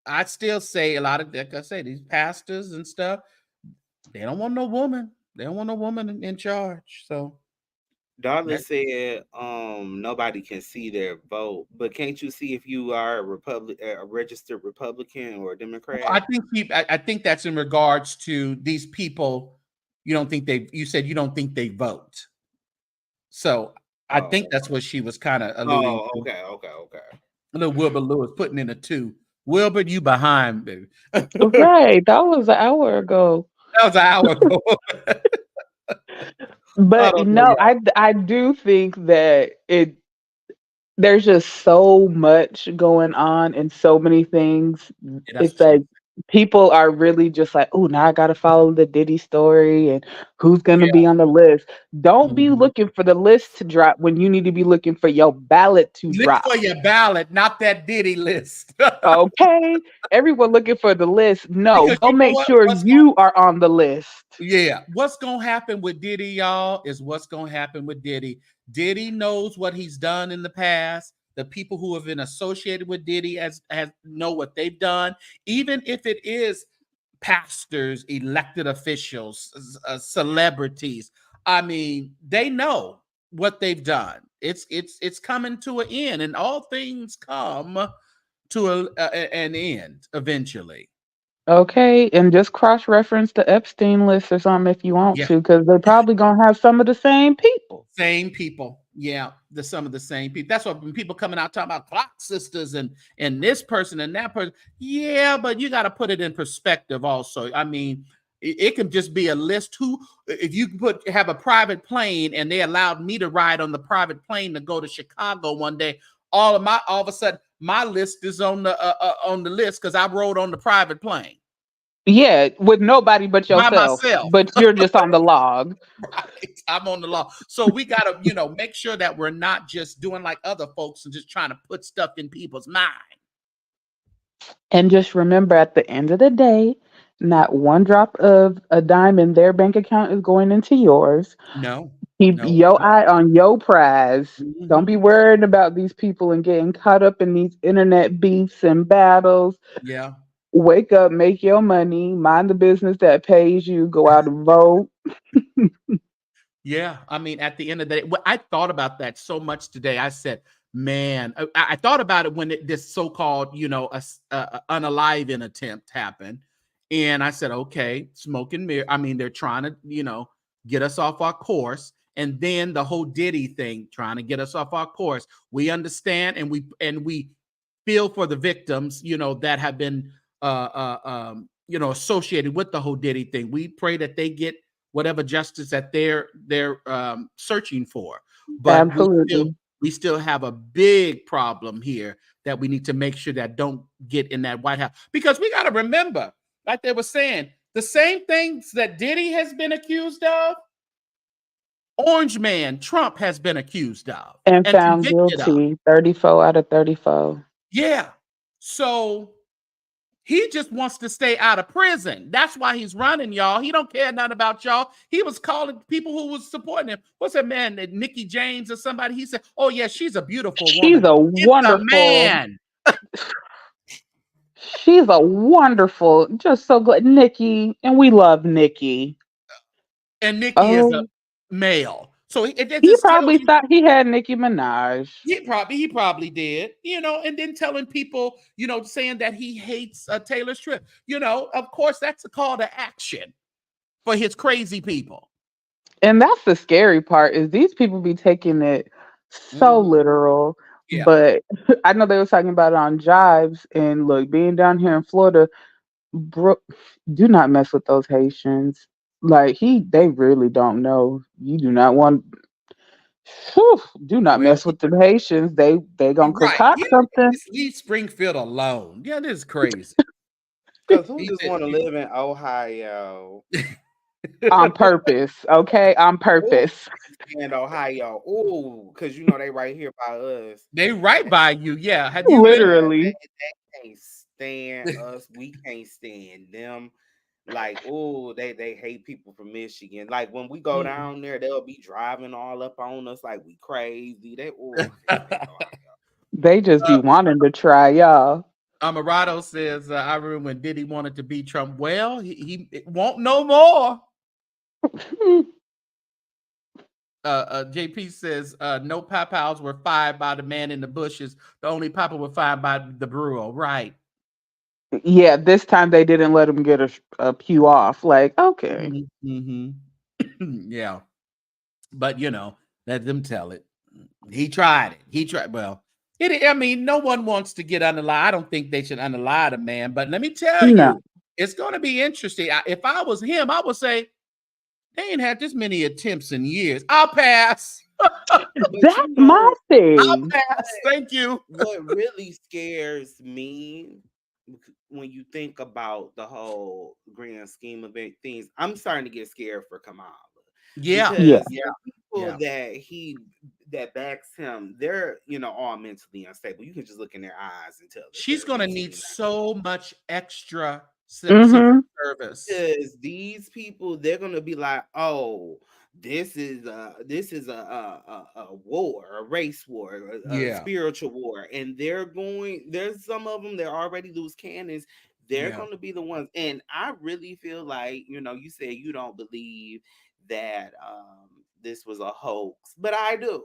I still say a lot of, like I say, these pastors and stuff. They don't want no woman. They don't want no woman in charge. So Darla that. said, nobody can see their vote, but can't you see if you are a registered Republican or a Well, I Democrat? think I think that's in regards to these people. You don't think they? You said you don't think they vote. So I think Oh, that's what she was kind of alluding to. okay. A little Wilbur Lewis putting in a two. Wilbur, you behind, baby. that Right. That was an hour ago. was an hour ago. I But don't know, no, y'all. I do think that there's just so much going on and so many things. Yeah, that's It's true. like people are really just like, oh, now I gotta follow the Diddy story and who's gonna Yeah. be on the list. Don't be Mhm. looking for the list to drop when you need to be looking for your ballot to Look drop. for your ballot, not that Diddy list. Okay? Everyone looking for the list. No, Because go you know make what? sure you are on the list. Yeah, what's gonna happen with Diddy, y'all, is what's gonna happen with Diddy. Diddy knows what he's done in the past. The people who have been associated with Diddy as know what they've done, even if it is pastors, elected officials, celebrities. I mean, they know what they've done. It's coming to an end, and all things come to an end eventually. Okay, and just cross reference the Epstein list or something if you want Yeah. to, because they're probably gonna have some of the same people. Same people. Yeah, some of the same people. That's why when people coming out talking about clock sisters and this person and that person. Yeah, but you got to put it in perspective also. I mean, it can just be a list who if you have a private plane and they allowed me to ride on the private plane to go to Chicago one day, all of a sudden my list is on the list because I rode on the private plane Yeah, with nobody but by yourself, myself. but you're just on the log. Right. I'm on the law. So we got to, make sure that we're not just doing like other folks and just trying to put stuff in people's mind. And just remember at the end of the day, not one drop of a dime in their bank account is going into yours. No, Keep no. your eye on your prize. Don't be Mhm. worried about these people and getting caught up in these internet beefs and battles. Yeah. Wake up, make your money, mind the business that pays you, go out and vote. Yeah. I mean, at the end of the day, I thought about that so much today. I said, man, I thought about it when this so-called, unaliving attempt happened. And I said, okay, smoke and mirror. I mean, they're trying to, get us off our course. And then the whole Diddy thing, trying to get us off our course. We understand, and we feel for the victims, that have been associated with the whole Diddy thing. We pray that they get whatever justice that they're searching for. But Absolutely. we still have a big problem here that we need to make sure that don't get in that White House, because we got to remember, like they were saying, the same things that Diddy has been accused of, Orange Man Trump has been accused of And and found convicted of. guilty 34 out of 34. Yeah. So he just wants to stay out of prison. That's why he's running, y'all. He don't care nothing about y'all. He was calling people who was supporting him. What's that man, Nikki James or somebody? He said, "Oh yeah, she's a beautiful woman." She's a It's a wonderful, man. she's a wonderful, just so good. Nikki, and we love Nikki. And Nikki is a Oh, male. So it he just tells probably you thought he had Nicki Minaj. he probably did, and then telling people, saying that he hates Taylor Swift. Of course, that's a call to action for his crazy people. And that's the scary part, is these people be taking it so Mhm. literal. Yeah. But I know they were talking about it on Jives, and look, being down here in Florida, bro, do not mess with those Haitians. Like they really don't know. You do not want. Whew, do not Well, mess with the Haitians. They gonna right. concoct something Just leave Springfield alone. Yeah, this is crazy. Because who He just said, want to live in Ohio? on purpose. Okay, on Oh, purpose. and Ohio. Oh, because they right here by us. they right by you. Yeah. Have you been? Yeah, Literally. they can't stand us. We can't stand them. Like, oh, they hate people from Michigan. Like when we go down there, they'll be driving all up on us like we crazy. They can't stand Ohio. They just be wanting to try y'all. Amarado says, I remember when Diddy wanted to beat Trump. Well, he won't no more. JP says, no pow-pows were fired by the man in the bushes. The only papa were fired by the brewer. Right. Yeah, this time they didn't let him get a pew off. Like, okay. Mm-hmm. Yeah. But, let them tell it. He tried it. Well, no one wants to get unalive. I don't think they should unalive the man. But let me tell No. you, it's going to be interesting. If I was him, I would say, they ain't had this many attempts in years. I'll pass. That's my I'll thing. pass. Thank you. What really scares me when you think about the whole grand scheme of things, I'm starting to get scared for Kamala. Yeah. Because Yeah. the people that backs him, they're all mentally unstable. You can just look in their eyes and tell that She's they're going to mentally need so much extra Mm-hmm. service. because these people, they're gonna be like, oh, this is a war, a race war, a Yeah. spiritual war, and there's some of them that already lose cannons. They're Yeah. gonna be the ones, and I really feel like you say you don't believe that this was a hoax, but I do.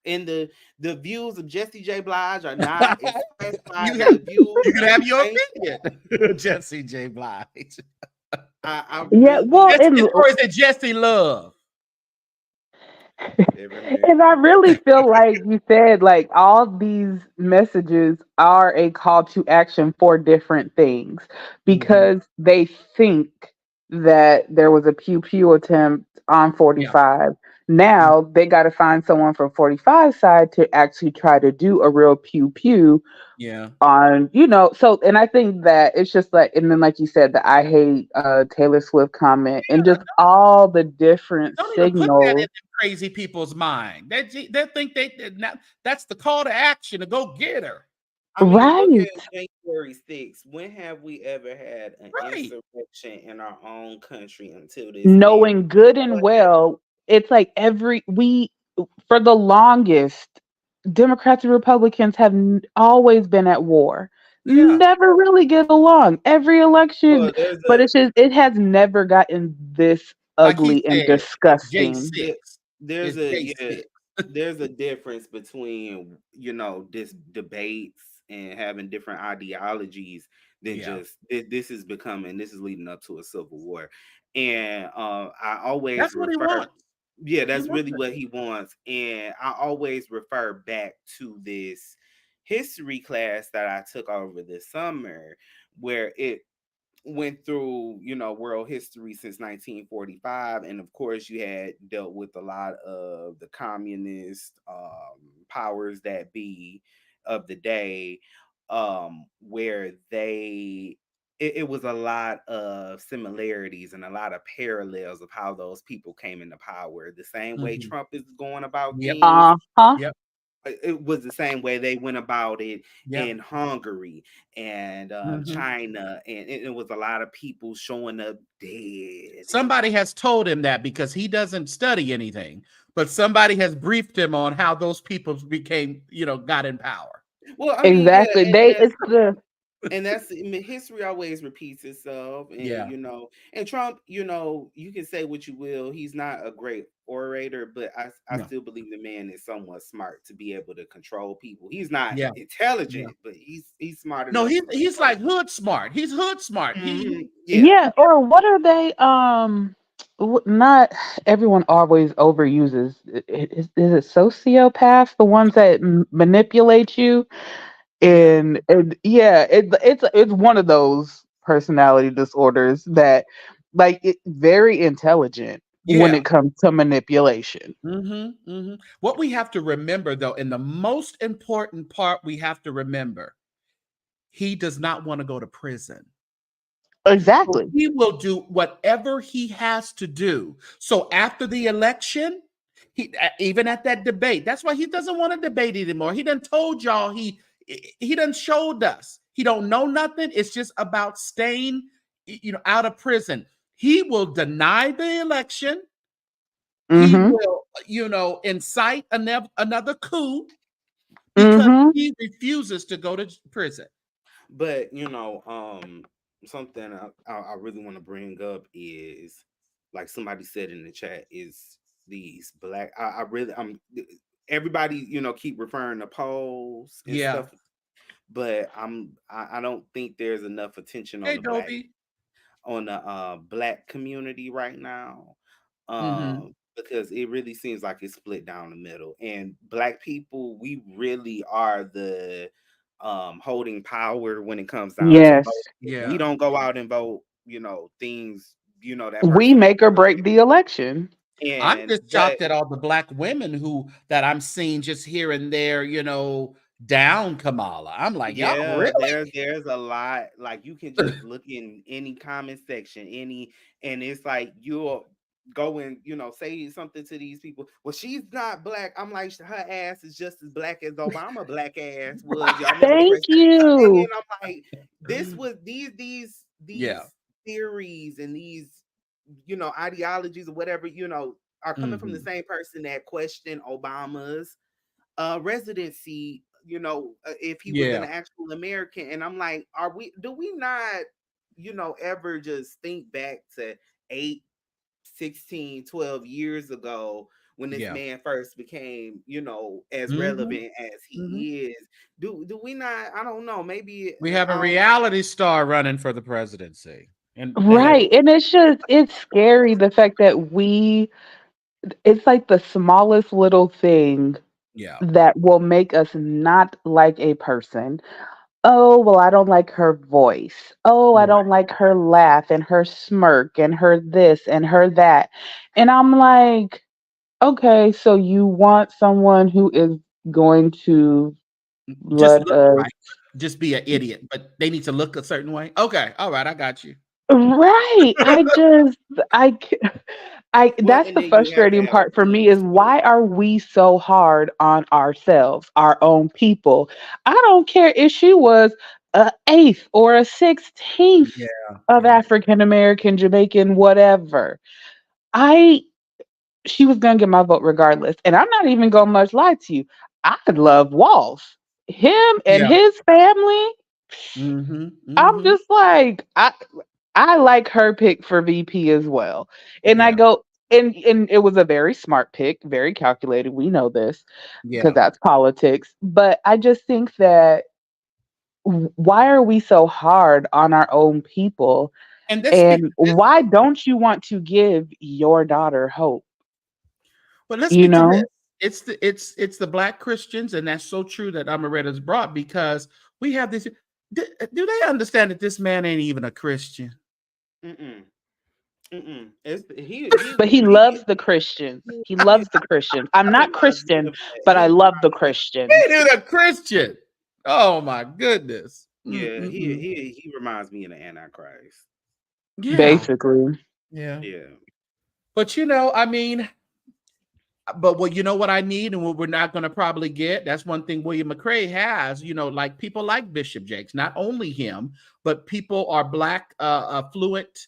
And the views of Jesse J. Blige are not expressed by the views You can of have the your Saint. opinion. Jesse J. Blige. I Yeah. really Well, Or is it Jesse Love? and I really feel like you said, like, all these messages are a call to action for different things, Mhm. because they think that there was a pew pew attempt on Yeah. 45. Now they got to find someone from 45 side to actually try to do a real pew pew Yeah. on, so, and I think that it's just like, and then like you said, the I hate Taylor Swift comment, and just all the different Don't even put that in signals. them crazy people's mind. They think that's the call to action to go get her. I mean, look Right. at January 6th. When have we ever had an Right. insurrection in our own country until this man? Knowing good and But well, it's like for the longest, Democrats and Republicans have always been at war, Yeah. never really get along every election, well, there's but a it has never gotten this Like he ugly and said, it's disgusting. there- J6. there's It's a yeah, J6. there's a difference between this debates and having different ideologies than Yeah. just this is leading up to a civil war. And I always That's what he refer wants. Yeah, He that's wants really it. what he wants. And I always refer back to this history class that I took over the summer, where it went through, world history since 1945. And of course, you had dealt with a lot of the communist powers that be of the day, where it was a lot of similarities and a lot of parallels of how those people came into power. The same way Mhm. Trump is going about Yep. things, Uh-huh. Yep. it was the same way they went about it Yep. in Hungary and Mhm. China, and it was a lot of people showing up dead. And Somebody has told him that because he doesn't study anything, but somebody has briefed him on how those people became, got in power. well, I mean, yeah, Exactly. and that's I mean, history always repeats itself. And Yeah. and Trump, you can say what you will, he's not a great orator, but I No. still believe the man is somewhat smart to be able to control people. He's not Yeah. Yeah. intelligent, but he's smart No, enough to he's control like hood smart. He's hood smart. people. Yeah. Yeah, or what are they? Not everyone always overuses. Is it sociopaths, the ones that manipulate you? Yeah. And yeah, it's one of those personality disorders that, like, very intelligent when Yeah. it comes to manipulation. What we have to remember, though, and the most important part we have to remember, he does not want to go to prison. So Exactly. he will do whatever he has to do. So after the election, even at that debate, that's why he doesn't want to debate anymore. He done told y'all he done showed us he don't know nothing. It's just about staying, out of prison. He will deny the election. He Mm-hmm. will, incite another coup because Mm-hmm. he refuses to go to prison. But something I really want to bring up is, like somebody said in the chat, is these black. I really everybody keep referring to polls and Yeah. stuff, but I don't think there's enough attention Hey, Dobie. on the black community right now, Mm-hmm. because it really seems like it's split down the middle. And black people, we really are the holding power when it comes down to Yes. vote. If we Yeah. don't go out and vote, things, that We person make or break the election. I'm and just shocked at all the black women that I'm seeing just here and there, down Kamala. I'm like, y'all yeah, really? there's a lot. Like, you can just look in any comment section, and it's like you'll go and say something to these people. Well, she's not black. I'm like, her ass is just as black as Obama black ass was. Y'all remember Thank Chris? And then you. I'm like, this was these Yeah. theories and these ideologies or whatever are coming from the Hmm. same person that questioned Obama's residency, if he was an Yeah. actual American. And I'm like, do we not, ever just think back to 8, 16, 12 years ago when this Yeah. man first became, as Hmm. relevant as Hmm. he is? Do we not, I don't know, maybe We have a I don't reality star running for the presidency. And Right. And it's scary the fact that it's like the smallest little thing yeah. that will make us not like a person. Oh, well, I don't like her voice. Oh, I don't Right. like her laugh and her smirk and her this and her that. And I'm like, okay, so you want someone who is going to Just let look us. right. Just be an idiot, but they need to look a certain way. Okay. All right. I got you. Right. I, c- well, that's and the then you have to frustrating have a part for me plan is too. why are we so hard on ourselves, our own people? I don't care if she was a eighth or a 16th Yeah. of Yeah. African American, Jamaican, whatever. I She was gonna get my vote regardless. And I'm not even gonna much lie to you. I love Walls. Him and Yeah. his family. Hmm. I'm Hmm. just like I like her pick for VP as well. And I Yeah. go and it was a very smart pick, very calculated. We know this because Yeah. that's politics. But I just think that why are we so hard on our own people? And this speaks And to this. why don't you want to give your daughter hope? But let's You get to this. know, It's the black Christians, and that's so true that Amaretta's brought because we have this. Do they understand that this man ain't even a Christian? Mm-mm. Mm-mm. It's but he loves the Christians. He loves the Christians. I'm not Christian, but I love the He Christians. ain't even a Christian. Oh my goodness. yeah, Mm-mm-mm. he reminds me of the Antichrist. Yeah, Basically. yeah. Yeah. But you know, I mean, but what you know what I need and what we're not going to probably get. That's one thing William McRae has. You know, like people like Bishop Jakes. Not only him, but people are black, affluent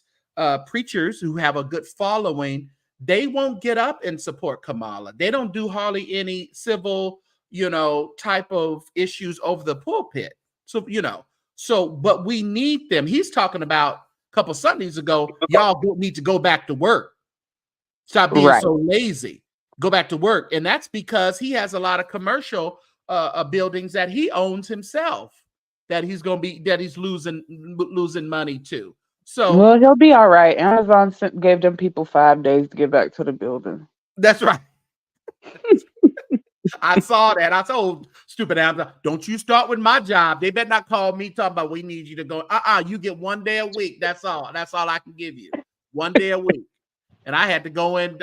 preachers who have a good following. They won't get up and support Kamala. They don't do hardly any civil, you know, type of issues over the pulpit. So you know, so but we need them. He's talking about a couple Sundays ago. Y'all need to go back to work. Stop being Right. so lazy. Go back to work. And that's because he has a lot of commercial buildings that he owns himself that he's losing money to. So Well, he'll be all right. Amazon gave them people 5 days to get back to the building. that's right. I saw that. I told stupid Amazon, don't you start with my job. They better not call me talking about we need you to go. You get 1 day a week. That's all. That's all I can give you. 1 day a week. And I had to go in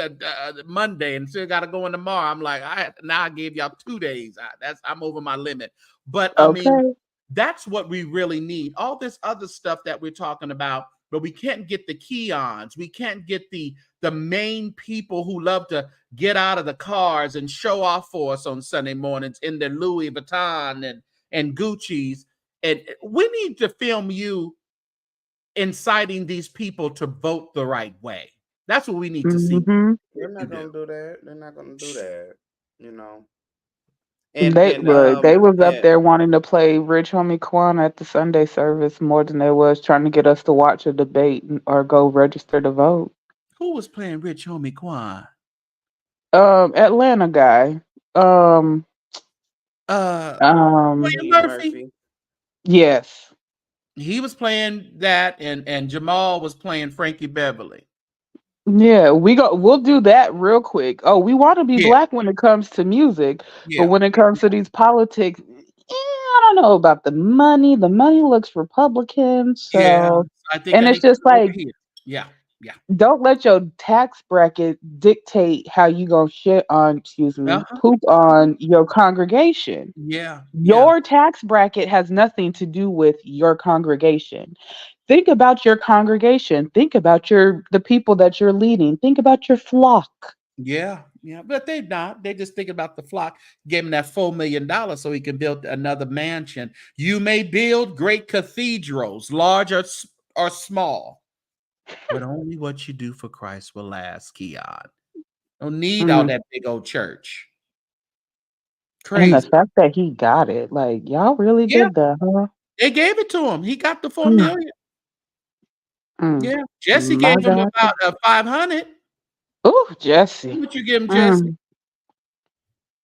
Monday and still got to go in tomorrow. I'm like, now I gave y'all 2 days. I'm over my limit. But I mean, Okay. that's what we really need. All this other stuff that we're talking about, but we can't get the Keons. We can't get the main people who love to get out of the cars and show off for us on Sunday mornings in their Louis Vuitton and Gucci's. And we need to film you inciting these people to vote the right way. That's what we need to see. Mm-hmm. They're not gonna do that. They're not gonna do that. You know. They And look, they was up and there wanting to play Rich Homie Quan at the Sunday service more than they was trying to get us to watch a debate or go register to vote. Who was playing Rich Homie Quan? Atlanta guy. Um, Uh, William um, William Murphy. Murphy. yes. He was playing that, and Jamal was playing Frankie Beverly. Yeah, we'll do that real quick. Oh, we want to be Yeah, black when it comes to music, but yeah, when it comes to these politics, I don't know about the money. The money looks Republican, yeah. so I think and I it's need to just go over like here. Yeah, yeah. don't let your tax bracket dictate how you gonna shit on, excuse me, Uh-huh. poop on your congregation. Yeah, yeah, Your tax bracket has nothing to do with your congregation. Think about your congregation. Think about the people that you're leading. Think about your flock. yeah, yeah. But they're not. They just think about the flock. Gave him that $4 million so he can build another mansion. You may build great cathedrals, large or small, but only what you do for Christ will last, Keon. Don't need all Mm. that big old church. And the Crazy. fact that he got it, like y'all really Yeah, did that, huh? they gave it to him. He got the 4 million. Mm. Yeah, Jesse My gave him God. about 500. Oh, Jesse. What you give him, Jesse? Mm.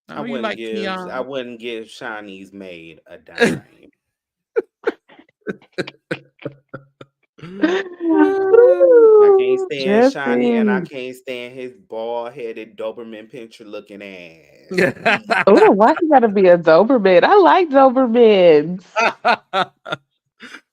I I know you wouldn't like give I Keon. wouldn't give Chinese maid a dime. I can't Ooh, stand Shiny and I Jesse. can't stand his bald headed Doberman pincher looking ass. Oh, why he gotta be a Doberman? I like Dobermans.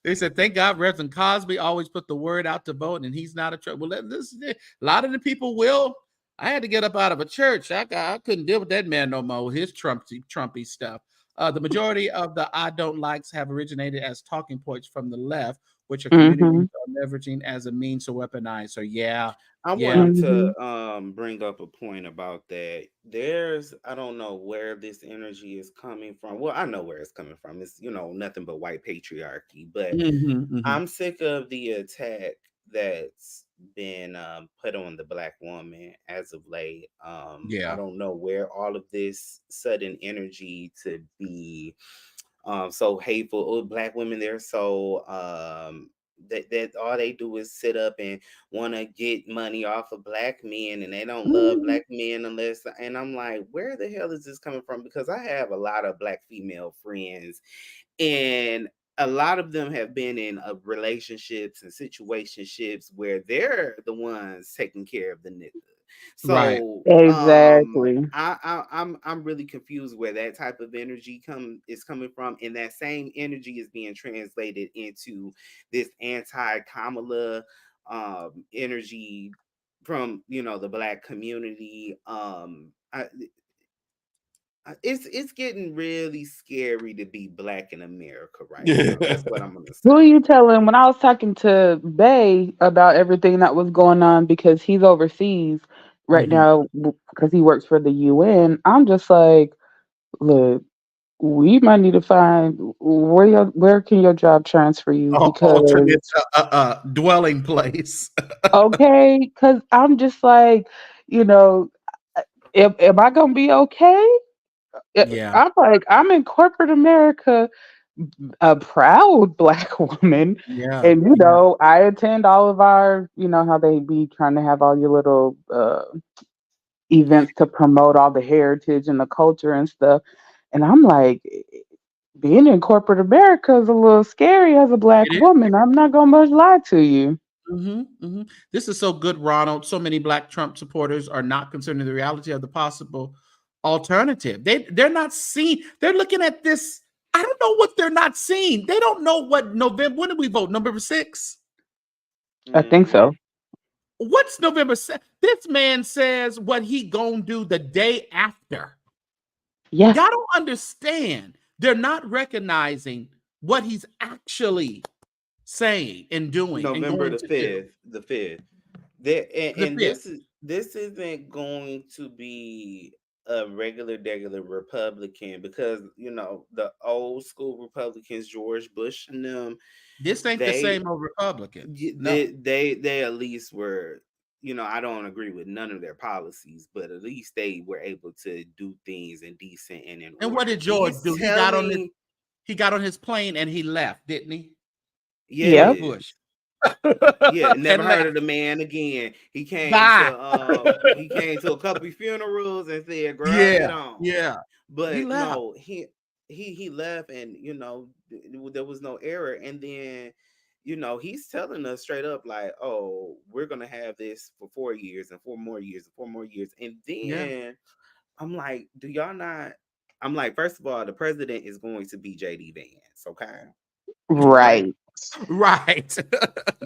They said, thank God Reverend Cosby always put the word out to vote, and he's not a church. Well, this is it. A lot of the people will. I had to get up out of a church. I couldn't deal with that man no more with his Trumpy stuff. The majority of the I don't likes have originated as talking points from the left, which are Mm-hmm. communities are leveraging as a means to weaponize. So yeah, I yeah. wanted Mm-hmm. to bring up a point about that. There's I don't know where this energy is coming from. Well, I know where it's coming from. It's nothing but white patriarchy, but Mhm, mhm. I'm sick of the attack that's been put on the black woman as of late. I Yeah. don't know where all of this sudden energy to be so hateful. Oh, black women, they're so that all they do is sit up and want to get money off of black men, and they don't love Mm-hmm. black men unless. And I'm like, where the hell is this coming from? Because I have a lot of black female friends, and a lot of them have been in relationships and situationships where they're the ones taking care of the nigga. Right. So Exactly. I'm really confused where that type of energy is coming from, and that same energy is being translated into this anti-Kamala energy from the black community. It's getting really scary to be black in America right now. That's what I'm gonna Who are say. you telling? When I was talking to Bay about everything that was going on because he's overseas right Mhm. now because he works for the UN, I'm just like, look, we might need to find where can your job transfer you Alternate because dwelling place. okay, because I'm just like, you know, am I gonna be okay? Yeah. I'm like, I'm in corporate America, a proud black woman. Yeah. And, Yeah. I attend all of our, how they be trying to have all your little events to promote all the heritage and the culture and stuff. And I'm like, being in corporate America is a little scary as a black It is. woman. I'm not going to much lie to you. This is so good, Ronald. So many Black Trump supporters are not considering the reality of the possible alternative. They're not seeing. They're looking at this. I don't know what they're not seeing. They don't know what November. When did we vote? November 6th. I think Hmm. so. What's November 6th? This man says what he gonna do the day after. Yeah, Y'all don't understand. They're not recognizing what he's actually saying and doing and November going the to do. 5th, the 5th. There, The and fifth. this isn't going to be a regular Republican, because the old school Republicans, George Bush and them, This ain't the they same old Republicans. No. they at least were, I don't agree with none of their policies, but at least they were able to do things in decent and in And what order. did George He's do? telling, He got on his plane and he left, didn't he? George yep. Bush. yes. Yeah, never And heard left. of the man again. Bye. He came to a couple funerals and said, "Girl, get Yeah. on." Yeah. He But left. no, he left, and there was no error. And then he's telling us straight up like, "Oh, we're gonna have this for 4 years and 4 more years and 4 more years." And Yeah. then I'm like, "Do y'all not?" I'm like, first of all, the president is going to be JD Vance, okay? Okay. Right. Right.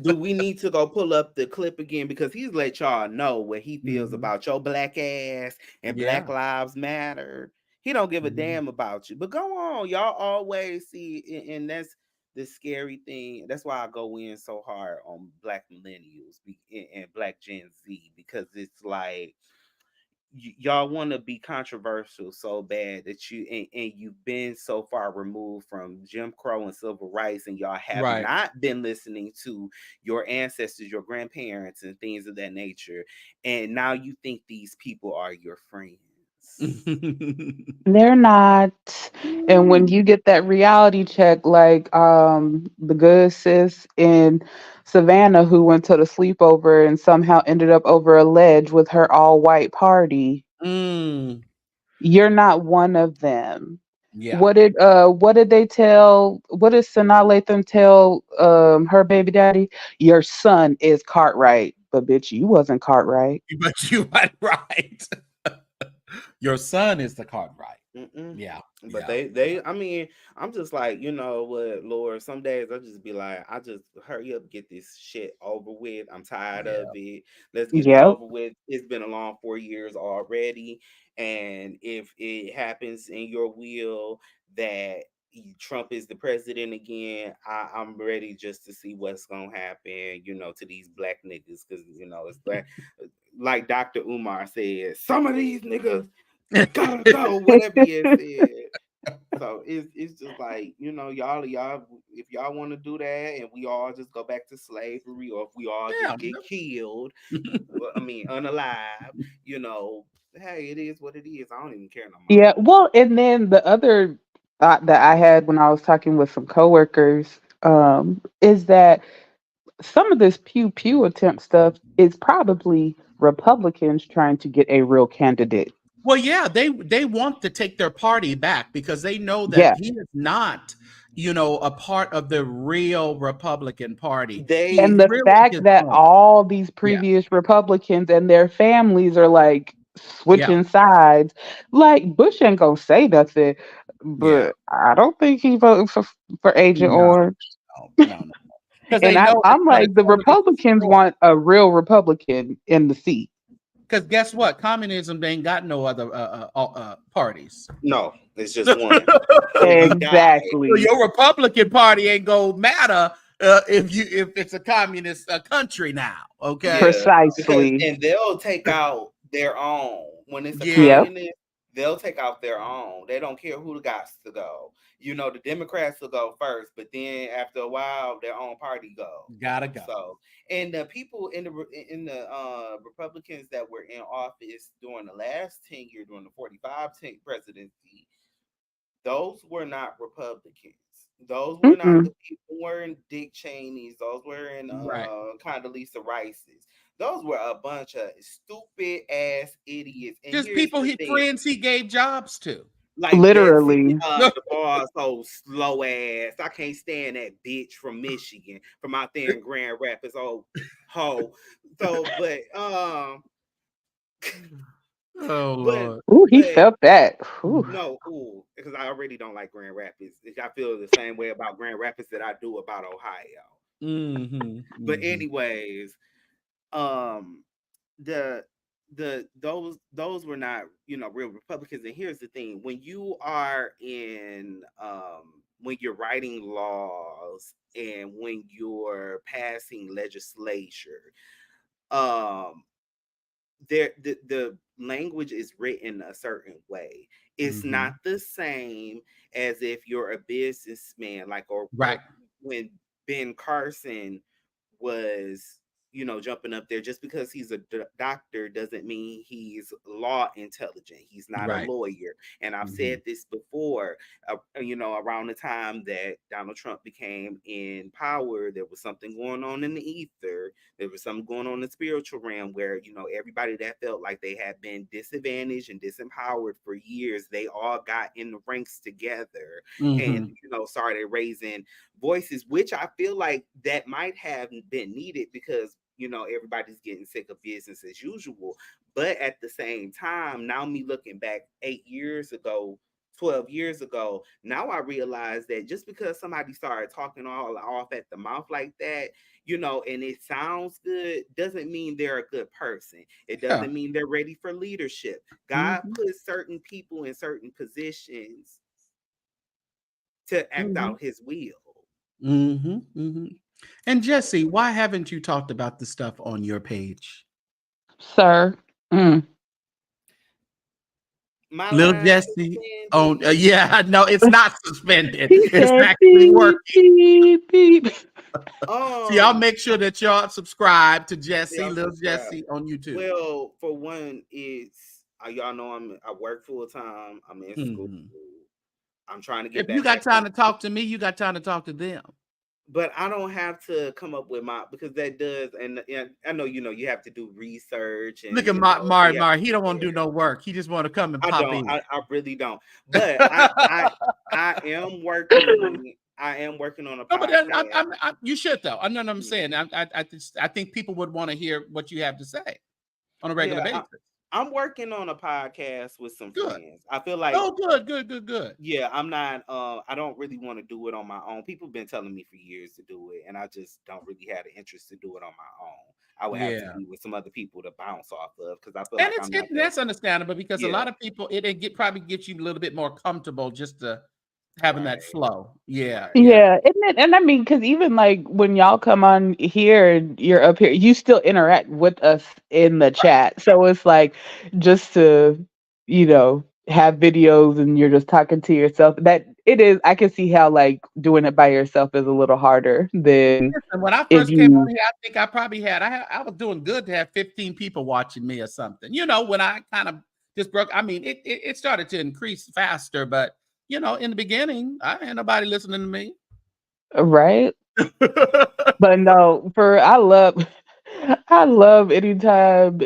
Do we need to go pull up the clip again? Because he's let y'all know what he feels Mhm. about your black ass and Black Yeah. Lives Matter. He don't give a Mhm. damn about you. But go on, y'all always see, and that's the scary thing. That's why I go in so hard on black millennials and black Gen Z, because it's like y'all want to be controversial so bad that and you've been so far removed from Jim Crow and civil rights, and y'all have Right. not been listening to your ancestors, your grandparents, and things of that nature, and now you think these people are your friends. They're not. And when you get that reality check, like the good sis in Savannah who went to the sleepover and somehow ended up over a ledge with her all white party, Mm. you're not one of them. Yeah. What did they tell what did Sanaa Lathan tell her baby daddy? Your son is Cartwright. But bitch, you wasn't Cartwright. But you are right. Your son is the card right. Mm-mm. Yeah. But Yeah. they, I mean, I'm just like, what, Lord, some days I just be like, I just hurry up, get this shit over with. I'm tired Yeah. of it. Let's get it Yep. over with. It's been a long 4 years already. And if it happens in your will that Trump is the president again, I'm ready just to see what's gonna happen, to these black niggas. Because it's like Dr. Umar said, some of these niggas gotta go, whatever he had said. So it's just like, y'all, if y'all want to do that and we all just go back to slavery, or if we all Yeah. just get killed, I mean unalive, hey, it is what it is. I don't even care no more. Yeah, well, and then the other thought that I had when I was talking with some coworkers is that some of this pew pew attempt stuff is probably Republicans trying to get a real candidate. Well, yeah, they want to take their party back because they know that Yeah, he is not. a part of the real Republican Party. They He And the really fact gets that on. all these Yeah, previous Republicans and their families are like yeah, switching sides, like Bush ain't gonna say nothing, yeah. but I don't think he voted for Agent No, Orange. no. Because they And know it's I'm going to like, the totally Republicans destroy. want a real Republican in the seat. Because guess what? Communism, they ain't got no other parties. no, it's just one. Or you die. So Exactly. your Republican Party ain't gonna matter if it's a communist country now. Okay. Yeah, because Precisely. and they'll take out their own. When it's a Yeah. Yep. communist, they'll take out their own. They don't care who got to go. The Democrats will go first, but then after a while, their own party go. Gotta go. So, and the people in the Republicans that were in office during the last 10 years, during the 45 presidency, those were not Republicans. Those were not Mm-mm. the people wearing Dick Cheney's. Those were in Right. Condoleezza Rice's. Those were a bunch of stupid ass idiots. And Just here's people the thing: friends he gave jobs to. like Betsy, Literally. the bar so slow ass. I can't stand that bitch from Michigan, from out there in Grand Rapids. Oh, ho. So, but Oh but Lord. Ooh, he but felt that. Ooh. no, because I already don't like Grand Rapids. I feel the same way about Grand Rapids that I do about Ohio. But anyways, um, the those were not real Republicans. And here's the thing: when you are when you're writing laws and when you're passing legislature, um, the language is written a certain way. It's not the same as if you're a businessman, like or Right. when Ben Carson was jumping up there. Just because he's a doctor doesn't mean he's law intelligent. He's not a Right. lawyer. And I've said this before, around the time that Donald Trump became in power, there was something going on in the ether. There was something going on in the spiritual realm where everybody that felt like they had been disadvantaged and disempowered for years, they all got in the ranks together and started raising voices, which I feel like that might have been needed because everybody's getting sick of business as usual. But at the same time, now me looking back 8 years ago, 12 years ago, now I realize that just because somebody started talking all off at the mouth like that, and it sounds good, doesn't mean they're a good person. It Yeah. doesn't mean they're ready for leadership. God puts certain people in certain positions to act out his will. And Jesse, why haven't you talked about the stuff on your page? Sir. Mm. My Little line Jesse. Oh, suspended. yeah, no, it's not suspended. He It's said actually working. beep, beep, beep. So y'all make sure that y'all subscribe to Jesse, Y'all Little subscribe. Jesse on YouTube. Well, for one, it's y'all know I work full time. I'm in school. I'm trying to get If back. you got time to talk to me, you got time to talk to them. But I don't have to come up with because that does, and I know you have to do research. And Look at Mar. He don't want to do no work. He just want to come and pop in. I really don't. But I am working. I am working on a podcast. No, but you should though. I know what I'm saying. I think people would want to hear what you have to say on a regular basis. I'm working on a podcast with some friends. I feel like good. Yeah, I'm not I don't really want to do it on my own. People have been telling me for years to do it, and I just don't really have the interest to do it on my own. I would have to be with some other people to bounce off of because I feel like that's understandable because a lot of people probably gets you a little bit more comfortable just to having that flow. Yeah. And I mean, because even like when y'all come on here and you're up here, you still interact with us in the chat. So it's like just to have videos and you're just talking to yourself. That it is. I can see how like doing it by yourself is a little harder than when I first came on here. I think I probably had I was doing good to have 15 people watching me or something. When I kind of just broke. I mean, it started to increase faster, but in the beginning, I ain't nobody listening to me. Right. But no, I love anytime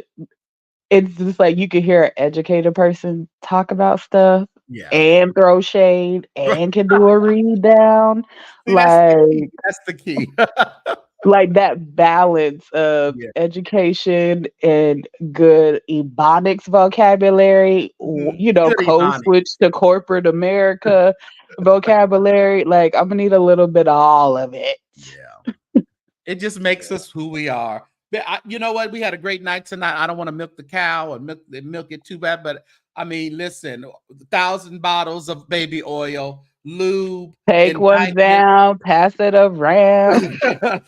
it's just like you can hear an educated person talk about stuff. Yeah. and throw shade and can do a read down. See, that's the key. Like That's the key. like that balance of Yeah. education and good ebonics vocabulary, Good code Ebonics. switch to corporate America vocabulary. Like I'm gonna need a little bit of all of it. Yeah. It just makes us who we are. But you know what? We had a great night tonight. I don't want to milk the cow or milk it too bad, but I mean, listen, 1,000 bottles of baby oil, lube, Take one indictment. down, pass it around.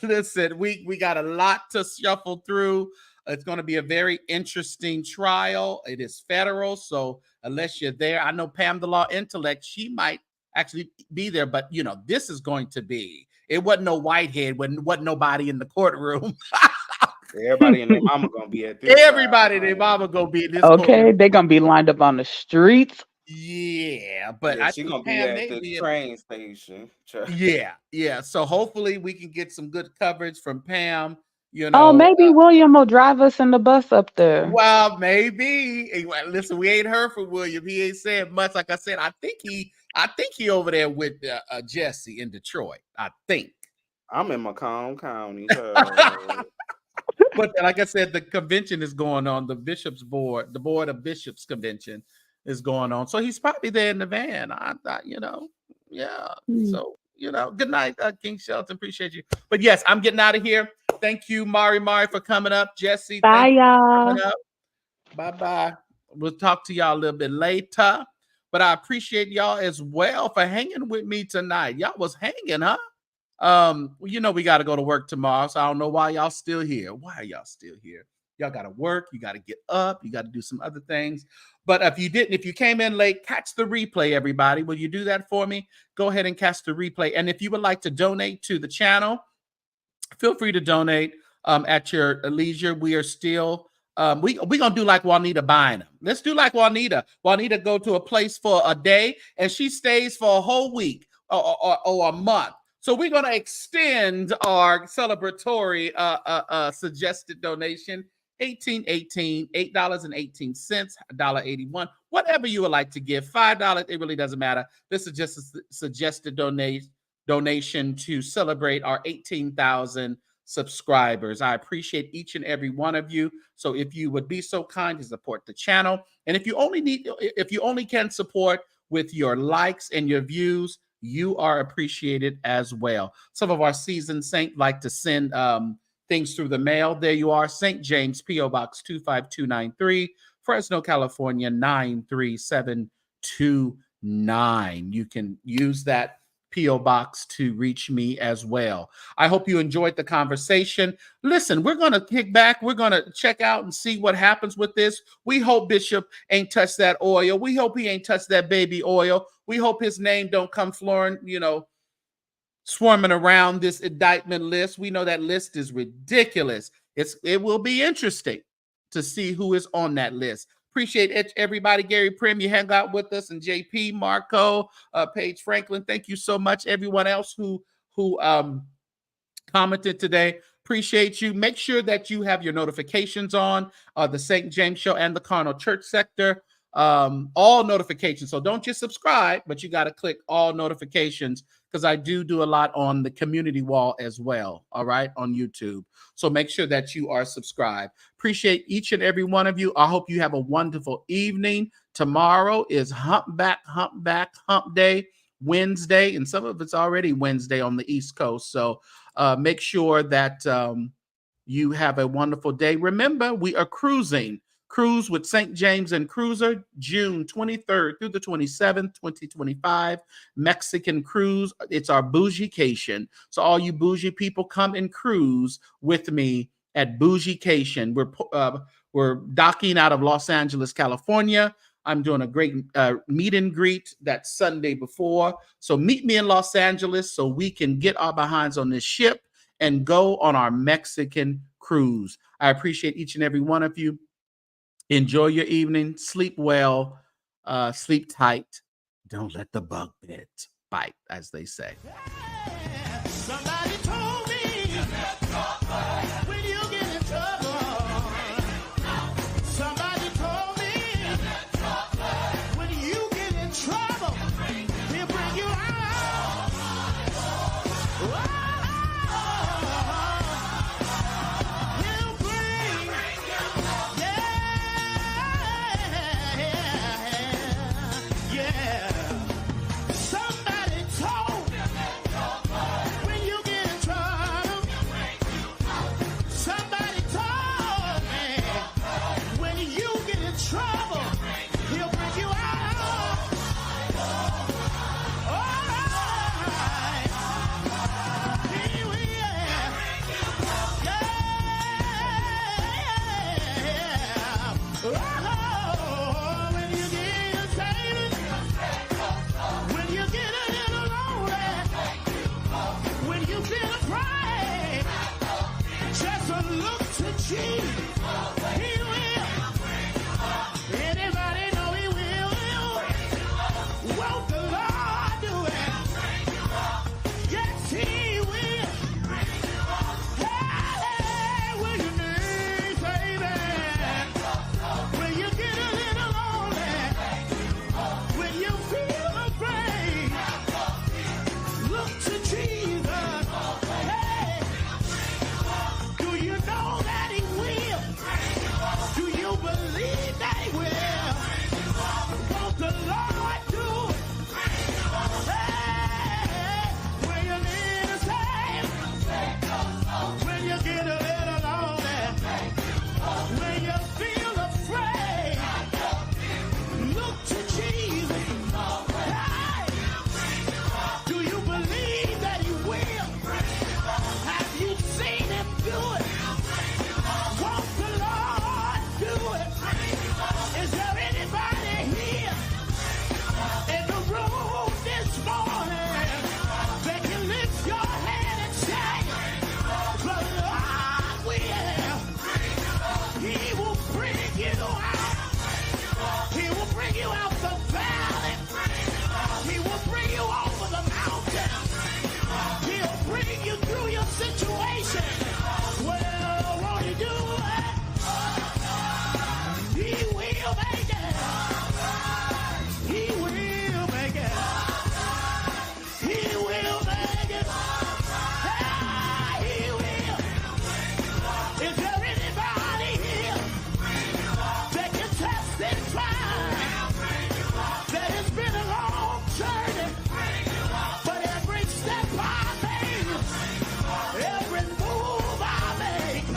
Listen, we got a lot to shuffle through. It's going to be a very interesting trial. It is federal, so unless you're there, I know Pam the Law Intellect, she might actually be there, but this is going to be. It wasn't no Whitehead, wasn't nobody in the courtroom. Everybody and their mama gonna be at this. Everybody and their mama gonna be in this Okay, courtroom. they're gonna be lined up on the streets. Yeah, but Yeah, I she think gonna be Pam at may the be train station. Yeah. So hopefully we can get some good coverage from Pam. Oh, maybe William will drive us in the bus up there. Well, maybe. Listen, we ain't heard from William. He ain't said much. Like I said, I think he over there with Jesse in Detroit. I think. I'm in Macomb County. But like I said, the convention is going on. The Bishops Board, the Board of Bishops Convention is going on. So he's probably there in the van. I thought, yeah. So, good night, King Shelton. Appreciate you. But yes, I'm getting out of here. Thank you, Mari, for coming up. Jesse, bye, thank you y'all. for coming up. Bye-bye. We'll talk to y'all a little bit later. But I appreciate y'all as well for hanging with me tonight. Y'all was hanging, huh? We got to go to work tomorrow, so I don't know why y'all still here. Why are y'all still here? Y'all got to work. You got to get up. You got to do some other things. But if you came in late, catch the replay, everybody. Will you do that for me? Go ahead and catch the replay. And if you would like to donate to the channel, feel free to donate at your leisure. We are still we're gonna do like Juanita buying them. Let's do like Juanita. Juanita go to a place for a day and she stays for a whole week or a month. So we're gonna extend our celebratory suggested donation. $18.18, $8.18, $1.81, whatever you would like to give. $5, it really doesn't matter. This is just a suggested donation to celebrate our 18,000 subscribers. I appreciate each and every one of you. So if you would be so kind to support the channel, and if you only can support with your likes and your views, you are appreciated as well. Some of our seasoned saints like to send things through the mail. There you are, St. James, P.O. Box 25293, Fresno, California 93729. You can use that P.O. Box to reach me as well. I hope you enjoyed the conversation. Listen, we're going to kick back. We're going to check out and see what happens with this. We hope Bishop ain't touched that oil. We hope he ain't touched that baby oil. We hope his name don't come swarming around this indictment list. We know that list is ridiculous. It will be interesting to see who is on that list. Appreciate everybody. Gary Prim, you hang out with us, and JP, Marco, Paige Franklin. Thank you so much. Everyone else who commented today. Appreciate you. Make sure that you have your notifications on the St. James Show and the Carnal Church sector. All notifications. So don't just subscribe, but you got to click all notifications, because I do a lot on the community wall as well. All right, on YouTube. So make sure that you are subscribed. Appreciate each and every one of you. I hope you have a wonderful evening. Tomorrow is Hump Day, Wednesday, and some of it's already Wednesday on the East Coast. So make sure that you have a wonderful day. Remember, we are cruising. Cruise with St. James and Cruiser, June 23rd through the 27th, 2025. Mexican cruise. It's our bougiecation. So all you bougie people, come and cruise with me at bougiecation. We're docking out of Los Angeles, California. I'm doing a great meet and greet that Sunday before. So meet me in Los Angeles so we can get our behinds on this ship and go on our Mexican cruise. I appreciate each and every one of you. Enjoy your evening. Sleep well. Sleep tight. Don't let the bug bite, as they say. Somebody told me when you get in trouble. Somebody told me when you get in trouble. Oh, when you get saved, when you get a little lonely, when you feel afraid, just a look to Jesus. He will. Anybody know he will? Won't the Lord do it? Yes, he will. Hey, when you need saving, when you get a little lonely, when you feel afraid, look to Jesus. Hey, do you know that he will? Do you believe that he will? Won't the Lord do it? Hey, when you need a save, when you get a little lonely, when you feel afraid, look to Jesus. Hey, do you believe that he will? Have you seen him do it? Won't the Lord do it? Is there anybody here in the room this morning that can lift your hand and say, the Lord will? He will bring you out. He will bring you out the valley. He will bring you over the mountain. He'll bring you through your situation. Well, won't he do it? He will make it. He will make it. He will make it. Ah, he will. Is there anybody here that can testify that it's been a long journey, but every step I made, every move I make,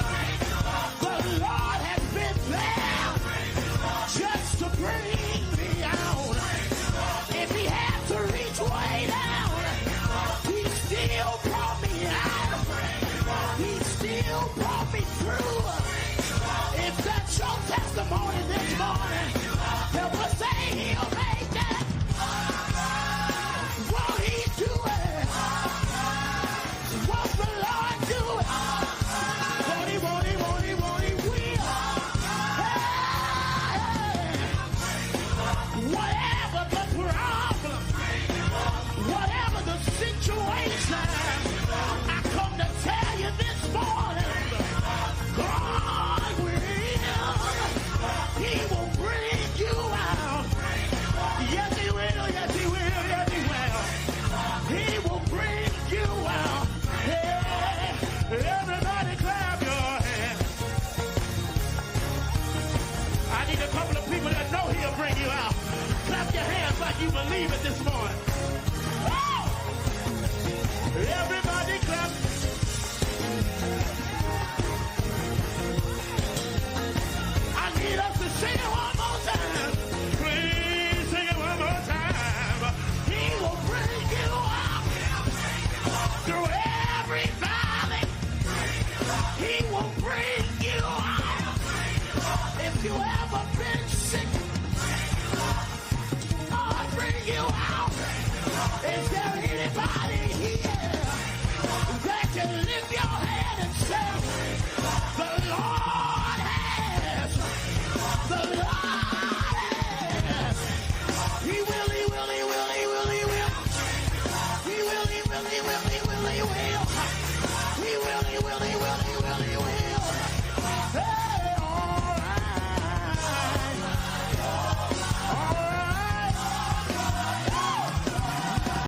the Lord has been there just to bring me out. If he had to reach way down, he still brought me out. He still brought me through. If that's your testimony this morning, then we'll say he'll make it. Won't he do it? Won't the Lord do it? Won't he, won't he, won't he, won't he, will? Hey, whatever the problem, whatever the situation, I come to tell you this morning, God will. He will bring you out. Yes, he will, yes, he will, yes, he will. He will bring you out. Hey, everybody clap your hands. I need a couple of people that know he'll bring you out. Clap your hands like you believe it this morning. Woo! Everybody clap. I need us to sing it one more time. Please sing it one more time. He will bring you out through every valley. He will bring you out. If you ever been sick, I'll bring you out. Is there anybody here that can lift your hand and say, the Lord has, the Lord has. He will, he will, he will, he will, he will. He will, he will, he will, he will, he will. He will, he will, he will, he will, he will.